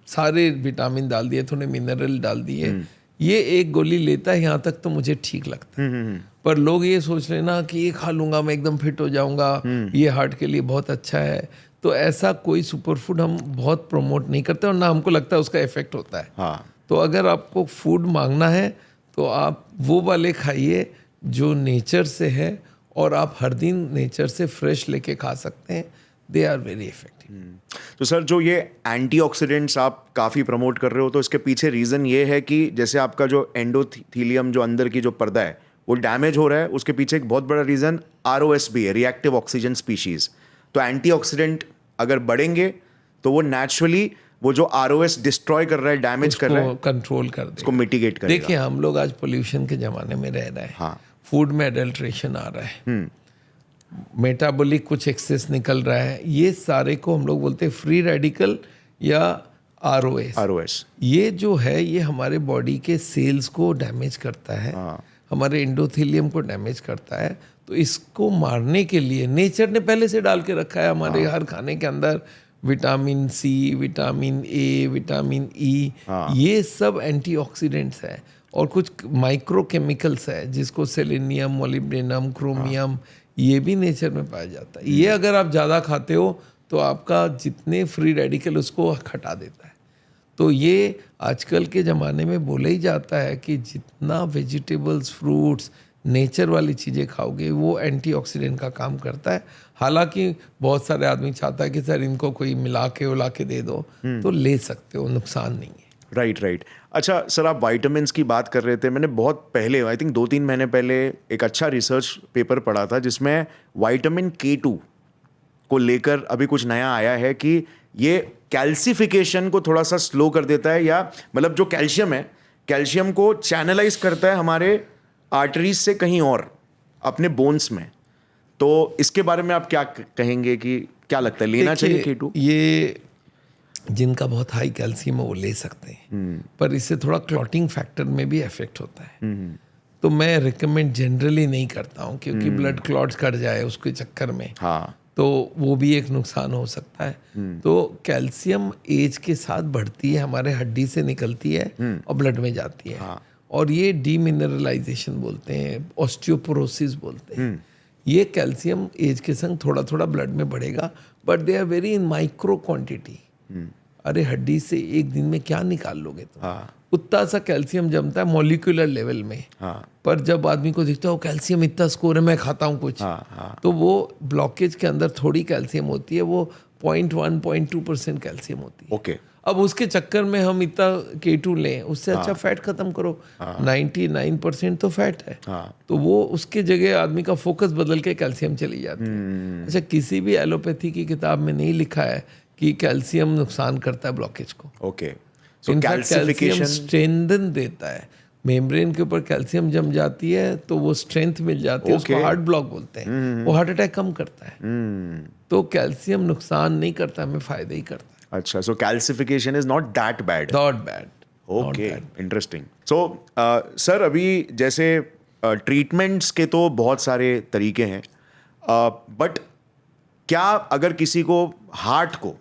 सारे विटामिन डाल दिए, थोड़े मिनरल डाल दिए, ये एक गोली लेता है, यहाँ तक तो मुझे ठीक लगता है। पर लोग ये सोच लेना कि ये खा लूंगा मैं एकदम फिट हो जाऊंगा, ये हार्ट के लिए बहुत अच्छा है, तो ऐसा कोई सुपर फूड हम बहुत प्रमोट नहीं करते, और ना हमको लगता है उसका इफेक्ट होता है। तो अगर आपको फूड मांगना है तो आप वो वाले खाइए जो नेचर से है, और आप हर दिन नेचर से फ्रेश लेके खा सकते हैं, दे आर वेरी इफेक्टिव। तो सर जो ये एंटीऑक्सीडेंट्स आप काफ़ी प्रमोट कर रहे हो, तो इसके पीछे रीज़न ये है कि जैसे आपका जो एंडोथीलियम जो अंदर की जो पर्दा है वो डैमेज हो रहा है, उसके पीछे एक बहुत बड़ा रीज़न ROS भी है, रिएक्टिव ऑक्सीजन स्पीशीज़। तो एंटीऑक्सीडेंट अगर बढ़ेंगे तो वो नेचुरली वो जो ROS डिस्ट्रॉय कर रहा है, डैमेज कर रहा है, कंट्रोल कर दे, उसको मिटिगेट करेगा। देखिए हम लोग आज पोल्यूशन के ज़माने में रह रहे हैं। हाँ। फूड में एडल्ट्रेशन आ रहा है, मेटाबॉलिक कुछ एक्सेस निकल रहा है, ये सारे को हम लोग बोलते हैं फ्री रेडिकल या ROS। ये जो है ये हमारे बॉडी के सेल्स को डैमेज करता है, हमारे एंडोथेलियम को डैमेज करता है। तो इसको मारने के लिए नेचर ने पहले से डाल के रखा है हमारे हर खाने के अंदर vitamin C, vitamin A, vitamin E, ये सब एंटीऑक्सीडेंट्स है। और कुछ माइक्रो केमिकल्स है जिसको सेलेनियम, मोलिब्डेनम, क्रोमियम, ये भी नेचर में पाया जाता है। ये अगर आप ज़्यादा खाते हो तो आपका जितने फ्री रेडिकल उसको हटा देता है। तो ये आजकल के ज़माने में बोला ही जाता है कि जितना वेजिटेबल्स, फ्रूट्स, नेचर वाली चीज़ें खाओगे वो एंटीऑक्सीडेंट का काम करता है। हालांकि बहुत सारे आदमी चाहता है कि सर इनको कोई मिला के उला के दे दो, तो ले सकते हो, नुकसान नहीं है। राइट। अच्छा सर, आप वाइटामिन्स की बात कर रहे थे। मैंने बहुत पहले, आई थिंक 2-3 महीने पहले एक अच्छा रिसर्च पेपर पढ़ा था जिसमें वाइटामिन K2 को लेकर अभी कुछ नया आया है कि ये कैल्सिफिकेशन को थोड़ा सा स्लो कर देता है, या मतलब जो कैल्शियम है, कैल्शियम को चैनलाइज करता है हमारे आर्टरीज से कहीं और अपने बोन्स में। तो इसके बारे में आप क्या कहेंगे कि क्या लगता है, लेना चाहिए K2? ये जिनका बहुत हाई कैल्शियम है वो ले सकते हैं, पर इससे थोड़ा क्लॉटिंग फैक्टर में भी इफेक्ट होता है। तो मैं रिकमेंड जनरली नहीं करता हूँ, क्योंकि ब्लड क्लॉट्स कर जाए उसके चक्कर में, हाँ, तो वो भी एक नुकसान हो सकता है। तो कैल्शियम एज के साथ बढ़ती है, हमारे हड्डी से निकलती है और ब्लड में जाती है। हाँ। और ये डीमिनरलाइजेशन बोलते हैं, ऑस्टियोपोरोसिस बोलते हैं। ये कैल्शियम एज के संग थोड़ा थोड़ा ब्लड में बढ़ेगा, but they are very in micro quantity. अरे हड्डी से एक दिन में क्या निकाल लोगे तुम? हाँ। उतना सा कैल्शियम जमता है मॉलिक्यूलर लेवल में। हाँ। पर जब आदमी को दिखता है वो कैल्शियम इतना स्कोर है, मैं खाता हूँ कुछ, तो वो ब्लॉकेज के अंदर थोड़ी कैल्शियम होती है, वो 0.1-0.2% कैल्शियम होती है। ओके। अब उसके चक्कर में हम इतना K2 लें, उससे अच्छा फैट खत्म करो। 99% तो फैट है, तो वो उसके जगह आदमी का फोकस बदल के कैल्शियम चली जाती है। अच्छा, किसी भी एलोपैथी की किताब में नहीं लिखा है कि कैल्शियम नुकसान करता है ब्लॉकेज को। ओके। इनफैक्ट कैल्शियम स्ट्रेंथन देता है। मेम्ब्रेन के ऊपर कैल्शियम जम जाती है तो वो स्ट्रेंथ मिल जाती है, उसको हार्ट ब्लॉक बोलते हैं। वो हार्ट अटैक कम करता है। तो कैल्शियम नुकसान नहीं करता, हमें फायदा ही करता है। अच्छा, so calcification is not that bad. Not bad. Okay, interesting. So sir, अभी जैसे ट्रीटमेंट्स के तो बहुत सारे तरीके हैं, बट क्या अगर किसी को हार्ट को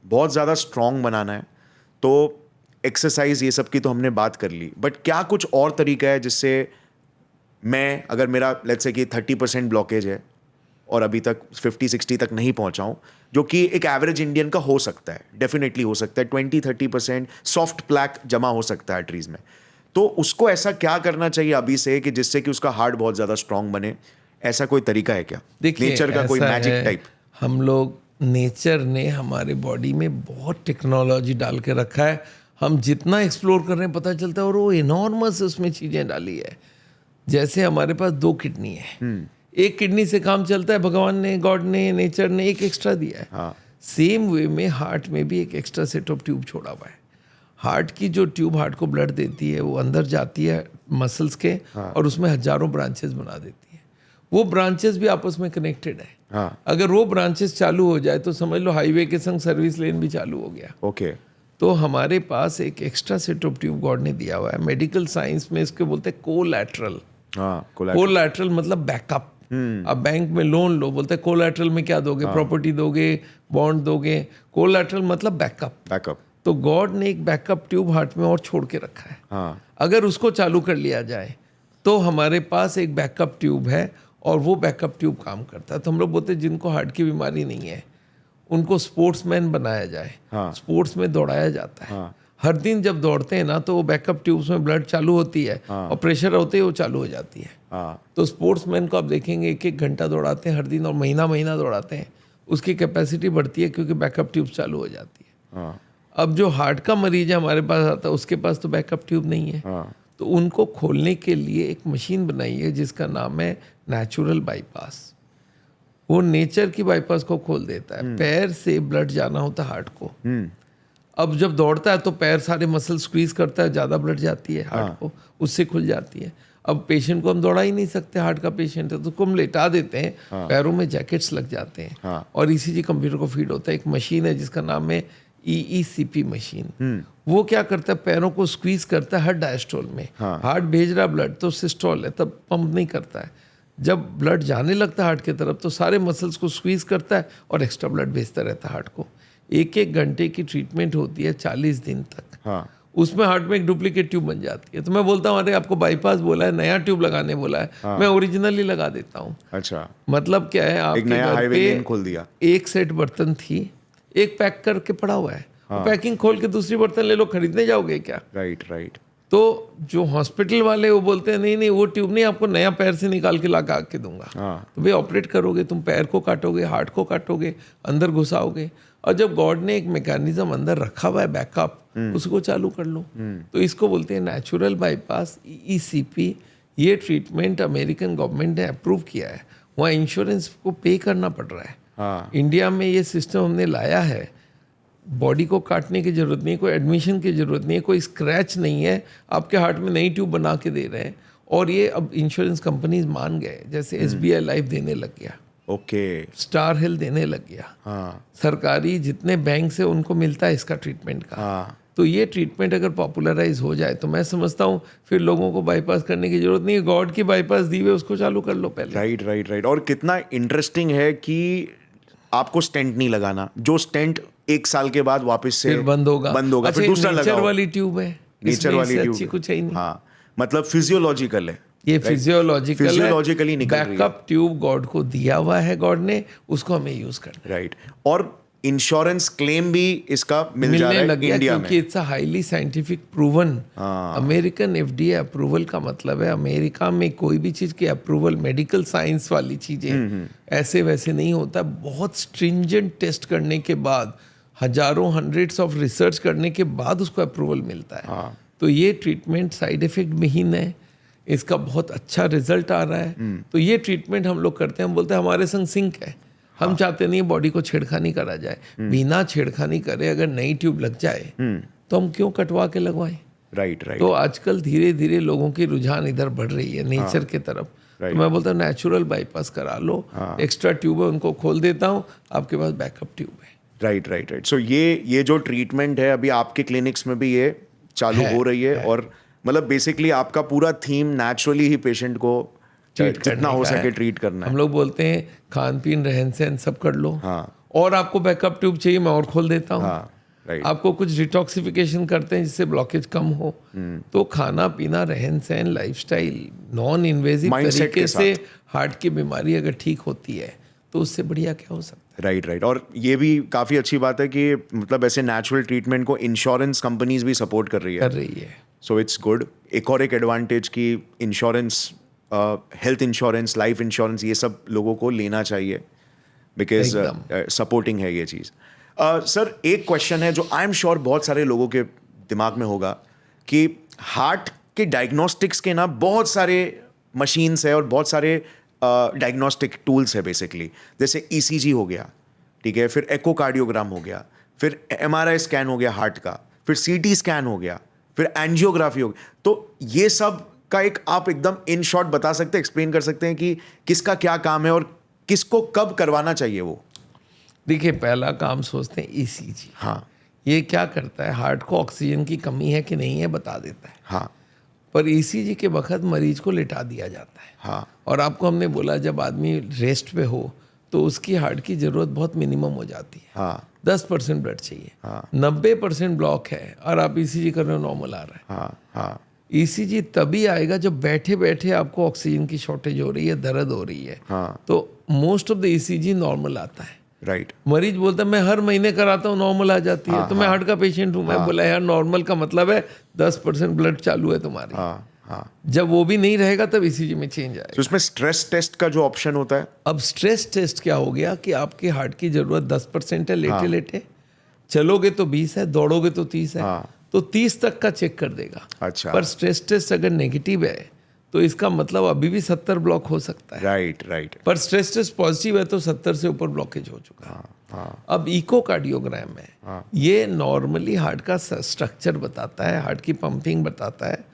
बहुत ज़्यादा स्ट्रॉन्ग बनाना है, तो एक्सरसाइज ये सब की तो हमने बात कर ली, बट क्या कुछ और तरीका है जिससे मैं, अगर मेरा लेट्स से कि 30% ब्लॉकेज है और अभी तक 50-60 तक नहीं पहुंचा हूं, जो कि एक एवरेज इंडियन का हो सकता है, डेफिनेटली हो सकता है, 20-30% सॉफ्ट प्लैक जमा हो सकता है आर्टरीज में, तो उसको ऐसा क्या करना चाहिए अभी से कि जिससे कि उसका हार्ट बहुत ज़्यादा स्ट्रांग बने? ऐसा कोई तरीका है क्या? देखिए, नेचर का कोई मैजिक टाइप? हम लोग, नेचर ने हमारे बॉडी में बहुत टेक्नोलॉजी डाल के रखा है। हम जितना एक्सप्लोर कर रहे हैं पता चलता है, और वो इनॉर्मस उसमें चीज़ें डाली है। जैसे हमारे पास 2 किडनी है, एक किडनी से काम चलता है, भगवान ने, गॉड ने, नेचर ने एक एक्स्ट्रा दिया है। सेम वे में हार्ट में भी एक एक्स्ट्रा सेट ऑफ ट्यूब छोड़ा हुआ है। हार्ट की जो ट्यूब हार्ट को ब्लड देती है वो अंदर जाती है मसल्स के, और उसमें हजारों ब्रांचेस बना देती है। वो ब्रांचेस भी आपस में कनेक्टेड है। अगर वो ब्रांचेस चालू हो जाए तो समझ लो हाईवे के संग सर्विस लेन भी चालू हो गया। ओके। तो हमारे पास एक extra set of tube God ने दिया हुआ है। मेडिकल साइंस में इसको बोलते हैं कोलैटरल। कोलैटरल मतलब बैकअप। अब बैंक में लोन लो, बोलते हैं कोलैटरल में क्या दोगे? प्रॉपर्टी दोगे, बॉन्ड दोगे। कोलैटरल मतलब बैकअप। तो गॉड ने एक बैकअप ट्यूब हार्ट में और छोड़ के रखा है। अगर उसको चालू कर लिया जाए तो हमारे पास एक बैकअप ट्यूब है, और वो बैकअप ट्यूब काम करता है। तो हम लोग बोलते हैं जिनको हार्ट की बीमारी नहीं है उनको स्पोर्ट्समैन बनाया जाए। स्पोर्ट्स में दौड़ाया जाता है। हर दिन जब दौड़ते हैं ना तो वो बैकअप ट्यूब्स में ब्लड चालू होती है, और प्रेशर होते ही वो चालू हो जाती है। तो स्पोर्ट्समैन को आप देखेंगे 1-1 घंटा दौड़ाते हैं हर दिन, और महीना दौड़ाते हैं, उसकी कैपेसिटी बढ़ती है क्योंकि बैकअप ट्यूब चालू हो जाती है। हाँ अब जो हार्ट का मरीज है हमारे पास आता है, उसके पास तो बैकअप ट्यूब नहीं है, हाँ तो उनको खोलने के लिए एक मशीन बनाई है जिसका नाम है नेचुरल बाईपास। वो नेचर की बाईपास को खोल देता है। पैर से ब्लड जाना होता है हार्ट को। अब जब दौड़ता है तो पैर सारे मसल स्क्वीज करता है, ज़्यादा ब्लड जाती है हार्ट को, उससे खुल जाती है। अब पेशेंट को हम दौड़ा ही नहीं सकते, हार्ट का पेशेंट है तो उसको हम लेटा देते हैं, पैरों में जैकेट्स लग जाते हैं और ईसीजी कंप्यूटर को फीड होता है। एक मशीन है जिसका नाम है EECP मशीन। वो क्या करता है, पैरों को स्क्वीज करता है हर डायस्टोल में। हार्ट भेज रहा ब्लड तो सिस्टोल है, तब पंप नहीं करता है। जब ब्लड जाने लगता है हार्ट की तरफ तो सारे मसल्स को स्क्वीज करता है और एक्स्ट्रा ब्लड भेजता रहता है हार्ट को। 1-1 घंटे की ट्रीटमेंट होती है 40 दिन तक। हाँ उसमें हार्ट में एक डुप्लीकेट ट्यूब बन जाती है। तो मैं बोलता हूँ अरे आपको बाईपास बोला है, नया ट्यूब लगाने बोला है, मैं ओरिजिनली लगा देता हूँ। अच्छा, मतलब क्या है, एक आपके नया घर हाईवे लेन पे खोल दिया। एक सेट बर्तन थी, एक पैक करके पड़ा हुआ है, पैकिंग खोल के दूसरी बर्तन ले लो, खरीदने जाओगे क्या? राइट। तो जो हॉस्पिटल वाले वो बोलते हैं नहीं वो ट्यूब नहीं, आपको नया पैर से निकाल के ला के दूंगा। तो भाई ऑपरेट करोगे, तुम पैर को काटोगे, हार्ट को काटोगे, अंदर घुसाओगे, और जब गॉड ने एक मैकेनिज्म अंदर रखा हुआ है बैकअप, उसको चालू कर लो। तो इसको बोलते हैं नेचुरल बाईपास, EECP। ये ट्रीटमेंट अमेरिकन गवर्नमेंट ने अप्रूव किया है, वहाँ इंश्योरेंस को पे करना पड़ रहा है। इंडिया में ये सिस्टम हमने लाया है, बॉडी को काटने की जरूरत नहीं है, कोई एडमिशन की जरूरत नहीं है, कोई स्क्रैच नहीं है, आपके हार्ट में नई ट्यूब बना के दे रहे हैं। और ये अब इंश्योरेंस कंपनीज मान गए, जैसे SBI लाइफ देने लग गया, ओके, स्टार हेल्थ देने लग गया, सरकारी जितने बैंक से उनको मिलता है इसका ट्रीटमेंट का। तो ये ट्रीटमेंट अगर पॉपुलराइज हो जाए तो मैं समझता हूँ फिर लोगों को बाईपास करने की जरूरत नहीं है। गॉड की बाईपास दी हुई उसको चालू कर लो पहले। राइट। और कितना इंटरेस्टिंग है कि आपको स्टेंट नहीं लगाना, जो स्टेंट 1 साल के बाद वापस से फिर बंद होगा, फिर दूसरा लगाओ। नेचर वाली ट्यूब है, नेचर वाली ट्यूब अच्छी कुछ है ही नहीं। हाँ, मतलब फिजियोलॉजिकल है ये, फिजियोलॉजिकली निकल रही है। बैकअप ट्यूब गॉड को दिया हुआ है, गॉड ने, उसको हमें यूज करना है। राइट। और इंश्योरेंस क्लेम भी इसका मिल जा रहा है इंडिया में, क्योंकि it's a highly scientific proven. American FDA approval का मतलब है, अमेरिका में कोई भी चीज की अप्रूवल, मेडिकल साइंस वाली चीजें ऐसे वैसे नहीं होता, बहुत स्ट्रिंजेंट टेस्ट करने के बाद, हजारों हंड्रेड्स ऑफ रिसर्च करने के बाद उसको अप्रूवल मिलता है। तो ये ट्रीटमेंट साइड इफेक्ट विहीन है, इसका बहुत अच्छा रिजल्ट आ रहा है। तो ये ट्रीटमेंट हम लोग करते हैं, हम बोलते हैं हमारे संग सिंक है। हम चाहते नहीं बॉडी को छेड़खानी करा जाए, बिना छेड़खानी करे अगर नई ट्यूब लग जाए तो हम क्यों कटवा के लगवाएं। राइट। तो आजकल धीरे धीरे लोगों की रुझान इधर बढ़ रही है, नेचर के तरफ। तो मैं बोलता हूँ नेचुरल बाईपास करा लो, एक्स्ट्रा ट्यूब है उनको खोल देता हूँ, आपके पास बैकअप ट्यूब है। राइट। सो ये जो ट्रीटमेंट है अभी आपके क्लिनिक्स में भी ये चालू हो रही है। और मतलब बेसिकली आपका पूरा थीम नेचुरली ही पेशेंट को जितना हो सके ट्रीट करना है। हम लोग बोलते हैं खान पीन रहन सहन सब कर लो, और आपको बैकअप ट्यूब चाहिए मैं और खोल देता हूँ। आपको कुछ डिटॉक्सिफिकेशन करते हैं जिससे ब्लॉकेज कम हो, तो खाना पीना, रहन सहन, लाइफस्टाइल, नॉन इन्वेजिव तरीके से हार्ट की बीमारी अगर ठीक होती है तो उससे बढ़िया क्या हो सकता है। राइट। और ये भी काफ़ी अच्छी बात है कि मतलब ऐसे नेचुरल ट्रीटमेंट को इंश्योरेंस कंपनीज भी सपोर्ट कर रही है। So it's good. एक एडवांटेज की insurance, health insurance, life insurance, ये सब लोगों को लेना चाहिए, बिकॉज सपोर्टिंग है ये चीज़। सर एक क्वेश्चन है जो आई एम श्योर बहुत सारे लोगों के दिमाग में होगा कि हार्ट के डायग्नोस्टिक्स के ना बहुत सारे मशीन्स है और बहुत सारे डायग्नोस्टिक टूल्स है बेसिकली। जैसे ECG हो गया, ठीक है, फिर एकोकार्डियोग्राम हो गया, फिर MRI स्कैन हो गया हार्ट का, फिर CT स्कैन हो गया, फिर एंजियोग्राफी हो गया। तो ये सब का एक आप एकदम इन शॉर्ट बता सकते हैं, एक्सप्लेन कर सकते हैं कि किसका क्या काम है और किसको कब करवाना चाहिए वो? देखिए, पहला काम सोचते हैं ECG। हाँ, ये क्या करता है, हार्ट को ऑक्सीजन की कमी है कि नहीं है बता देता है। हाँ, पर ECG के वक्त मरीज को लिटा दिया जाता है। हाँ, और आपको हमने बोला जब आदमी रेस्ट पे हो तो उसकी हार्ट की जरूरत बहुत मिनिमम हो जाती है। हाँ, 10% ब्लड चाहिए। हाँ, 90% ब्लॉक है और आप ECG कर रहे हो, नॉर्मल आ रहा है। हाँ, हाँ, ECG तभी आएगा जब बैठे बैठे आपको ऑक्सीजन की शॉर्टेज हो रही है, दर्द हो रही है, हाँ, तो most of the ECG normal आता है। राइट। मरीज बोलता है मैं हर महीने कराता हूँ नॉर्मल आ जाती है। तो मैं हार्ट का पेशेंट हूँ, मैं बोला यार नॉर्मल का मतलब है 10% ब्लड चालू है तुम्हारी। हाँ। जब वो भी नहीं रहेगा तब ईसीजी में चेंज आएगा। तो इसमें स्ट्रेस टेस्ट का जो ऑप्शन होता है, अब स्ट्रेस टेस्ट क्या हो गया कि आपके हार्ट की जरूरत 10% है लेटे लेटे, चलोगे तो 20 है, दौड़ोगे तो 30 है, तो 30 तक का चेक कर देगा। अच्छा। पर स्ट्रेस टेस्ट अगर नेगेटिव है तो इसका मतलब अभी भी 70 ब्लॉक हो सकता है। राइट। पर स्ट्रेस टेस्ट पॉजिटिव है तो 70 से ऊपर ब्लॉकेज हो चुका है। अब इकोकार्डियोग्राम में ये नॉर्मली हार्ट का स्ट्रक्चर बताता है, हार्ट की पंपिंग बताता है।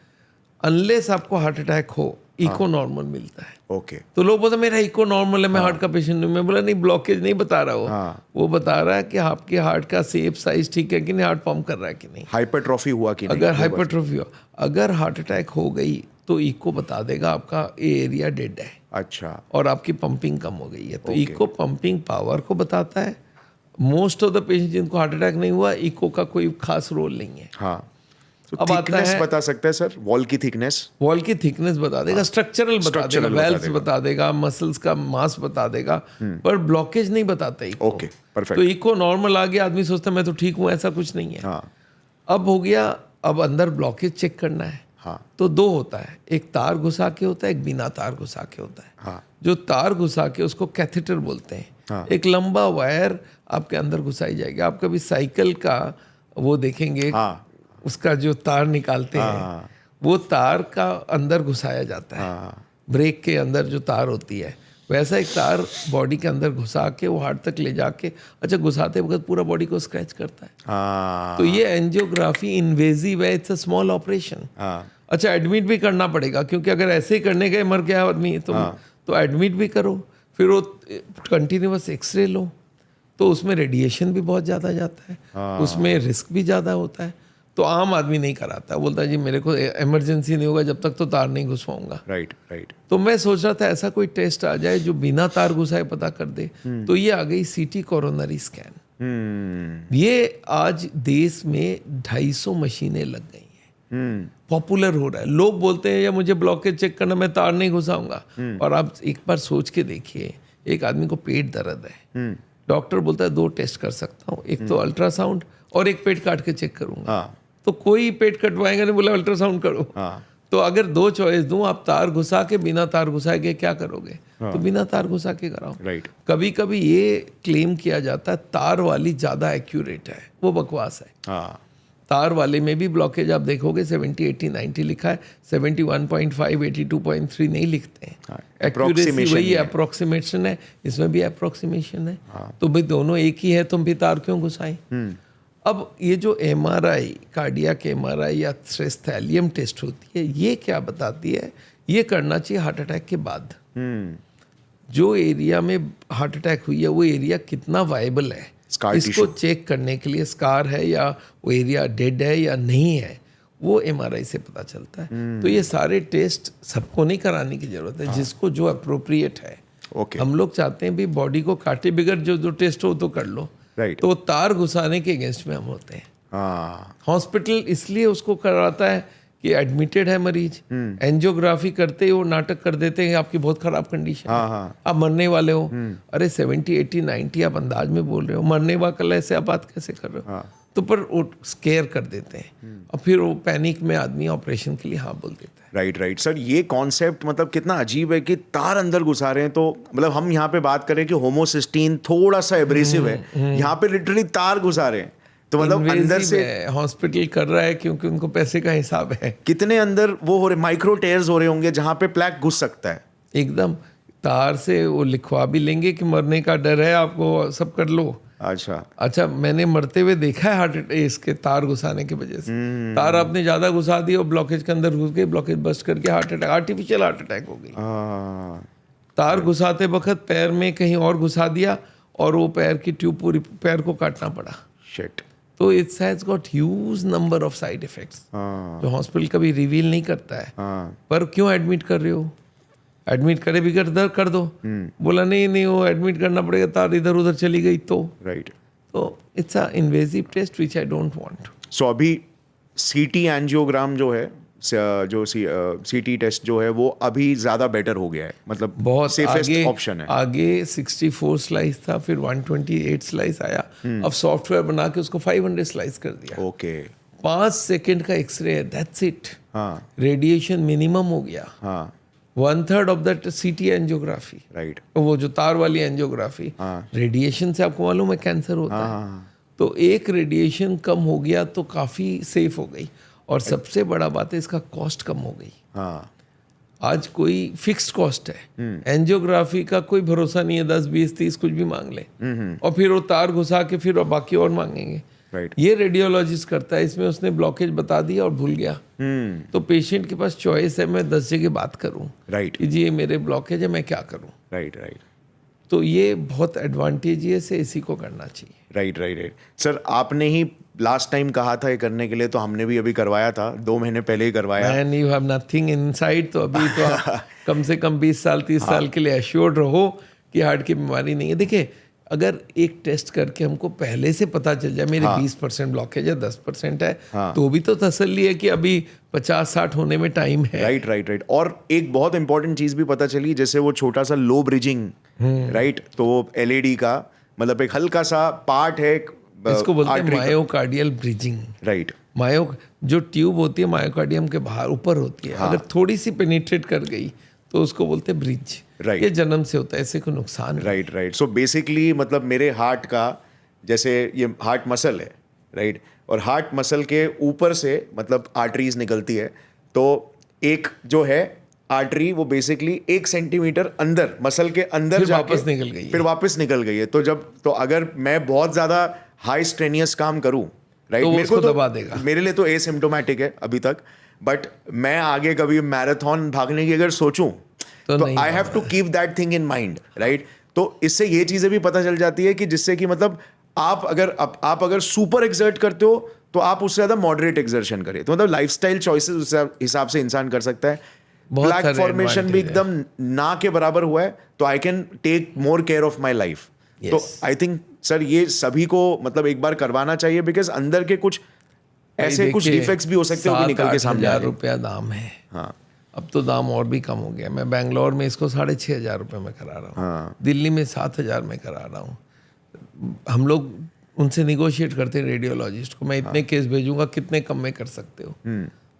अनलेस आपको हार्ट अटैक हो, इको नॉर्मल मिलता है। ओके। तो लोग बोलते हैं मेरा इको नॉर्मल है, मैं हार्ट का पेशेंट हूँ। मैं बोला नहीं, ब्लॉकेज नहीं बता रहा हो, वो बता रहा है कि आपके हार्ट का शेप साइज ठीक है कि नहीं, हार्ट पंप कर रहा है कि नहीं, हाइपरट्रॉफी हुआ कि नहीं। अगर हाइपरट्रोफी हो, अगर हार्ट अटैक हो गई तो इको बता देगा आपका ये एरिया डेड है। अच्छा। और आपकी पंपिंग कम हो गई है। तो इको पंपिंग पावर को बताता है। मोस्ट ऑफ द पेशेंट जिनको हार्ट अटैक नहीं हुआ, इको का कोई खास रोल नहीं है। हाँ। तो अब आता थिकनेस है, बता सकते हैं सर, वॉल की थिकनेस? वॉल की थिकनेस बता देगा, स्ट्रक्चरल बता देगा, वेल्व्स बता देगा, मसल्स का मास बता देगा, पर ब्लॉकेज नहीं बताता इको। Okay, perfect. तो इको नॉर्मल आ गया, आदमी सोचता है मैं तो ठीक हूँ, ऐसा कुछ नहीं है। हाँ। अब हो गया, अब अंदर ब्लॉकेज चेक करना है। हाँ। तो दो होता है, एक तार घुसा के होता है, एक बिना तार घुसा के होता है। हाँ। जो तार घुसा के उसको कैथेटर बोलते हैं। हाँ। एक लंबा वायर आपके अंदर घुसाई जाएगी। आप कभी साइकिल का वो देखेंगे, हाँ। उसका जो तार निकालते हैं, वो तार का अंदर घुसाया जाता है। ब्रेक के अंदर जो तार होती है, वैसा एक तार बॉडी के अंदर घुसा के वो हार्ट तक ले जाके, अच्छा घुसाते वक्त पूरा बॉडी को स्क्रैच करता है। तो ये एंजियोग्राफी इन्वेजिव है, इट्स अ स्मॉल ऑपरेशन। अच्छा, एडमिट भी करना पड़ेगा, क्योंकि अगर ऐसे ही करने गए मर गया आदमी तो एडमिट भी करो, फिर वो कंटिन्यूअस एक्सरे लो, तो उसमें रेडिएशन भी बहुत ज़्यादा जाता है, उसमें रिस्क भी ज़्यादा होता है। तो आम आदमी नहीं कराता, बोलता है जी मेरे को इमरजेंसी नहीं होगा जब तक तो तार नहीं घुसवाऊंगा। राइट। तो मैं सोच रहा था ऐसा कोई टेस्ट आ जाए जो बिना तार घुसाए पता कर दे। तो ये आ गई सीटी कोरोनरी स्कैन। ये आज देश में 250 मशीनें लग गई हैं, पॉपुलर हो रहा है। लोग बोलते हैं या मुझे ब्लॉकेज चेक करना, मैं तार नहीं घुसाऊंगा। और आप एक बार सोच के देखिए, एक आदमी को पेट दर्द है, डॉक्टर बोलता है 2 टेस्ट कर सकता हूँ, एक तो अल्ट्रासाउंड और एक पेट काट के चेक करूंगा। तो कोई पेट कटवाएगा नहीं, बोला अल्ट्रासाउंड करो। तो अगर 2 चॉइस दूं, आप तार घुसा के बिना तार घुसाए के क्या करोगे? तो बिना तार घुसा के कराओ। राइट। कभी कभी ये क्लेम किया जाता है तार वाली ज़्यादा एक्यूरेट है, वो बकवास है। तार वाले में भी ब्लॉकेज आप देखोगे 70, 80, 90 लिखा है, 71.5, 82.3 नहीं लिखते हैं। एक्यूरेसी वही अप्रोक्सीमेशन है, इसमें भी अप्रोक्सीमेशन है। तो भाई दोनों एक ही है, तुम भी तार क्यों घुसाएं? अब ये जो MRI, कार्डियक MRI या स्ट्रेस थैलियम टेस्ट होती है, ये क्या बताती है? ये करना चाहिए हार्ट अटैक के बाद। जो एरिया में हार्ट अटैक हुई है वो एरिया कितना वायबल है, इसको चेक करने के लिए, स्कार है या वो एरिया डेड है या नहीं है, वो MRI से पता चलता है। तो ये सारे टेस्ट सबको नहीं कराने की जरूरत है, जिसको जो अप्रोप्रिएट है। हम लोग चाहते हैं भी बॉडी को काटे बिगड़ जो टेस्ट हो तो कर लो। तो तार घुसाने के अगेंस्ट में हम होते हैं। हॉस्पिटल इसलिए उसको कराता है कि एडमिटेड है मरीज, एंजियोग्राफी करते ही वो नाटक कर देते हैं आपकी बहुत खराब कंडीशन है, आप मरने वाले हो। अरे 70, 80, 90 आप अंदाज में बोल रहे हो, मरने वाला ऐसे आप बात कैसे कर रहे हो? तो पर वो स्केयर कर देते हैं और फिर वो पैनिक में आदमी ऑपरेशन के लिए हाँ बोल देता है। राइट सर, ये कॉन्सेप्ट मतलब कितना अजीब है कि तार अंदर घुसा रहे हैं। तो मतलब हम यहाँ पे बात करें कि होमोसिस्टीन थोड़ा सा एब्रेसिव है, यहाँ पे लिटरली तार घुसा रहे हैं। तो मतलब अंदर से हॉस्पिटल कर रहा है क्योंकि उनको पैसे का हिसाब है। कितने अंदर वो हो रहे, माइक्रो टेयर्स हो रहे होंगे जहाँ पे प्लैक घुस सकता है। तार से वो लिखवा भी लेंगे कि मरने का डर है आपको, सब कर लो। अच्छा, मैंने मरते हुए देखा है हार्ट अटैक इसके तार घुसाने की वजह से। तार आपने ज्यादा घुसा दी और ब्लॉकेज के अंदर घुस गई, ब्लॉकेज बस्ट करके heart attack, artificial heart attack हो गई। तार घुसाते वक्त पैर में कहीं और घुसा दिया और वो पैर की ट्यूब पूरी पैर को काटना पड़ा। शिट। तो it's has got huge number of side effects जो हॉस्पिटल कभी रिवील नहीं करता है। पर क्यों एडमिट कर रहे हो? एडमिट करे भी कर दो। बोला नहीं वो एडमिट करना पड़ेगा, तार इधर उधर चली गई तो। राइट। तो it's a invasive test which I don't want. So अभी सीटी एंजियोग्राम जो है, जो सीटी टेस्ट जो है वो अभी ज्यादा बेटर हो गया है, मतलब बहुत सेफेस्ट ऑप्शन है। आगे 64 स्लाइस था, फिर 128 स्लाइस आया। अब सॉफ्टवेयर बना के उसको 500 स्लाइस कर दिया। ओके। 5 सेकंड का एक्सरे है, दैट्स इट। हाँ रेडिएशन मिनिमम हो गया, हाँ 1/3 of that CT angiography, right वो जो तार वाली एंजियोग्राफी, हाँ। रेडिएशन से आपको मालूम है कैंसर होता है। हाँ तो एक रेडिएशन कम हो गया तो काफ़ी सेफ हो गई, और सबसे बड़ा बात है इसका कॉस्ट कम हो गई। हाँ आज कोई फिक्स्ड कॉस्ट है, एंजियोग्राफी का कोई भरोसा नहीं है, 10 20 30 कुछ भी मांग ले और फिर वो तार घुसा के फिर बाकी और मांगेंगे। राइट ये रेडियोलॉजिस्ट करता है, इसमें उसने ब्लॉकेज बता दिया और भूल गया। तो पेशेंट के पास चॉइस है, मैं 10 जगह बात करूं राइट कि जी ये मेरे ब्लॉकेज है, मैं क्या करूं। राइट राइट तो ये बहुत एडवांटेजियस है, इसी को करना चाहिए। राइट राइट राइट सर, आपने ही लास्ट टाइम कहा था ये करने के लिए, तो हमने भी अभी करवाया था, 2 महीने पहले ही करवाया। Man you have nothing inside, तो अभी तो आप कम से कम 20 साल 30 साल के लिए एश्योर्ड रहो कि हार्ट की बीमारी नहीं है। देखिए अगर एक टेस्ट करके हमको पहले से पता चल जाए मेरे 20% ब्लॉकेज है, 10% है, तो भी तो तसल्ली है कि अभी 50-60 होने में टाइम है। Right right right. और एक बहुत इंपॉर्टेंट चीज भी पता चली, जैसे वो छोटा सा लो ब्रिजिंग, राइट, तो वो एलईडी का मतलब एक हल्का सा पार्ट है, इसको बोलते हैं मायोकार्डियल ब्रिजिंग। राइट, मायो जो ट्यूब होती है मायोकार्डियम के बाहर ऊपर होती है, अगर थोड़ी सी पेनिट्रेट कर गई तो उसको बोलते हैं ब्रिज। Right. ये जन्म से होता है, ऐसे कोई नुकसान नहीं। Right right. सो बेसिकली मतलब मेरे हार्ट का, जैसे ये हार्ट मसल है, राइट, और हार्ट मसल के ऊपर से मतलब आर्टरीज निकलती है, तो एक जो है आर्टरी वो बेसिकली 1 सेंटीमीटर अंदर मसल के अंदर फिर जाके वापस निकल गई है। फिर वापस निकल गई है। तो जब तो अगर मैं बहुत ज्यादा हाई स्ट्रेनियस काम करूं, राइट, तो मेरे को उसको तो दबा देगा। मेरे लिए तो एसिम्प्टोमेटिक है अभी तक, बट मैं आगे कभी मैराथन भागने की अगर सोचूं तो तो नहीं I have to keep that thing in mind, right. तो इससे ये चीजें भी पता चल जाती है कि जिससे कि मतलब आप अगर सुपर एक्सर्ट करते हो तो आप उससे ज्यादा मॉडरेट एक्सर्शन करिए। तो मतलब लाइफस्टाइल चॉइसेस उस हिसाब से इंसान कर सकता है। बहुत ब्लैक सारे फॉर्मेशन भी advantage एकदम ना के बराबर हुआ है, तो I can take more care of my life. तो आई थिंक सर ये सभी को मतलब एक बार करवाना चाहिए, बिकॉज अंदर के कुछ ऐसे कुछ डिफेक्ट्स भी हो सकते हो कि निकल के सामने आ जाए। ₹7,000 दाम है। हाँ अब तो दाम और भी कम हो गया। मैं बेंगलोर में इसको 6,500 रुपये में करा रहा हूँ, हाँ। दिल्ली में 7,000 में करा रहा हूँ। हम लोग उनसे निगोशिएट करते हैं रेडियोलॉजिस्ट को, मैं इतने केस भेजूंगा, कितने कम में कर सकते हो,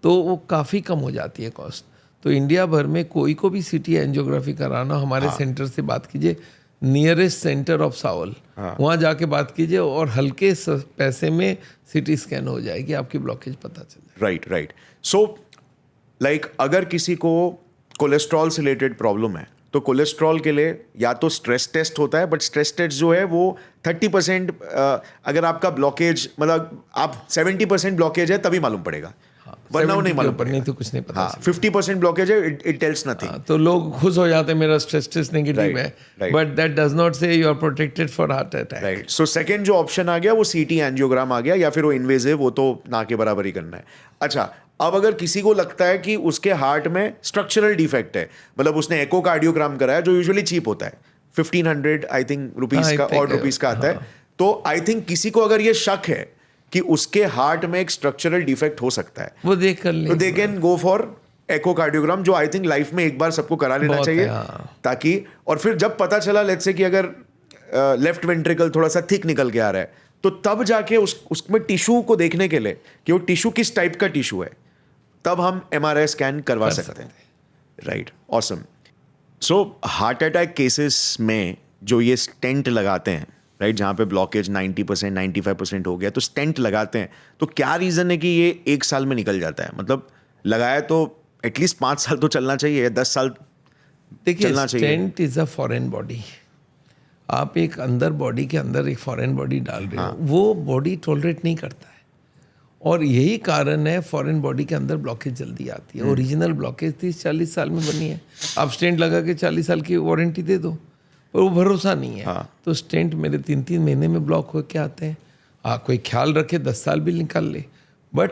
तो वो काफ़ी कम हो जाती है कॉस्ट। तो इंडिया भर में कोई को भी सिटी एंजियोग्राफी कराना, हमारे सेंटर से बात कीजिए, नियरेस्ट सेंटर ऑफ सावल, वहाँ जाके बात कीजिए और हल्के पैसे में सिटी स्कैन हो जाएगी, आपकी ब्लॉकेज पता चल जाएगी। Right right. सो लाइक अगर किसी को कोलेस्ट्रॉल से रिलेटेड प्रॉब्लम है, तो कोलेस्ट्रॉल के लिए या तो स्ट्रेस टेस्ट होता है, बट स्ट्रेस टेस्ट जो है वो 30%, अगर आपका ब्लॉकेज मतलब आप 70% ब्लॉकेज है तभी मालूम पड़ेगा, वरना वो नहीं मालूम पड़ेगा। नहीं तो कुछ नहीं पता। हाँ, 50% ब्लॉकेज है, इट टेल्स नथिंग। तो लोग खुश हो जाते हैं मेरा स्ट्रेस टेस्ट नेगेटिव Right, है, right. But that does not say you are protected for heart attack. Right. So second जो ऑप्शन आ गया वो सीटी एंजियोग्राम आ गया, या फिर वो इन्वेजिव, वो तो ना के बराबर ही करना है। अच्छा, अब अगर किसी को लगता है कि उसके हार्ट में स्ट्रक्चरल डिफेक्ट है, मतलब उसने एकोकार्डियोग्राम कराया जो यूजुअली चीप होता है, 1500 आई थिंक रुपीज का और रुपीज का आता है, तो आई थिंक किसी को अगर ये शक है कि उसके हार्ट में एक स्ट्रक्चरल डिफेक्ट हो सकता है, वो देख कर ले, तो they can go for echocardiogram, जो आई थिंक लाइफ में एक बार सबको करा लेना बहुत चाहिए, है, हाँ। ताकि और फिर जब पता चला लेट्स से कि अगर लेफ्ट वेंट्रिकल थोड़ा सा थिक निकल के आ रहा है, तो तब जाके उसमें टिश्यू को देखने के लिए कि वो टिश्यू किस टाइप का टिश्यू है, तब हम MRI स्कैन करवा सकते हैं। Right, awesome. So heart attack cases में जो ये स्टेंट लगाते हैं, राइट, जहाँ पे ब्लॉकेज 90% 95% हो गया, तो स्टेंट लगाते हैं, तो क्या रीज़न है कि ये 1 साल में निकल जाता है? मतलब लगाया तो एटलीस्ट 5 साल तो चलना चाहिए, 10 साल देखिए चलना चाहिए। Stent is a foreign body, आप एक अंदर बॉडी के अंदर एक फॉरेन बॉडी डाल रहे हो, वो बॉडी टॉलरेट नहीं करता है, और यही कारण है फॉरेन बॉडी के अंदर ब्लॉकेज जल्दी आती है। ओरिजिनल ब्लॉकेज 30-40 साल में बनी है, आप स्टेंट लगा के 40 साल की वारंटी दे दो, पर वो भरोसा नहीं है। तो स्टेंट मेरे 3-3 महीने में ब्लॉक हो के आते हैं। कोई ख्याल रखे 10 साल भी निकाल ले, but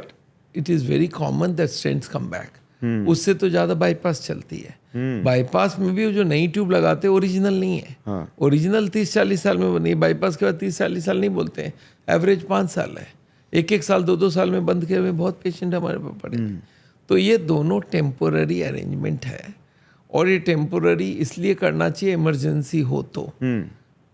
it is very common that stents come back. उससे तो ज़्यादा बाईपास चलती है। बाईपास में भी वो जो नई ट्यूब लगाते हैं ओरिजिनल नहीं है, ओरिजिनल 30-40 साल में बनी है, बाईपास के बाद 30-40 साल नहीं बोलते हैं, एवरेज 5 साल है। 1-1 साल 2-2 साल में बंद किए हुए बहुत पेशेंट हमारे पास पड़े। तो ये दोनों टेम्पोररी अरेंजमेंट है, और ये टेम्पोररी इसलिए करना चाहिए इमरजेंसी हो तो,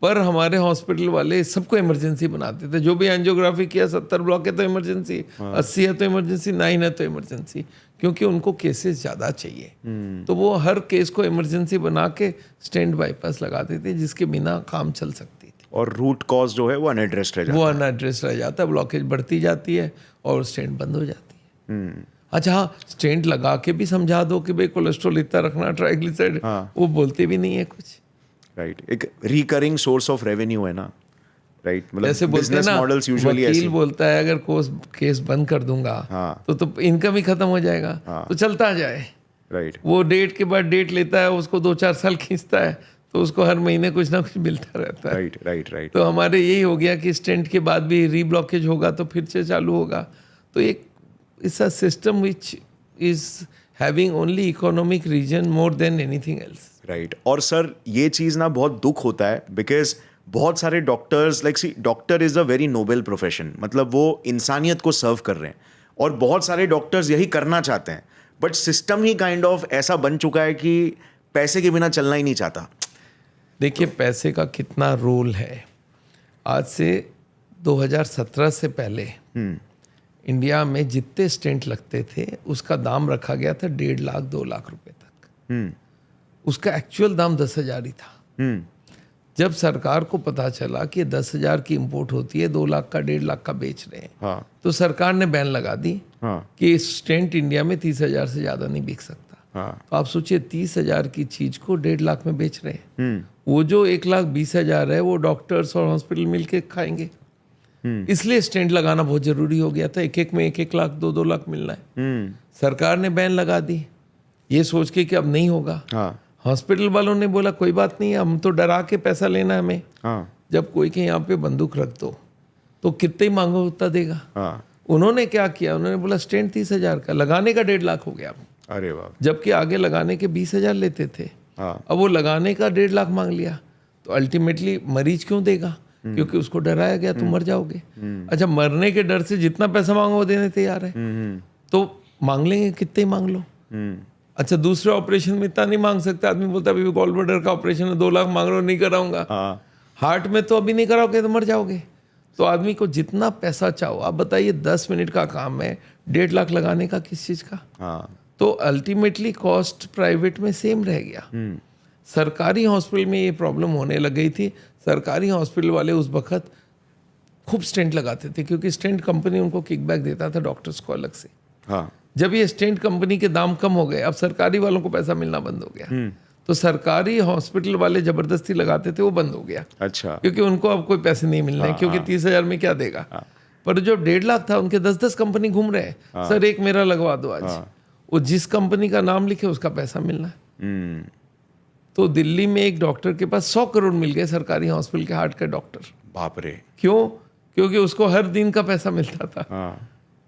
पर हमारे हॉस्पिटल वाले सबको इमरजेंसी बनाते थे। जो भी एंजियोग्राफी किया 70 ब्लॉक है तो इमरजेंसी, 80 है तो इमरजेंसी, 9 है तो इमरजेंसी, क्योंकि उनको केसेस ज़्यादा चाहिए। तो वो हर केस को इमरजेंसी बना के स्टेंट बाईपास लगाते थे, जिसके बिना काम चल सकती थी। और रूट कॉज जो है वो अनएड्रेस्ड रह जाता वो अनएड्रेस रह जाता है, ब्लॉकेज बढ़ती जाती है और स्टेंट बंद हो जाती है। अच्छा हाँ, स्टेंट लगा के भी समझा दो कि भाई कोलेस्ट्रॉल इतना रखना, ट्राइग्लिसराइड, वो बोलते भी नहीं है कुछ। राइट। एक रिकरिंग सोर्स ऑफ रेवेन्यू है ना, राइट। मतलब जैसे बोलते हैं बिजनेस ना, मॉडल्स यूजुअली ऐसे वकील बोलता है अगर केस बंद कर दूंगा तो इनकम ही खत्म हो जाएगा, तो चलता जाए। राइट। वो डेट के बाद डेट लेता है, उसको 2-4 साल खींचता है, तो उसको हर महीने कुछ ना कुछ मिलता रहता है। Right right right. तो हमारे यही हो गया कि स्टेंट के बाद भी रीब्लॉकेज होगा तो फिर से चालू होगा। तो एक it's a system which is having only economic reason more than anything else. Right. और सर ये चीज़ ना बहुत दुख होता है, बिकॉज बहुत सारे doctors, like see, doctor is a very noble profession, मतलब वो इंसानियत को सर्व कर रहे हैं, और बहुत सारे डॉक्टर्स यही करना चाहते हैं, but system he kind of ऐसा बन चुका है कि पैसे के बिना चलना ही नहीं चाहता। देखिए पैसे का कितना रोल है। आज से 2017 से पहले इंडिया में जितने स्टेंट लगते थे उसका दाम रखा गया था 1.5 लाख 2 लाख रुपए तक। उसका एक्चुअल दाम 10,000 ही था। जब सरकार को पता चला कि 10,000 की इंपोर्ट होती है, 2 लाख का 1.5 लाख का बेच रहे हैं, तो सरकार ने बैन लगा दी कि स्टेंट इंडिया में 30,000 से ज़्यादा नहीं बिक सकता। तो आप सोचिए 30,000 की चीज को 1.5 लाख में बेच रहे हैं। वो जो 1,20,000 है वो डॉक्टर्स और हॉस्पिटल मिलके खाएंगे। इसलिए स्टेंट लगाना बहुत जरूरी हो गया था। एक में 1-1 लाख 2-2 लाख मिलना है। सरकार ने बैन लगा दी ये सोच के कि अब नहीं होगा। हॉस्पिटल वालों ने बोला कोई बात नहीं, हम तो डरा के पैसा लेना है हमें। जब कोई के यहाँ पे बंदूक रख दो तो कितने ही मांगो उतना देगा। उन्होंने क्या किया, उन्होंने बोला स्टेंट 30,000 का, लगाने का 1.5 लाख हो गया। अरे वाह। जबकि आगे लगाने के 20,000 लेते थे। अब वो लगाने का 1.5 लाख मांग लिया। तो अल्टीमेटली मरीज क्यों देगा? क्योंकि उसको डराया गया तुम मर जाओगे। अच्छा, मरने के डर से जितना पैसा मांगो वो देने तैयार है, तो मांग लेंगे, कितने ही मांग लो। अच्छा, दूसरे ऑपरेशन में इतना नहीं मांग सकते। आदमी बोलता है अभी गॉल ब्लैडर का ऑपरेशन है, 2 लाख मांग रहा हूँ, नहीं कराऊंगा। हार्ट में तो अभी नहीं कराओगे तो मर जाओगे। तो आदमी को जितना पैसा चाहो, आप बताइए 10 मिनट का काम है, 1.5 लाख लगाने का किस चीज का? तो अल्टीमेटली कॉस्ट प्राइवेट में सेम रह गया। सरकारी हॉस्पिटल में ये प्रॉब्लम होने लग गई थी। सरकारी हॉस्पिटल वाले उस वक्त खूब स्टेंट लगाते थे, क्योंकि स्टेंट कंपनी उनको किकबैक देता था डॉक्टर्स को अलग से। जब ये स्टेंट कंपनी के दाम कम हो गए, अब सरकारी वालों को पैसा मिलना बंद हो गया। तो सरकारी हॉस्पिटल वाले जबरदस्ती लगाते थे, वो बंद हो गया। अच्छा। क्योंकि उनको अब कोई पैसे नहीं मिल रहे, क्योंकि 30,000 में क्या देगा। पर जो 1.5 लाख था, उनके 10-10 कंपनी घूम रहे हैं, सर एक मेरा लगवा दो आज। वो जिस कंपनी का नाम लिखे उसका पैसा मिलना है। तो दिल्ली में एक डॉक्टर के पास 100 करोड़ मिल गए सरकारी हॉस्पिटल के हार्ट के डॉक्टर। बाप रे। क्यों? क्योंकि उसको हर दिन का पैसा मिलता था।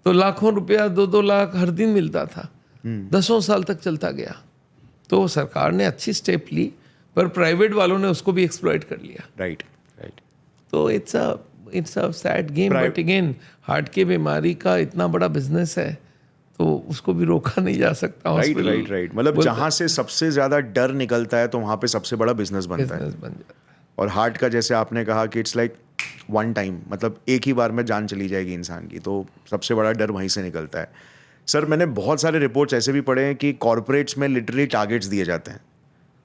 तो लाखों रुपया, 2-2 लाख हर दिन मिलता था। 10 साल तक चलता गया। तो सरकार ने अच्छी स्टेप ली, पर प्राइवेट वालों ने उसको भी एक्सप्लॉइट कर लिया। Right right. तो it's a sad game, but again heart की बीमारी का इतना बड़ा बिजनेस है, तो उसको भी रोका नहीं जा सकता। राइट। मतलब जहां से सबसे ज्यादा डर निकलता है तो वहां पे सबसे बड़ा बिजनेस बनता है। बन जाता है। और हार्ट का जैसे आपने कहा कि इट्स लाइक वन टाइम, मतलब एक ही बार में जान चली जाएगी इंसान की, तो सबसे बड़ा डर वहीं से निकलता है। सर मैंने बहुत सारे रिपोर्ट्स ऐसे भी पढ़े हैं कि कॉर्पोरेट्स में लिटरली टारगेट्स दिए जाते हैं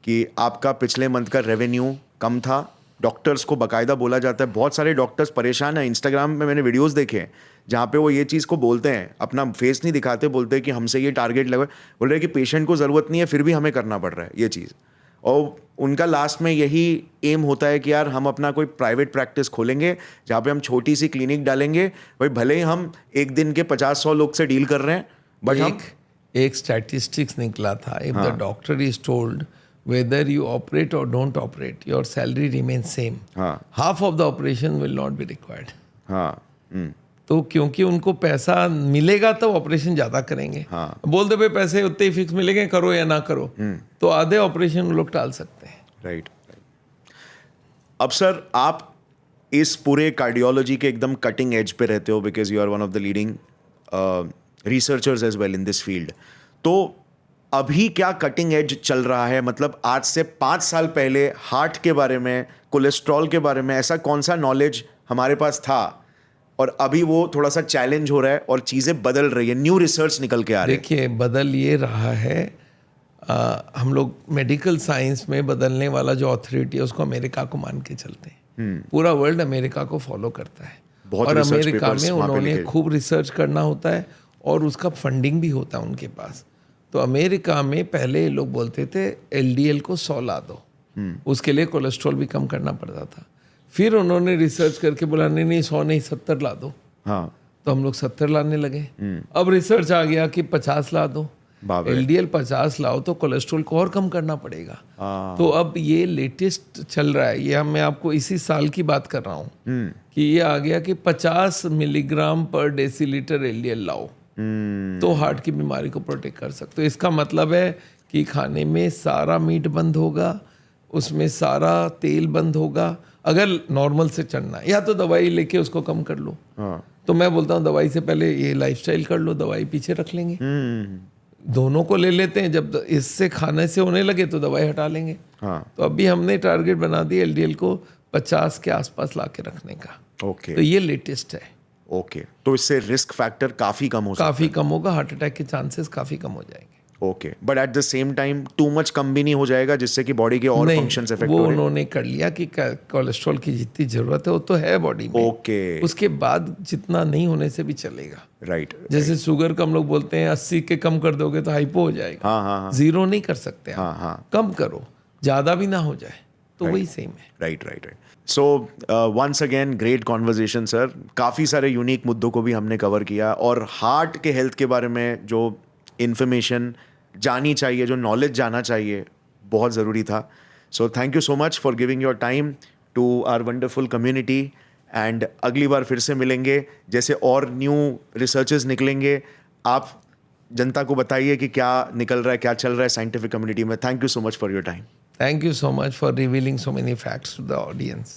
कि आपका पिछले मंथ का रेवेन्यू कम था, डॉक्टर्स को बाकायदा बोला जाता है। बहुत सारे डॉक्टर्स परेशान हैं। इंस्टाग्राम में मैंने वीडियोस देखे हैं जहाँ पे वो ये चीज़ को बोलते हैं, अपना फेस नहीं दिखाते, बोलते हैं कि हमसे ये टारगेट लगा, बोल रहे हैं कि पेशेंट को ज़रूरत नहीं है फिर भी हमें करना पड़ रहा है ये चीज़। और उनका लास्ट में यही एम होता है कि यार हम अपना कोई प्राइवेट प्रैक्टिस खोलेंगे जहाँ पे हम छोटी सी क्लिनिक डालेंगे, भाई भले ही हम एक दिन के 50-100 लोग से डील कर रहे हैं, बट हम एक स्टैटिस्टिक्स निकला था, if the doctor is told whether you operate or don't operate, your salary remains same. Half of the operation will not be required. तो क्योंकि उनको पैसा मिलेगा तो ऑपरेशन ज्यादा करेंगे। बोल दे भाई पैसे उतने ही फिक्स मिलेंगे, करो या ना करो, तो आधे ऑपरेशन लोग टाल सकते हैं। राइट। अब सर आप इस पूरे कार्डियोलॉजी के एकदम कटिंग एज पे रहते हो, because you are one of the leading researchers as well in this field. तो अभी क्या कटिंग एज चल रहा है, मतलब आज से 5 साल पहले हार्ट के बारे में, कोलेस्ट्रॉल के बारे में ऐसा कौन सा नॉलेज हमारे पास था और अभी वो थोड़ा सा चैलेंज हो रहा है और चीज़ें बदल रही है, न्यू रिसर्च निकल के आ रही है? देखिए, बदल ये रहा है, हम लोग मेडिकल साइंस में बदलने वाला जो अथॉरिटी है उसको अमेरिका को मान के चलते हैं। पूरा वर्ल्ड अमेरिका को फॉलो करता है बहुत और research अमेरिका papers में वहाँ पे उन्होंने लिखे। खूब रिसर्च करना होता है और उसका फंडिंग भी होता है उनके पास। तो अमेरिका में पहले लोग बोलते थे LDL को 100 ला दो, उसके लिए कोलेस्ट्रॉल भी कम करना पड़ता था। फिर उन्होंने रिसर्च करके बोला नहीं 100 नहीं 70 ला दो, हाँ, तो हम लोग 70 लाने लगे। अब रिसर्च आ गया कि 50 ला दो, बाप रे। LDL 50 लाओ तो कोलेस्ट्रॉल को और कम करना पड़ेगा। तो अब ये लेटेस्ट चल रहा है, ये मैं आपको इसी साल की बात कर रहा हूँ कि ये आ गया कि 50 मिलीग्राम पर डेसीलीटर LDL लाओ तो हार्ट की बीमारी को प्रोटेक्ट कर सकते हो। इसका मतलब है कि खाने में सारा मीट बंद होगा, उसमें सारा तेल बंद होगा अगर नॉर्मल से चढ़ना है, या तो दवाई लेके उसको कम कर लो। तो मैं बोलता हूँ दवाई से पहले ये लाइफस्टाइल कर लो, दवाई पीछे रख लेंगे। दोनों को ले लेते हैं, जब इससे खाने से होने लगे तो दवाई हटा लेंगे। तो अभी हमने टारगेट बना दिया LDL को 50 के आसपास ला के रखने का। ओके तो ये लेटेस्ट है। ओके, तो इससे रिस्क फैक्टर काफी कम हो सकता काफ़ी कम होगा, हार्ट अटैक के चांसेस काफ़ी कम हो जाएंगे। है। Okay, but at the same time too much कम भी नहीं हो जाएगा जिससे कि बॉडी के और नहीं, फंक्शंस इफेक्ट वो हो रहे हैं? उन्होंने कर लिया कि कोलेस्ट्रॉल की जितनी जरूरत है वो तो है बॉडी में, ओके, उसके बाद जितना नहीं होने से भी चलेगा। राइट। जैसे शुगर का हम लोग बोलते हैं 80 के कम कर दोगे तो हाइपो हो जाएगा। हाँ, 0 नहीं कर सकते आप। हाँ। कम करो, ज़्यादा भी ना हो जाए, तो वही सेम है। Right. So once again great conversation sir. काफ़ी सारे यूनिक मुद्दों को भी हमने कवर किया और हार्ट के हेल्थ के बारे में जो इन्फॉर्मेशन जानी चाहिए, जो नॉलेज जाना चाहिए, बहुत ज़रूरी था। So thank you so much for giving your time to our wonderful community and अगली बार फिर से मिलेंगे, जैसे और न्यू रिसर्चेस निकलेंगे आप जनता को बताइए कि क्या निकल रहा है, क्या चल रहा है साइंटिफिक कम्युनिटी में। Thank you so much for your time. Thank you so much for revealing so many facts to the audience.